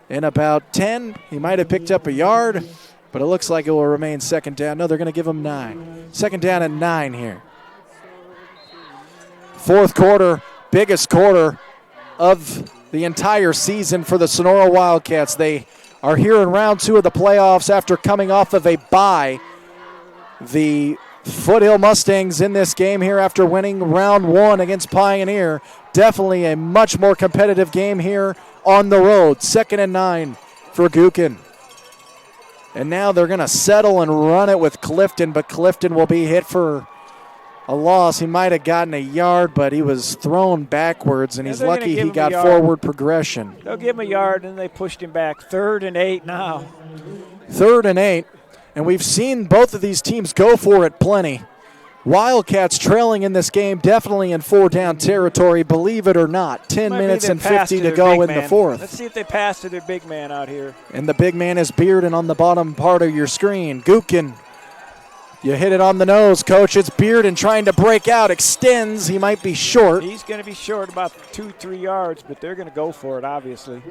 and about 10. He might have picked up a yard, but it looks like it will remain 2nd down. No, they're going to give him 9. 2nd down and 9 here. 4th quarter, biggest quarter of the entire season for the Sonora Wildcats. They are here in round 2 of the playoffs after coming off of a bye. The Foothill Mustangs in this game here after winning round 1 against Pioneer. Definitely a much more competitive game here on the road. 2nd and 9 for Gukin. And now they're going to settle and run it with Clifton, but Clifton will be hit for a loss. He might have gotten a yard, but he was thrown backwards, and he's lucky he got forward progression. They'll give him a yard, and they pushed him back. 3rd and 8 now. 3rd and 8. And we've seen both of these teams go for it plenty. Wildcats trailing in this game, definitely in 4-down territory, believe it or not. 10 minutes and 50 to go in the fourth. Let's see if they pass to their big man out here. And the big man is Bearden on the bottom part of your screen. Gukin, you hit it on the nose, Coach. It's Bearden trying to break out, extends. He might be short. He's going to be short about 2-3 yards, but they're going to go for it, obviously.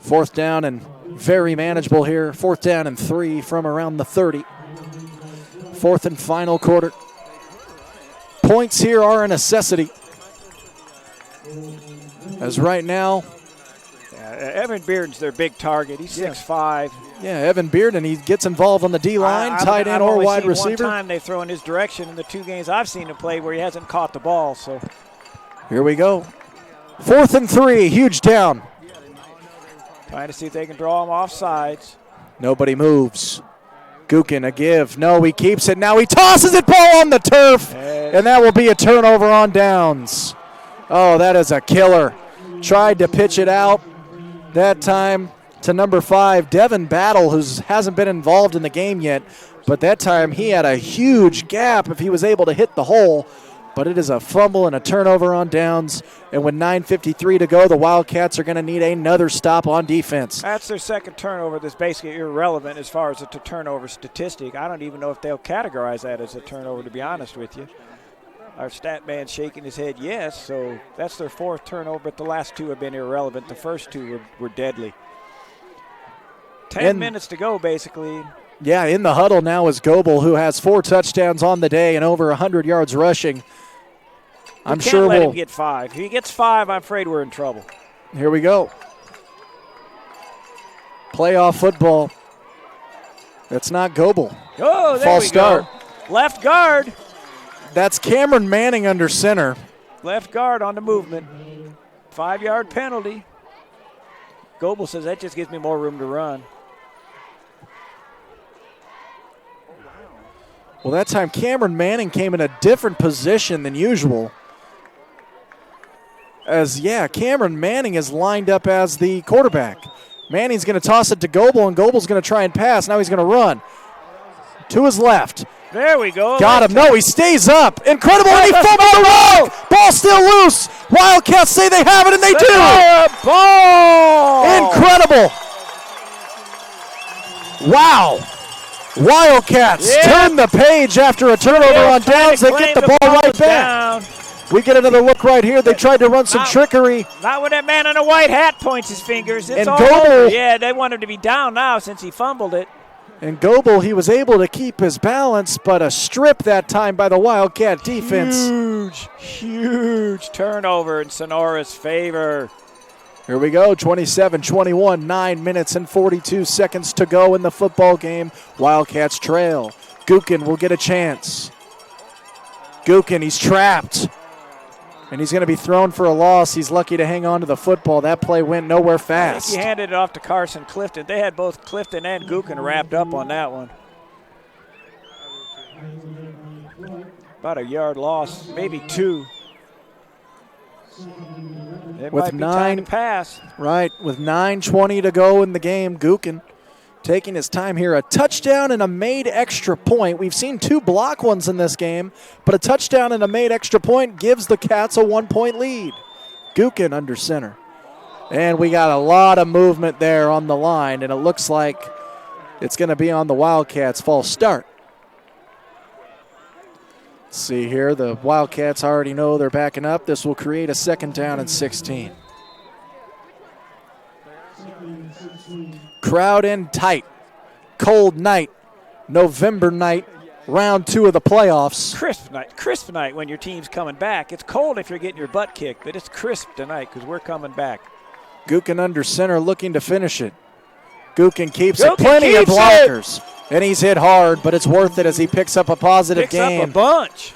4th down and very manageable here. 4th down and 3 from around the 30. 4th and final quarter. Points here are a necessity. As right now, Evan Bearden's their big target. He's 6'5". Yeah, Evan Bearden, he gets involved on the D-line, tight end or wide receiver. One time they throw in his direction in the 2 games I've seen him play where he hasn't caught the ball. So here we go. 4th and 3, huge down. Trying to see if they can draw him off sides. Nobody moves. Gukin, a give. No, he keeps it. Now he tosses it, ball on the turf. And that will be a turnover on downs. Oh, that is a killer. Tried to pitch it out. That time to number 5, Devin Battle, who hasn't been involved in the game yet. But that time he had a huge gap if he was able to hit the hole. But it is a fumble and a turnover on downs. And with 9:53 to go, the Wildcats are going to need another stop on defense. That's their second turnover that's basically irrelevant as far as a turnover statistic. I don't even know if they'll categorize that as a turnover, to be honest with you. Our stat man's shaking his head yes, so that's their 4th turnover, but the last 2 have been irrelevant. The first 2 were deadly. 10 minutes to go, basically. Yeah, in the huddle now is Goebel, who has 4 touchdowns on the day and over 100 yards rushing. I'm sure let him get 5. If he gets 5, I'm afraid we're in trouble. Here we go. Playoff football. That's not Goebel. Oh, there False we start. Go. Left guard. That's Cameron Manning under center. Left guard on the movement. 5-yard penalty. Goebel says that just gives me more room to run. Well, that time Cameron Manning came in a different position than usual. Cameron Manning is lined up as the quarterback. Manning's going to toss it to Goebel, and Goebel's going to try and pass. Now he's going to run. To his left. There we go. Got him. No, he stays up. Incredible, and he fumbled the rock. Ball still loose. Wildcats say they have it, and they do. Ball. Incredible. Wow. Wildcats turn the page after a turnover on downs. They get the ball right back. We get another look right here. They tried to run some trickery. Not when that man in a white hat points his fingers. It's and all Goebel, over. Yeah, they want him to be down now since he fumbled it. And Goebel, he was able to keep his balance, but a strip that time by the Wildcat defense. Huge turnover in Sonora's favor. Here we go, 27-21, 9 minutes and 42 seconds to go in the football game. Wildcats trail. Gukin will get a chance. Gukin, he's trapped. And he's going to be thrown for a loss. He's lucky to hang on to the football. That play went nowhere fast. I think he handed it off to Carson Clifton. They had both Clifton and Gukin wrapped up on that one. About a yard loss, maybe 2. It with might be time to pass. Right, with 9:20 to go in the game, Gukin taking his time here. A touchdown and a made extra point. We've seen 2 block ones in this game, but a touchdown and a made extra point gives the Cats a 1-point lead. Gukin under center. And we got a lot of movement there on the line, and it looks like it's going to be on the Wildcats' false start. Let's see here, the Wildcats already know they're backing up. This will create a 2nd down and 16. Crowd in tight. Cold night. November night. Round 2 of the playoffs. Crisp night when your team's coming back. It's cold if you're getting your butt kicked, but it's crisp tonight because we're coming back. Gukin under center looking to finish it. Gukin keeps it. Plenty of blockers. And he's hit hard, but it's worth it as he picks up a positive game. Picks up a bunch.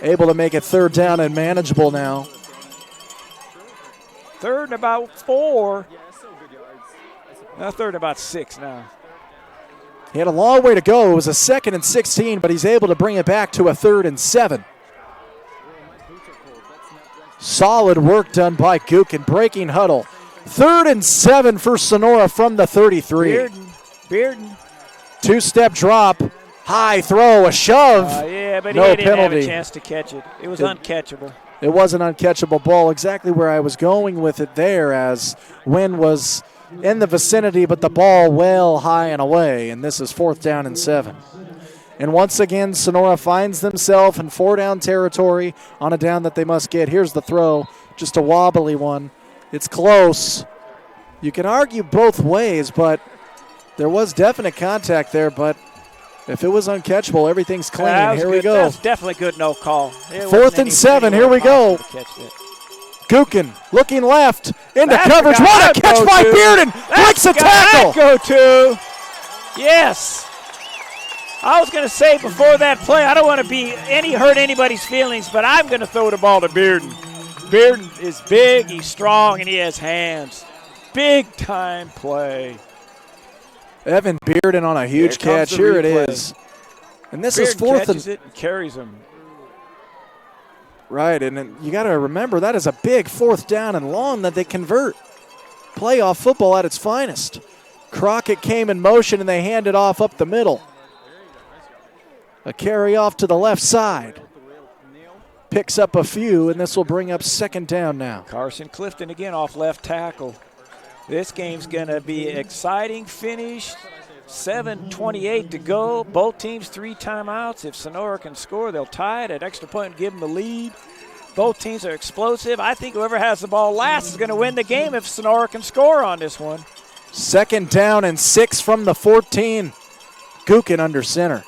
Able to make it 3rd down and manageable now. 3rd and about 4. Now 3rd and about 6 now. He had a long way to go. It was a 2nd and 16, but he's able to bring it back to a 3rd and 7. Solid work done by Gukin, breaking huddle. 3rd and 7 for Sonora from the 33. Bearden. 2-step drop. High throw, a shove. Yeah, but no he didn't penalty. have a chance to catch it. It was uncatchable. It was an uncatchable ball, exactly where I was going with it there, as Wynn was in the vicinity, but the ball well high and away, and this is 4th down and 7. And once again, Sonora finds themselves in 4-down territory on a down that they must get. Here's the throw, just a wobbly one. It's close. You can argue both ways, but there was definite contact there, but if it was uncatchable, everything's clean. Here we go. That's definitely good no call. 4th and 7, here we go. Gukin looking left, into coverage. What a catch by Bearden. Breaks a tackle. Go to. Yes. I was going to say before that play, I don't want to hurt anybody's feelings, but I'm going to throw the ball to Bearden. Bearden is big, he's strong, and he has hands. Big time play. Evan Bearden on a huge catch. Here it is. And this is 4th catches it and carries him. Right, and you got to remember that is a big 4th down and long that they convert. Playoff football at its finest. Crockett came in motion and they hand it off up the middle. A carry off to the left side. Picks up a few, and this will bring up 2nd down now. Carson Clifton again off left tackle. This game's going to be exciting finish. 7:28 to go. Both teams 3 timeouts. If Sonora can score, they'll tie it at extra point and give them the lead. Both teams are explosive. I think whoever has the ball last is going to win the game if Sonora can score on this one. 2nd down and 6 from the 14. Gukin under center.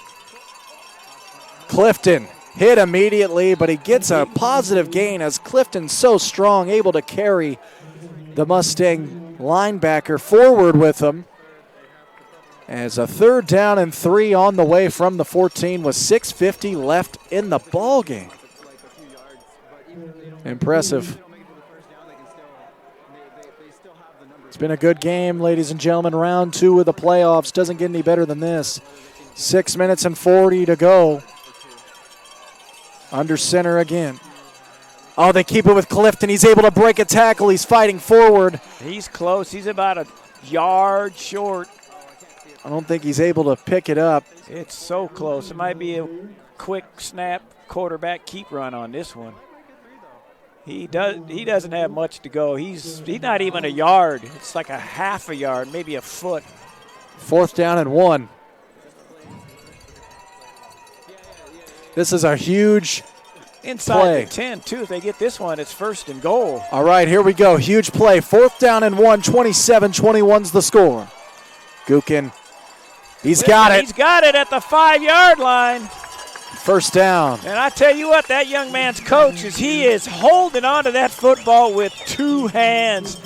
Clifton hit immediately, but he gets a positive gain as Clifton's so strong, able to carry the Mustang linebacker forward with him. As a 3rd down and 3 on the way from the 14 with 6:50 left in the ball game. Impressive. It's been a good game, ladies and gentlemen. Round 2 of the playoffs. Doesn't get any better than this. 6 minutes and 40 to go. Under center again. Oh, they keep it with Clifton. He's able to break a tackle. He's fighting forward. He's close. He's about a yard short. I don't think he's able to pick it up. It's so close. It might be a quick snap quarterback keep run on this one. He doesn't have much to go. He's not even a yard. It's like a half a yard, maybe a foot. 4th down and 1. This is a huge inside play. the 10, too. If they get this one, it's 1st and goal. All right, here we go. Huge play. 4th down and 1. 27-21's the score. Gukin. He's got it. He's got it at the 5-yard line. 1st down. And I tell you what, that young man's coach he is holding on to that football with 2 hands.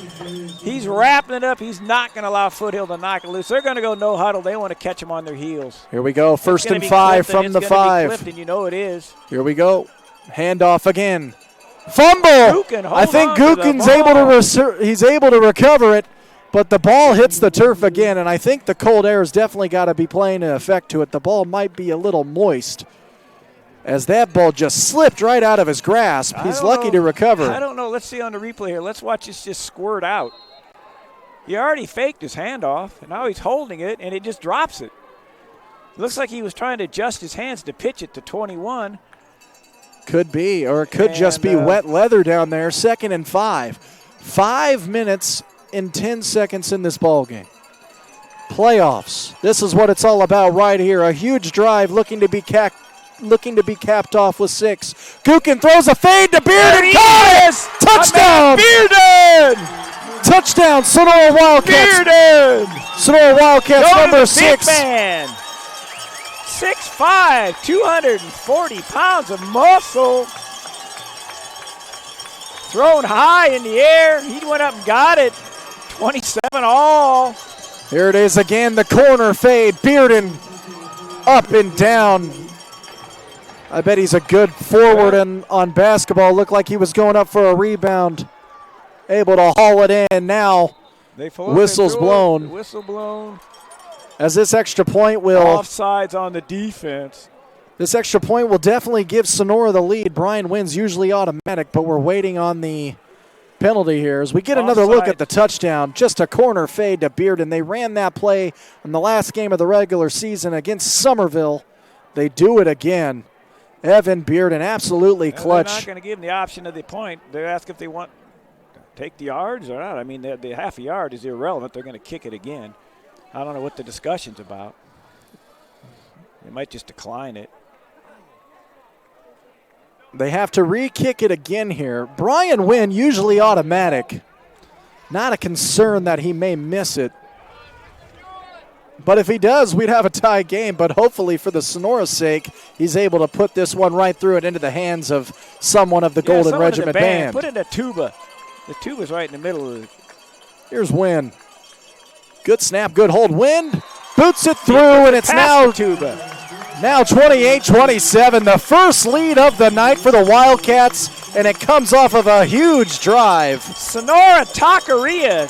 He's wrapping it up. He's not going to allow Foothill to knock it loose. They're going to go no huddle. They want to catch him on their heels. Here we go. 1st and 5 from the 5. Clifton, you know it is. Here we go. Handoff again. Fumble. I think Gukin's able to recover it. But the ball hits the turf again, and I think the cold air has definitely got to be playing an effect to it. The ball might be a little moist as that ball just slipped right out of his grasp. He's lucky to recover. I don't know. Let's see on the replay here. Let's watch this just squirt out. He already faked his handoff, and now he's holding it, and it just drops it. Looks like he was trying to adjust his hands to pitch it to 21. Could be, or it could just be wet leather down there. 2nd and 5. 5 minutes in 10 seconds in this ball game. Playoffs. This is what it's all about right here. A huge drive looking to be capped off with 6. Gukin throws a fade to Bearden. Touchdown! Bearden! Touchdown, Sonora Wildcats. Bearden! Sonora Wildcats number 6. Man. 6'5", 240 pounds of muscle. Thrown high in the air. He went up and got it. 27 all. Here it is again, the corner fade. Bearden up and down. I bet he's a good forward on basketball. Looked like he was going up for a rebound. Able to haul it in. Now, whistle's blown. Whistle blown. As this extra point will... Offsides on the defense. This extra point will definitely give Sonora the lead. Brian wins usually automatic, but we're waiting on the penalty here as we get another look at the touchdown. Just a corner fade to Bearden. They ran that play in the last game of the regular season against Somerville They do it again. Evan Bearden absolutely clutch. They're not going to give them the option of the point. They ask if they want to take the yards or not. I mean, the half a yard is irrelevant. They're going to kick it again. I don't know what the discussion's about. They might just decline it. They have to re-kick it again here. Brian Wynn, usually automatic. Not a concern that he may miss it. But if he does, we'd have a tie game. But hopefully for the Sonora sake, he's able to put this one right through it into the hands of someone of the Golden Regiment Band. Put in a tuba. The tuba's right in the middle of it. Here's Wynn. Good snap, good hold. Wynn boots it through, and it's now tuba. Now 28-27, the first lead of the night for the Wildcats, and it comes off of a huge drive. Sonora Taqueria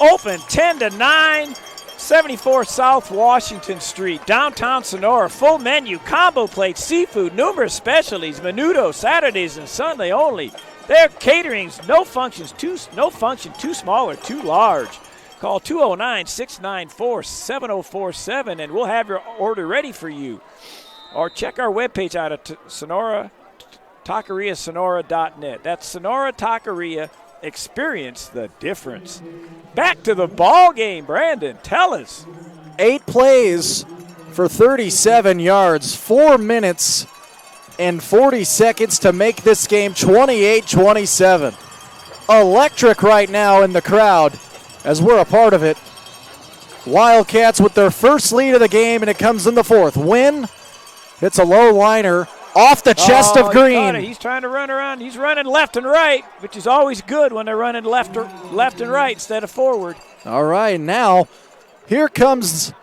open 10-9. 74 South Washington Street, downtown Sonora. Full menu, combo plates, seafood, numerous specialties, menudo, Saturdays and Sunday only. Their caterings, no function too small or too large. Call 209-694-7047 and we'll have your order ready for you. Or check our webpage out at Sonora, TaqueriaSonora.net. That's Sonora Taqueria. Experience the difference. Back to the ball game, Brandon. Tell us. 8 plays for 37 yards, 4 minutes and 40 seconds to make this game 28-27. Electric right now in the crowd as we're a part of it. Wildcats with their first lead of the game, and it comes in the fourth. Wynn hits a low liner off the chest of Green. He's trying to run around. He's running left and right, which is always good when they're running left and right instead of forward. All right, now here comes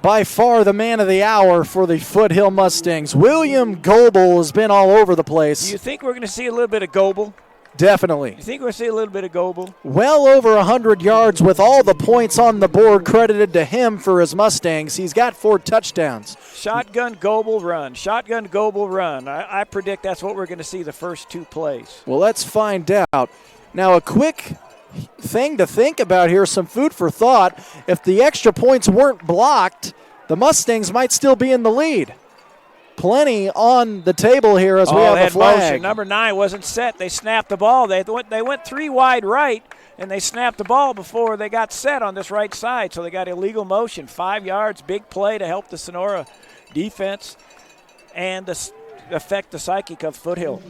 by far the man of the hour for the Foothill Mustangs. William Goebel has been all over the place. Do you think we're going to see a little bit of Goebel? Definitely. You think we're going to see a little bit of Goebel? Well over 100 yards with all the points on the board credited to him for his Mustangs. He's got 4 touchdowns. Shotgun Goebel run. Shotgun Goebel run. I predict that's what we're going to see the first 2 plays. Well, let's find out. Now, a quick thing to think about here, some food for thought. If the extra points weren't blocked, the Mustangs might still be in the lead. Plenty on the table here as we have a flag. Motion. Number 9 wasn't set. They snapped the ball. They went 3 wide right, and they snapped the ball before they got set on this right side. So they got illegal motion. 5 yards, big play to help the Sonora defense and affect the psychic of Foothill.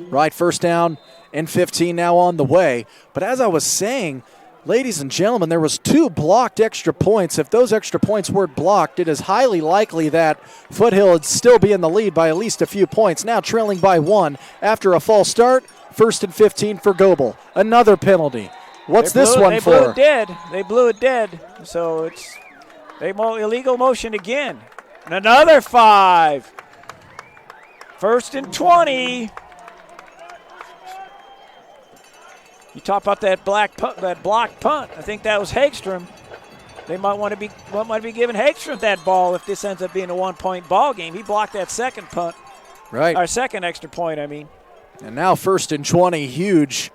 Right, first down and 15 now on the way. But as I was saying, ladies and gentlemen, there was 2 blocked extra points. If those extra points weren't blocked, it is highly likely that Foothill would still be in the lead by at least a few points. Now trailing by 1 after a false start. First and 15 for Goebel. Another penalty. What's this one for? They blew it dead. They blew it dead. So it's illegal motion again. And another 5. First and 20. You talk about that blocked punt. I think that was Hagstrom. They might want to be giving Hagstrom that ball if this ends up being a 1-point ball game. He blocked that second punt. Right. Our second extra point, I mean. And now first and 20, huge.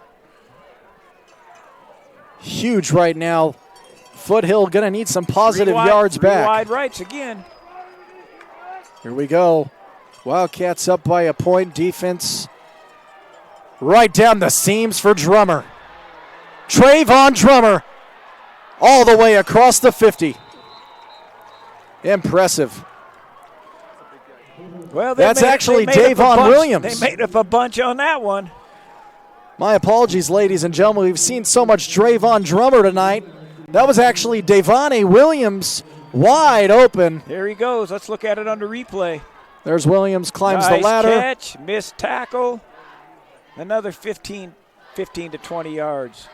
Huge right now. Foothill going to need some positive yards back. 3 wide rights again. Here we go. Wildcats up by a point. Defense right down the seams for Drummer. Trayvon Drummer all the way across the 50. Impressive. Well, that's actually Davon Williams. They made up a bunch on that one. My apologies, ladies and gentlemen. We've seen so much Trayvon Drummer tonight. That was actually Davon Williams wide open. Here he goes. Let's look at it under replay. There's Williams, climbs nice the ladder. Catch, missed tackle. Another 15 to 20 yards.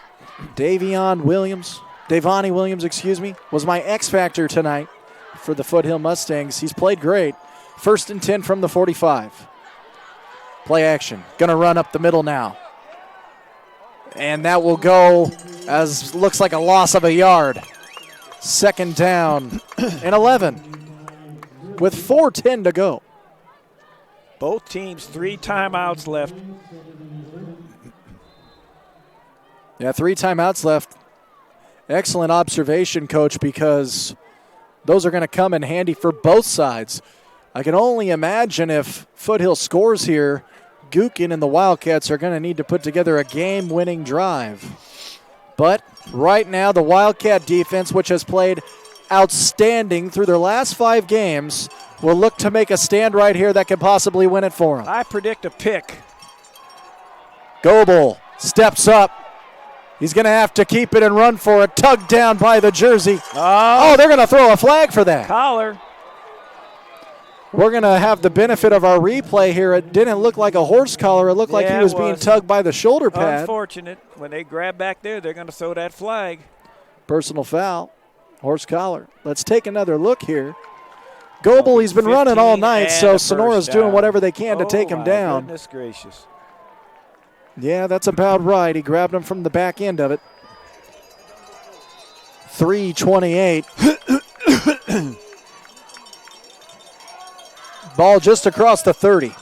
Davon Williams, was my X factor tonight for the Foothill Mustangs. He's played great. First and 10 from the 45. Play action. Going to run up the middle now. And that will go as looks like a loss of a yard. Second down and 11 with 4:10 to go. Both teams 3 timeouts left. Yeah, 3 timeouts left. Excellent observation, Coach, because those are going to come in handy for both sides. I can only imagine if Foothill scores here, Joaquin and the Wildcats are going to need to put together a game-winning drive. But right now, the Wildcat defense, which has played outstanding through their last 5 games, will look to make a stand right here that could possibly win it for them. I predict a pick. Goebel steps up. He's going to have to keep it and run for it. Tugged down by the jersey. Oh, they're going to throw a flag for that. Collar. We're going to have the benefit of our replay here. It didn't look like a horse collar. It looked like he was being tugged by the shoulder pad. Unfortunate. When they grab back there, they're going to throw that flag. Personal foul. Horse collar. Let's take another look here. Goebel, he's been running all night, so Sonora's doing whatever they can to take him down. Goodness gracious. Yeah, that's about right. He grabbed him from the back end of it. 3:28. Ball just across the 30.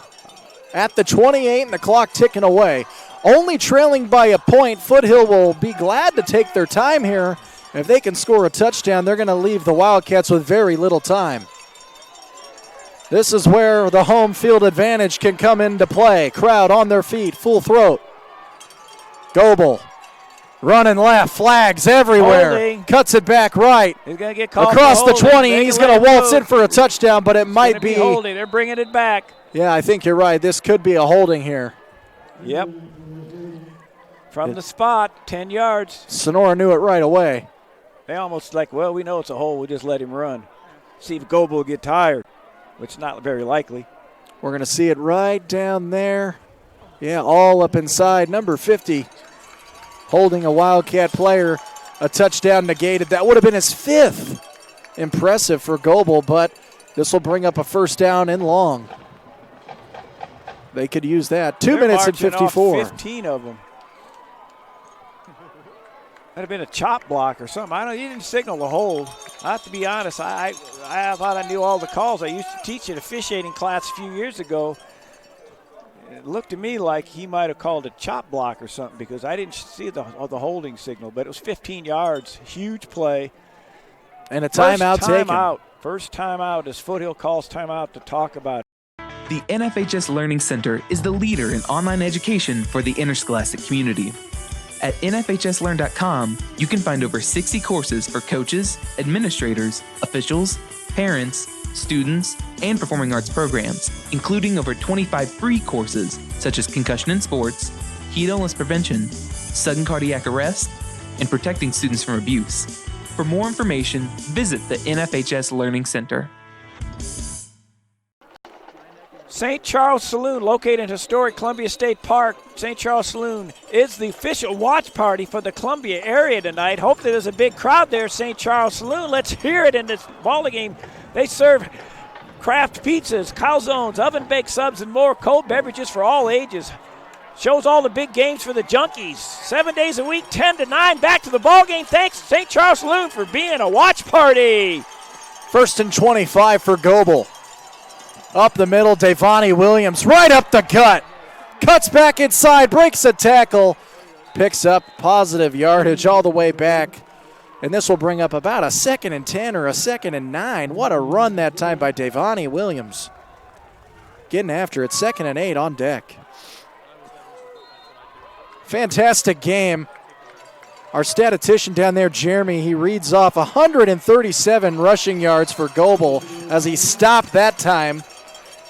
At the 28 and the clock ticking away. Only trailing by a point. Foothill will be glad to take their time here. If they can score a touchdown, they're going to leave the Wildcats with very little time. This is where the home field advantage can come into play. Crowd on their feet, full throat. Goebel running left, flags everywhere. Holding. Cuts it back right. He's going to get called across the 20, and he's going to waltz go. in for a touchdown, but it might be holding. They're bringing it back. Yeah, I think you're right. This could be a holding here. Yep. From the spot, 10 yards. Sonora knew it right away. They almost like, well, we know it's a hole. We'll just let him run. See if Goebel will get tired, which is not very likely. We're going to see it right down there. Yeah, all up inside. Number 50 holding a Wildcat player. A touchdown negated. That would have been his 5th. Impressive for Goebel, but this will bring up a first down and long. They could use that. 2 minutes and 54. 15 of them. That'd have been a chop block or something. He didn't signal the hold. I have to be honest. I thought I knew all the calls. I used to teach an officiating class a few years ago. It looked to me like he might have called a chop block or something because I didn't see the holding signal, but it was 15 yards. Huge play. And a timeout taken. First timeout as Foothill calls timeout to talk about it. The NFHS Learning Center is the leader in online education for the interscholastic community. At nfhslearn.com, you can find over 60 courses for coaches, administrators, officials, parents, students, and performing arts programs, including over 25 free courses such as concussion in sports, heat illness prevention, sudden cardiac arrest, and protecting students from abuse. For more information, visit the NFHS Learning Center. St. Charles Saloon, located in historic Columbia State Park. St. Charles Saloon is the official watch party for the Columbia area tonight. Hope that there's a big crowd there at St. Charles Saloon. Let's hear it in this ball game. They serve craft pizzas, calzones, oven-baked subs, and more. Cold beverages for all ages. Shows all the big games for the junkies. 7 days a week, 10 to 9. Back to the ball game. Thanks, St. Charles Saloon, for being a watch party. 1st and 25 for Goebel. Up the middle, Devontae Williams right up the gut. Cuts back inside, breaks a tackle. Picks up positive yardage all the way back. And this will bring up about a 2nd and 10 or a 2nd and 9. What a run that time by Devontae Williams. Getting after it, 2nd and 8 on deck. Fantastic game. Our statistician down there, Jeremy, he reads off 137 rushing yards for Goebel as he stopped that time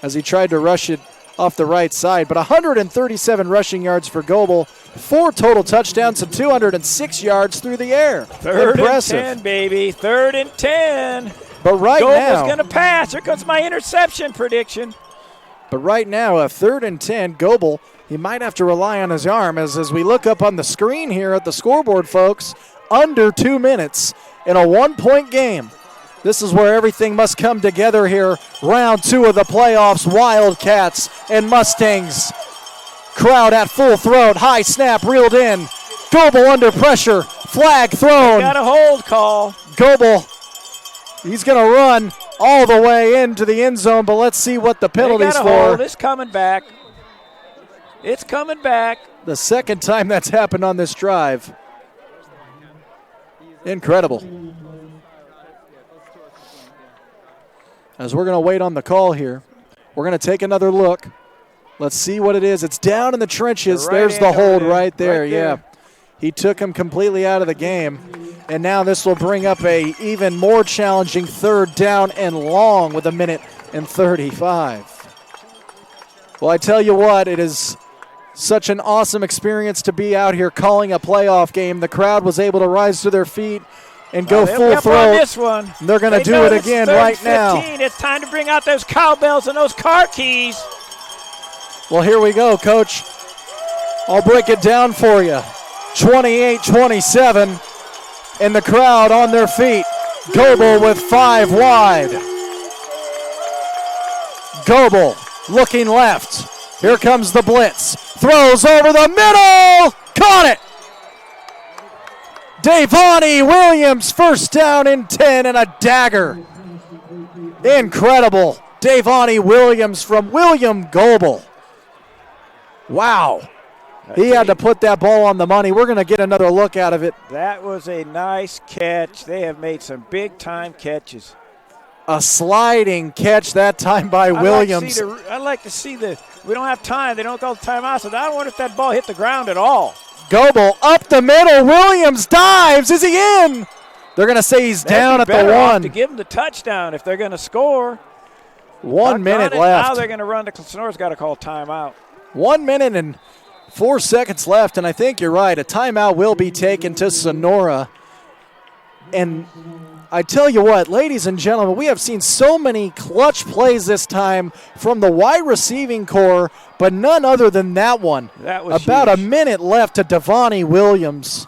as he tried to rush it off the right side. But 137 rushing yards for Goebel, 4 total touchdowns and 206 yards through the air. Impressive. 3rd and 10, baby. 3rd and 10. But right Goebel's now, going to pass. Here comes my interception prediction. But right now, a 3rd and 10, Goebel, he might have to rely on his arm as we look up on the screen here at the scoreboard, folks. Under 2 minutes in a 1-point game. This is where everything must come together here. Round 2 of the playoffs. Wildcats and Mustangs. Crowd at full throat. High snap reeled in. Goebel under pressure. Flag thrown. Got a hold call. Goebel, he's going to run all the way into the end zone, but let's see what the penalty's for. Hold. It's coming back. It's coming back. The 2nd time that's happened on this drive. Incredible. as we're going to wait on the call here. We're going to take another look. Let's see what it is. It's down in the trenches. There's the hold right there. Yeah. He took him completely out of the game. And now this will bring up a even more challenging 3rd down and long with 1:35. Well, I tell you what, it is such an awesome experience to be out here calling a playoff game. The crowd was able to rise to their feet and go full throat. This one. They're going to do it again right now. It's time to bring out those cowbells and those car keys. Well, here we go, Coach. I'll break it down for you. 28-27, and the crowd on their feet. Goebel with 5 wide. Goebel looking left. Here comes the blitz. Throws over the middle. Caught it. Davani Williams, 1st down and 10, and a dagger. Incredible. Davani Williams from William Goebel. Wow. He had to put that ball on the money. We're going to get another look out of it. That was a nice catch. They have made some big-time catches. A sliding catch that time by Williams. I'd like to see we don't have time. They don't call the timeout, so I don't wonder if that ball hit the ground at all. Goebel up the middle. Williams dives. Is he in? They're going to say he's down at the 1. To give him the touchdown if they're going to score. 1 minute left. Now they're going to run to Sonora's got to call timeout. 1 minute and 4 seconds left, and I think you're right. A timeout will be taken to Sonora. And I tell you what, ladies and gentlemen, we have seen so many clutch plays this time from the wide receiving core, but none other than that one. That was about huge. A minute left to Davani Williams.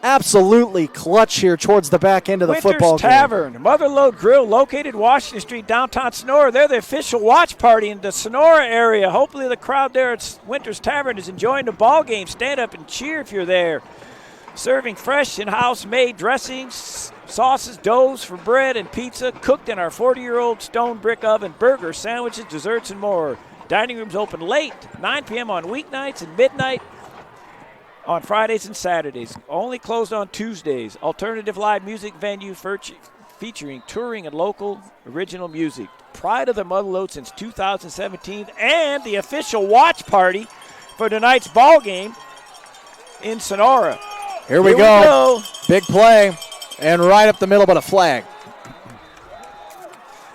Absolutely clutch here towards the back end of the football game. Winters Tavern, Motherlode Grill, located Washington Street, downtown Sonora. They're the official watch party in the Sonora area. Hopefully the crowd there at Winters Tavern is enjoying the ball game. Stand up and cheer if you're there. Serving fresh and house-made dressings, sauces, doughs for bread and pizza, cooked in our 40-year-old stone brick oven, burgers, sandwiches, desserts, and more. Dining rooms open late, 9 p.m. on weeknights and midnight on Fridays and Saturdays. Only closed on Tuesdays. Alternative live music venue featuring touring and local original music. Pride of the Motherlode since 2017, and the official watch party for tonight's ball game in Sonora. Here we go. Big play, and right up the middle, but a flag.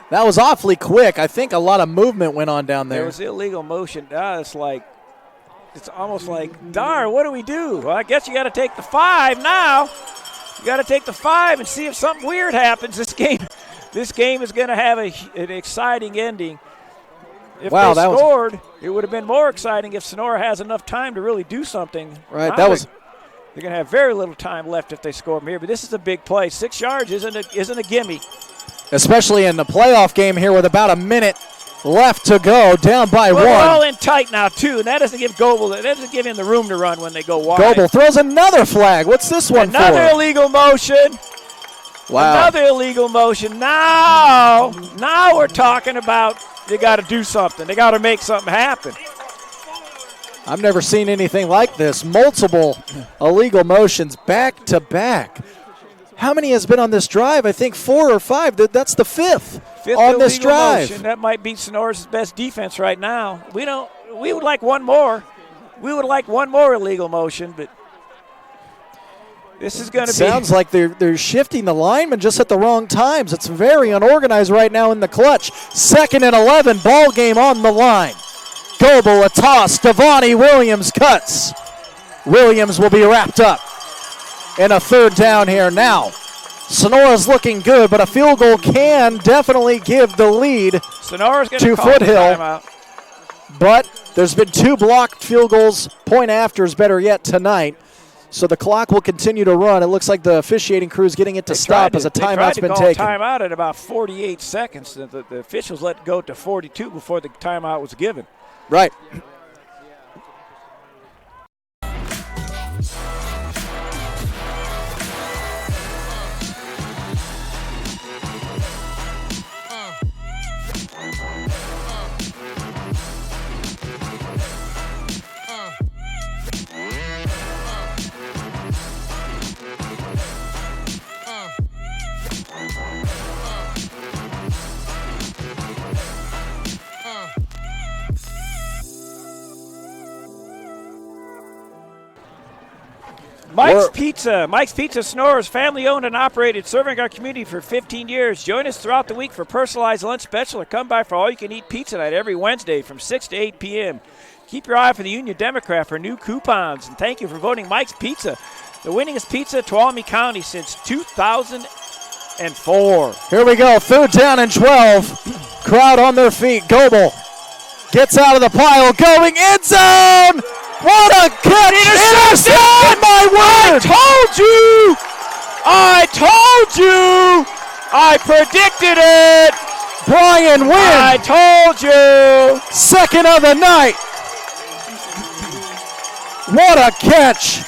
That was awfully quick. I think a lot of movement went on down there. There was illegal motion. It's almost like, darn, what do we do? Well, I guess you got to take the 5 now. You got to take the 5 and see if something weird happens. This game is going to have an exciting ending. If they scored, it would have been more exciting if Sonora has enough time to really do something. Right, they're going to have very little time left if they score from here. But this is a big play. 6 yards isn't a gimme. Especially in the playoff game here with about a minute left to go, down by 1. They're all in tight now, too, and that doesn't give Goebel, that doesn't give him the room to run when they go wide. Goebel throws another flag. What's this one for? Another illegal motion. Wow. Another illegal motion. Now we're talking about they got to do something. They got to make something happen. I've never seen anything like this. Multiple illegal motions back to back. How many has been on this drive? I think 4 or 5. That's the fifth on this drive. Motion. That might be Sonora's best defense right now. We would like one more. We would like one more illegal motion, but this is going to be. Sounds like they're shifting the linemen just at the wrong times. It's very unorganized right now in the clutch. 2nd and 11, ball game on the line. Goebel, a toss. Davani Williams cuts. Williams will be wrapped up. And a 3rd down here now. Sonora's looking good, but a field goal can definitely give the lead Sonora's to Foothill. But there's been 2 blocked field goals, point afters better yet tonight. So the clock will continue to run. It looks like the officiating crew is getting it to stop as a timeout's been taken. They tried to call timeout at about 48 seconds. The officials let it go to 42 before the timeout was given. Right. Mike's Pizza. Mike's Pizza Sonora is family-owned and operated, serving our community for 15 years. Join us throughout the week for personalized lunch special or come by for all-you-can-eat pizza night every Wednesday from 6 to 8 p.m. Keep your eye for the Union Democrat for new coupons. And thank you for voting Mike's Pizza, the winningest pizza in Tuolumne County since 2004. Here we go. Third down and 12. Crowd on their feet. Goebel gets out of the pile, going end zone. What a catch! Intercepted! My word! I told you! I predicted it! Brian Wynn! I told you! Second of the night! What a catch!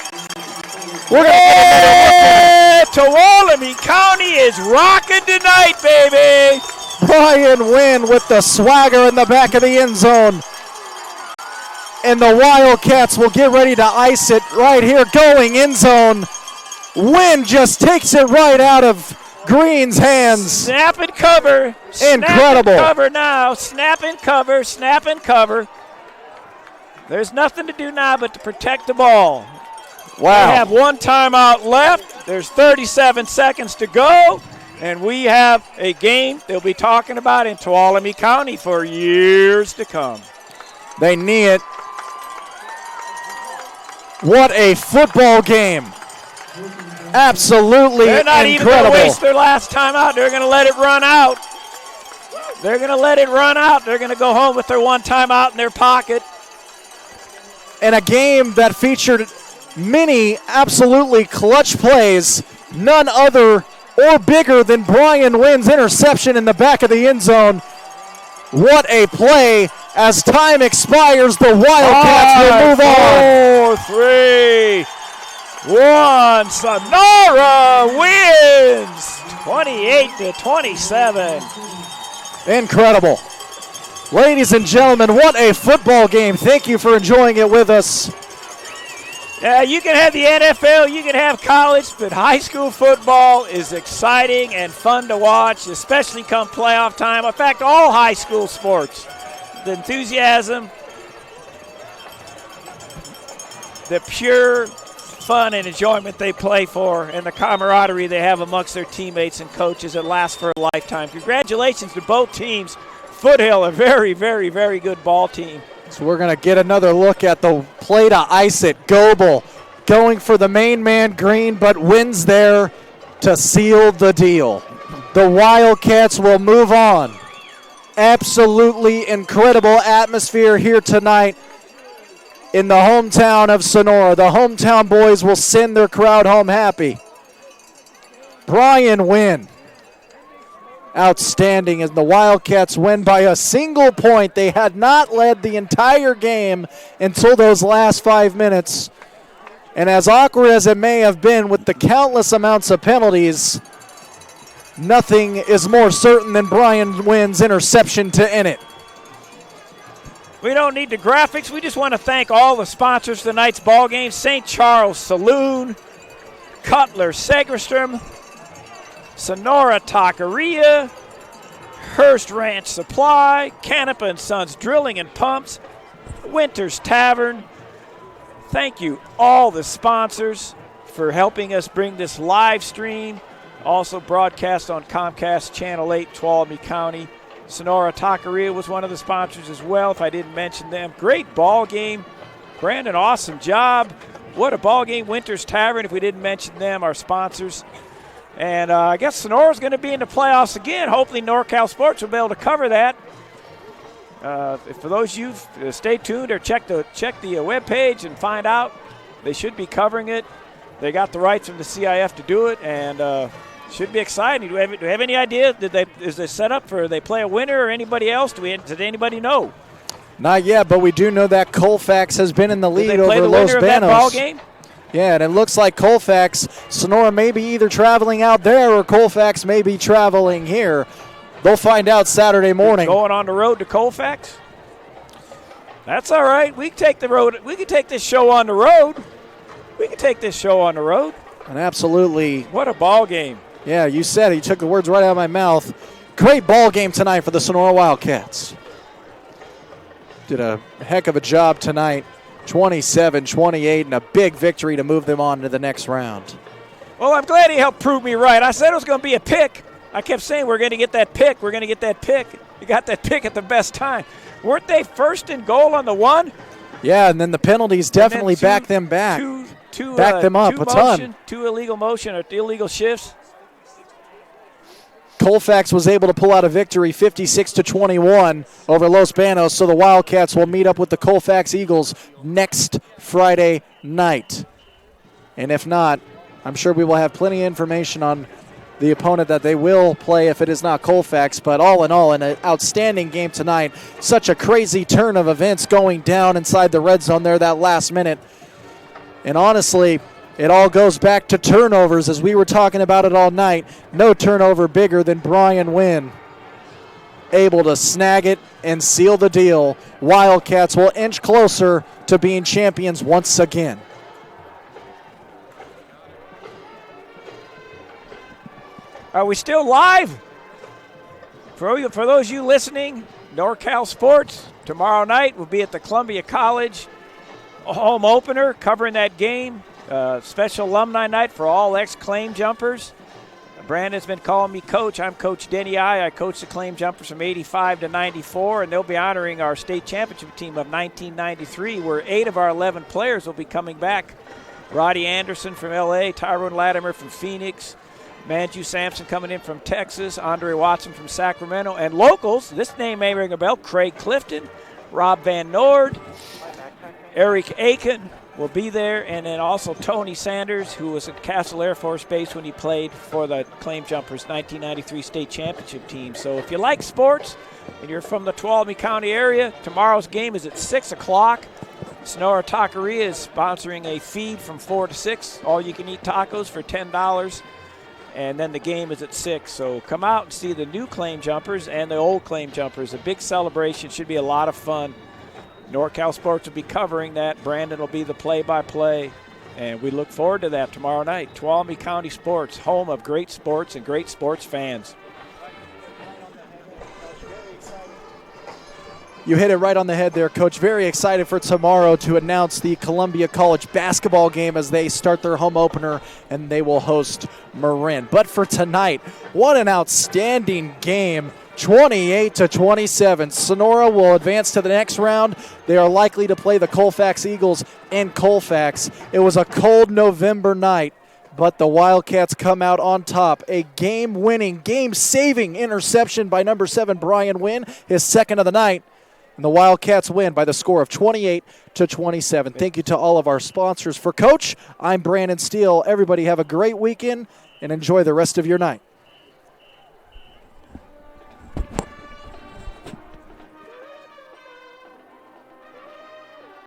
We're going to get Tuolumne County is rocking tonight, baby! Brian Wynn with the swagger in the back of the end zone. And the Wildcats will get ready to ice it right here, going end zone. Wynn just takes it right out of Green's hands. Snap and cover. Incredible. Snap and cover now. Snap and cover. Snap and cover. There's nothing to do now but to protect the ball. Wow. We have one timeout left. There's 37 seconds to go. And we have a game they'll be talking about in Tuolumne County for years to come. They knee it. What a football game. Absolutely incredible. They're not even going to waste their last timeout. They're going to let it run out. They're going to let it run out. They're going to go home with their one timeout in their pocket. And a game that featured many absolutely clutch plays, none other or bigger than Brian Wynn's interception in the back of the end zone. What a play. As time expires, the Wildcats will move on. 4, 3, 1. Sonora wins 28-27. Incredible. Ladies and gentlemen, what a football game. Thank you for enjoying it with us. Yeah, you can have the NFL, you can have college, but high school football is exciting and fun to watch, especially come playoff time. In fact, all high school sports. The enthusiasm, the pure fun and enjoyment they play for, and the camaraderie they have amongst their teammates and coaches, it lasts for a lifetime. Congratulations to both teams. Foothill, a very, very, very good ball team. So we're going to get another look at the play to ice it. Goebel going for the main man, Green, but wins there to seal the deal. The Wildcats will move on. Absolutely incredible atmosphere here tonight in the hometown of Sonora. The hometown boys will send their crowd home happy. Brian Wynn, outstanding, as the Wildcats win by a single point. They had not led the entire game until those last 5 minutes. And as awkward as it may have been with the countless amounts of penalties, nothing is more certain than Brian Wynn's interception to end it. We don't need the graphics. We just want to thank all the sponsors of tonight's ball game. St. Charles Saloon, Cutler Segerstrom, Sonora Taqueria, Hearst Ranch Supply, Canepa and Sons Drilling and Pumps, Winters Tavern. Thank you, all the sponsors, for helping us bring this live stream. Also broadcast on Comcast Channel 8, Tuolumne County. Sonora Taqueria was one of the sponsors as well, if I didn't mention them. Great ball game. Brandon, awesome job. What a ball game. Winters Tavern, if we didn't mention them, our sponsors. And I guess Sonora's going to be in the playoffs again. Hopefully NorCal Sports will be able to cover that. For those of you, stay tuned or check the webpage and find out. They should be covering it. They got the rights from the CIF to do it, and should be exciting. Do we have any idea? Is this set up for they play a winner or anybody else? Did anybody know? Not yet, but we do know that Colfax has been in the lead over Los Banos. Did they play the winner of that ball game? Yeah, and it looks like Colfax, Sonora may be either traveling out there or Colfax may be traveling here. They'll find out Saturday morning. Going on the road to Colfax? That's all right. We can take the road. We can take this show on the road. We can take this show on the road. And absolutely. What a ball game. Yeah, you said it. You took the words right out of my mouth. Great ball game tonight for the Sonora Wildcats. Did a heck of a job tonight 27-28, and a big victory to move them on to the next round. Well, I'm glad he helped prove me right. I said it was going to be a pick. I kept saying we're going to get that pick. We're going to get that pick. You got that pick at the best time. Weren't they first and goal on the 1? Yeah, and then the penalties definitely back them back. Back them up a ton. 2 illegal motion or illegal shifts. Colfax was able to pull out a victory 56-21 over Los Banos, so the Wildcats will meet up with the Colfax Eagles next Friday night. And if not, I'm sure we will have plenty of information on the opponent that they will play if it is not Colfax. But all in all, an outstanding game tonight. Such a crazy turn of events going down inside the red zone there that last minute. And honestly, it all goes back to turnovers, as we were talking about it all night. No turnover bigger than Brian Wynn able to snag it and seal the deal. Wildcats will inch closer to being champions once again. Are we still live? For those of you listening, NorCal Sports, tomorrow night will be at the Columbia College home opener, covering that game. Special alumni night for all ex-claim jumpers. Brandon's been calling me coach. I'm Coach Denny I coach the claim jumpers from 85 to 94, and they'll be honoring our state championship team of 1993, where 8 of our 11 players will be coming back. Roddy Anderson from L.A., Tyrone Latimer from Phoenix, Manju Sampson coming in from Texas, Andre Watson from Sacramento, and locals, this name may ring a bell, Craig Clifton, Rob Van Noord, Eric Aiken will be there, and then also Tony Sanders, who was at Castle Air Force Base when he played for the Claim Jumpers 1993 state championship team. So if you like sports and you're from the Tuolumne County area, tomorrow's game is at 6 o'clock. Sonora Taqueria is sponsoring a feed from 4 to 6, all-you-can-eat tacos for $10. And then the game is at 6. So come out and see the new Claim Jumpers and the old Claim Jumpers. A big celebration. Should be a lot of fun. NorCal Sports will be covering that. Brandon will be the play-by-play. And we look forward to that tomorrow night. Tuolumne County Sports, home of great sports and great sports fans. You hit it right on the head there, Coach. Very excited for tomorrow to announce the Columbia College basketball game as they start their home opener, and they will host Marin. But for tonight, what an outstanding game. 28-27. Sonora will advance to the next round. They are likely to play the Colfax Eagles in Colfax. It was a cold November night, but the Wildcats come out on top. A game-winning, game-saving interception by number 7, Brian Wynn, his second of the night. And the Wildcats win by the score of 28-27. Thank you to all of our sponsors. For Coach, I'm Brandon Steele. Everybody have a great weekend and enjoy the rest of your night.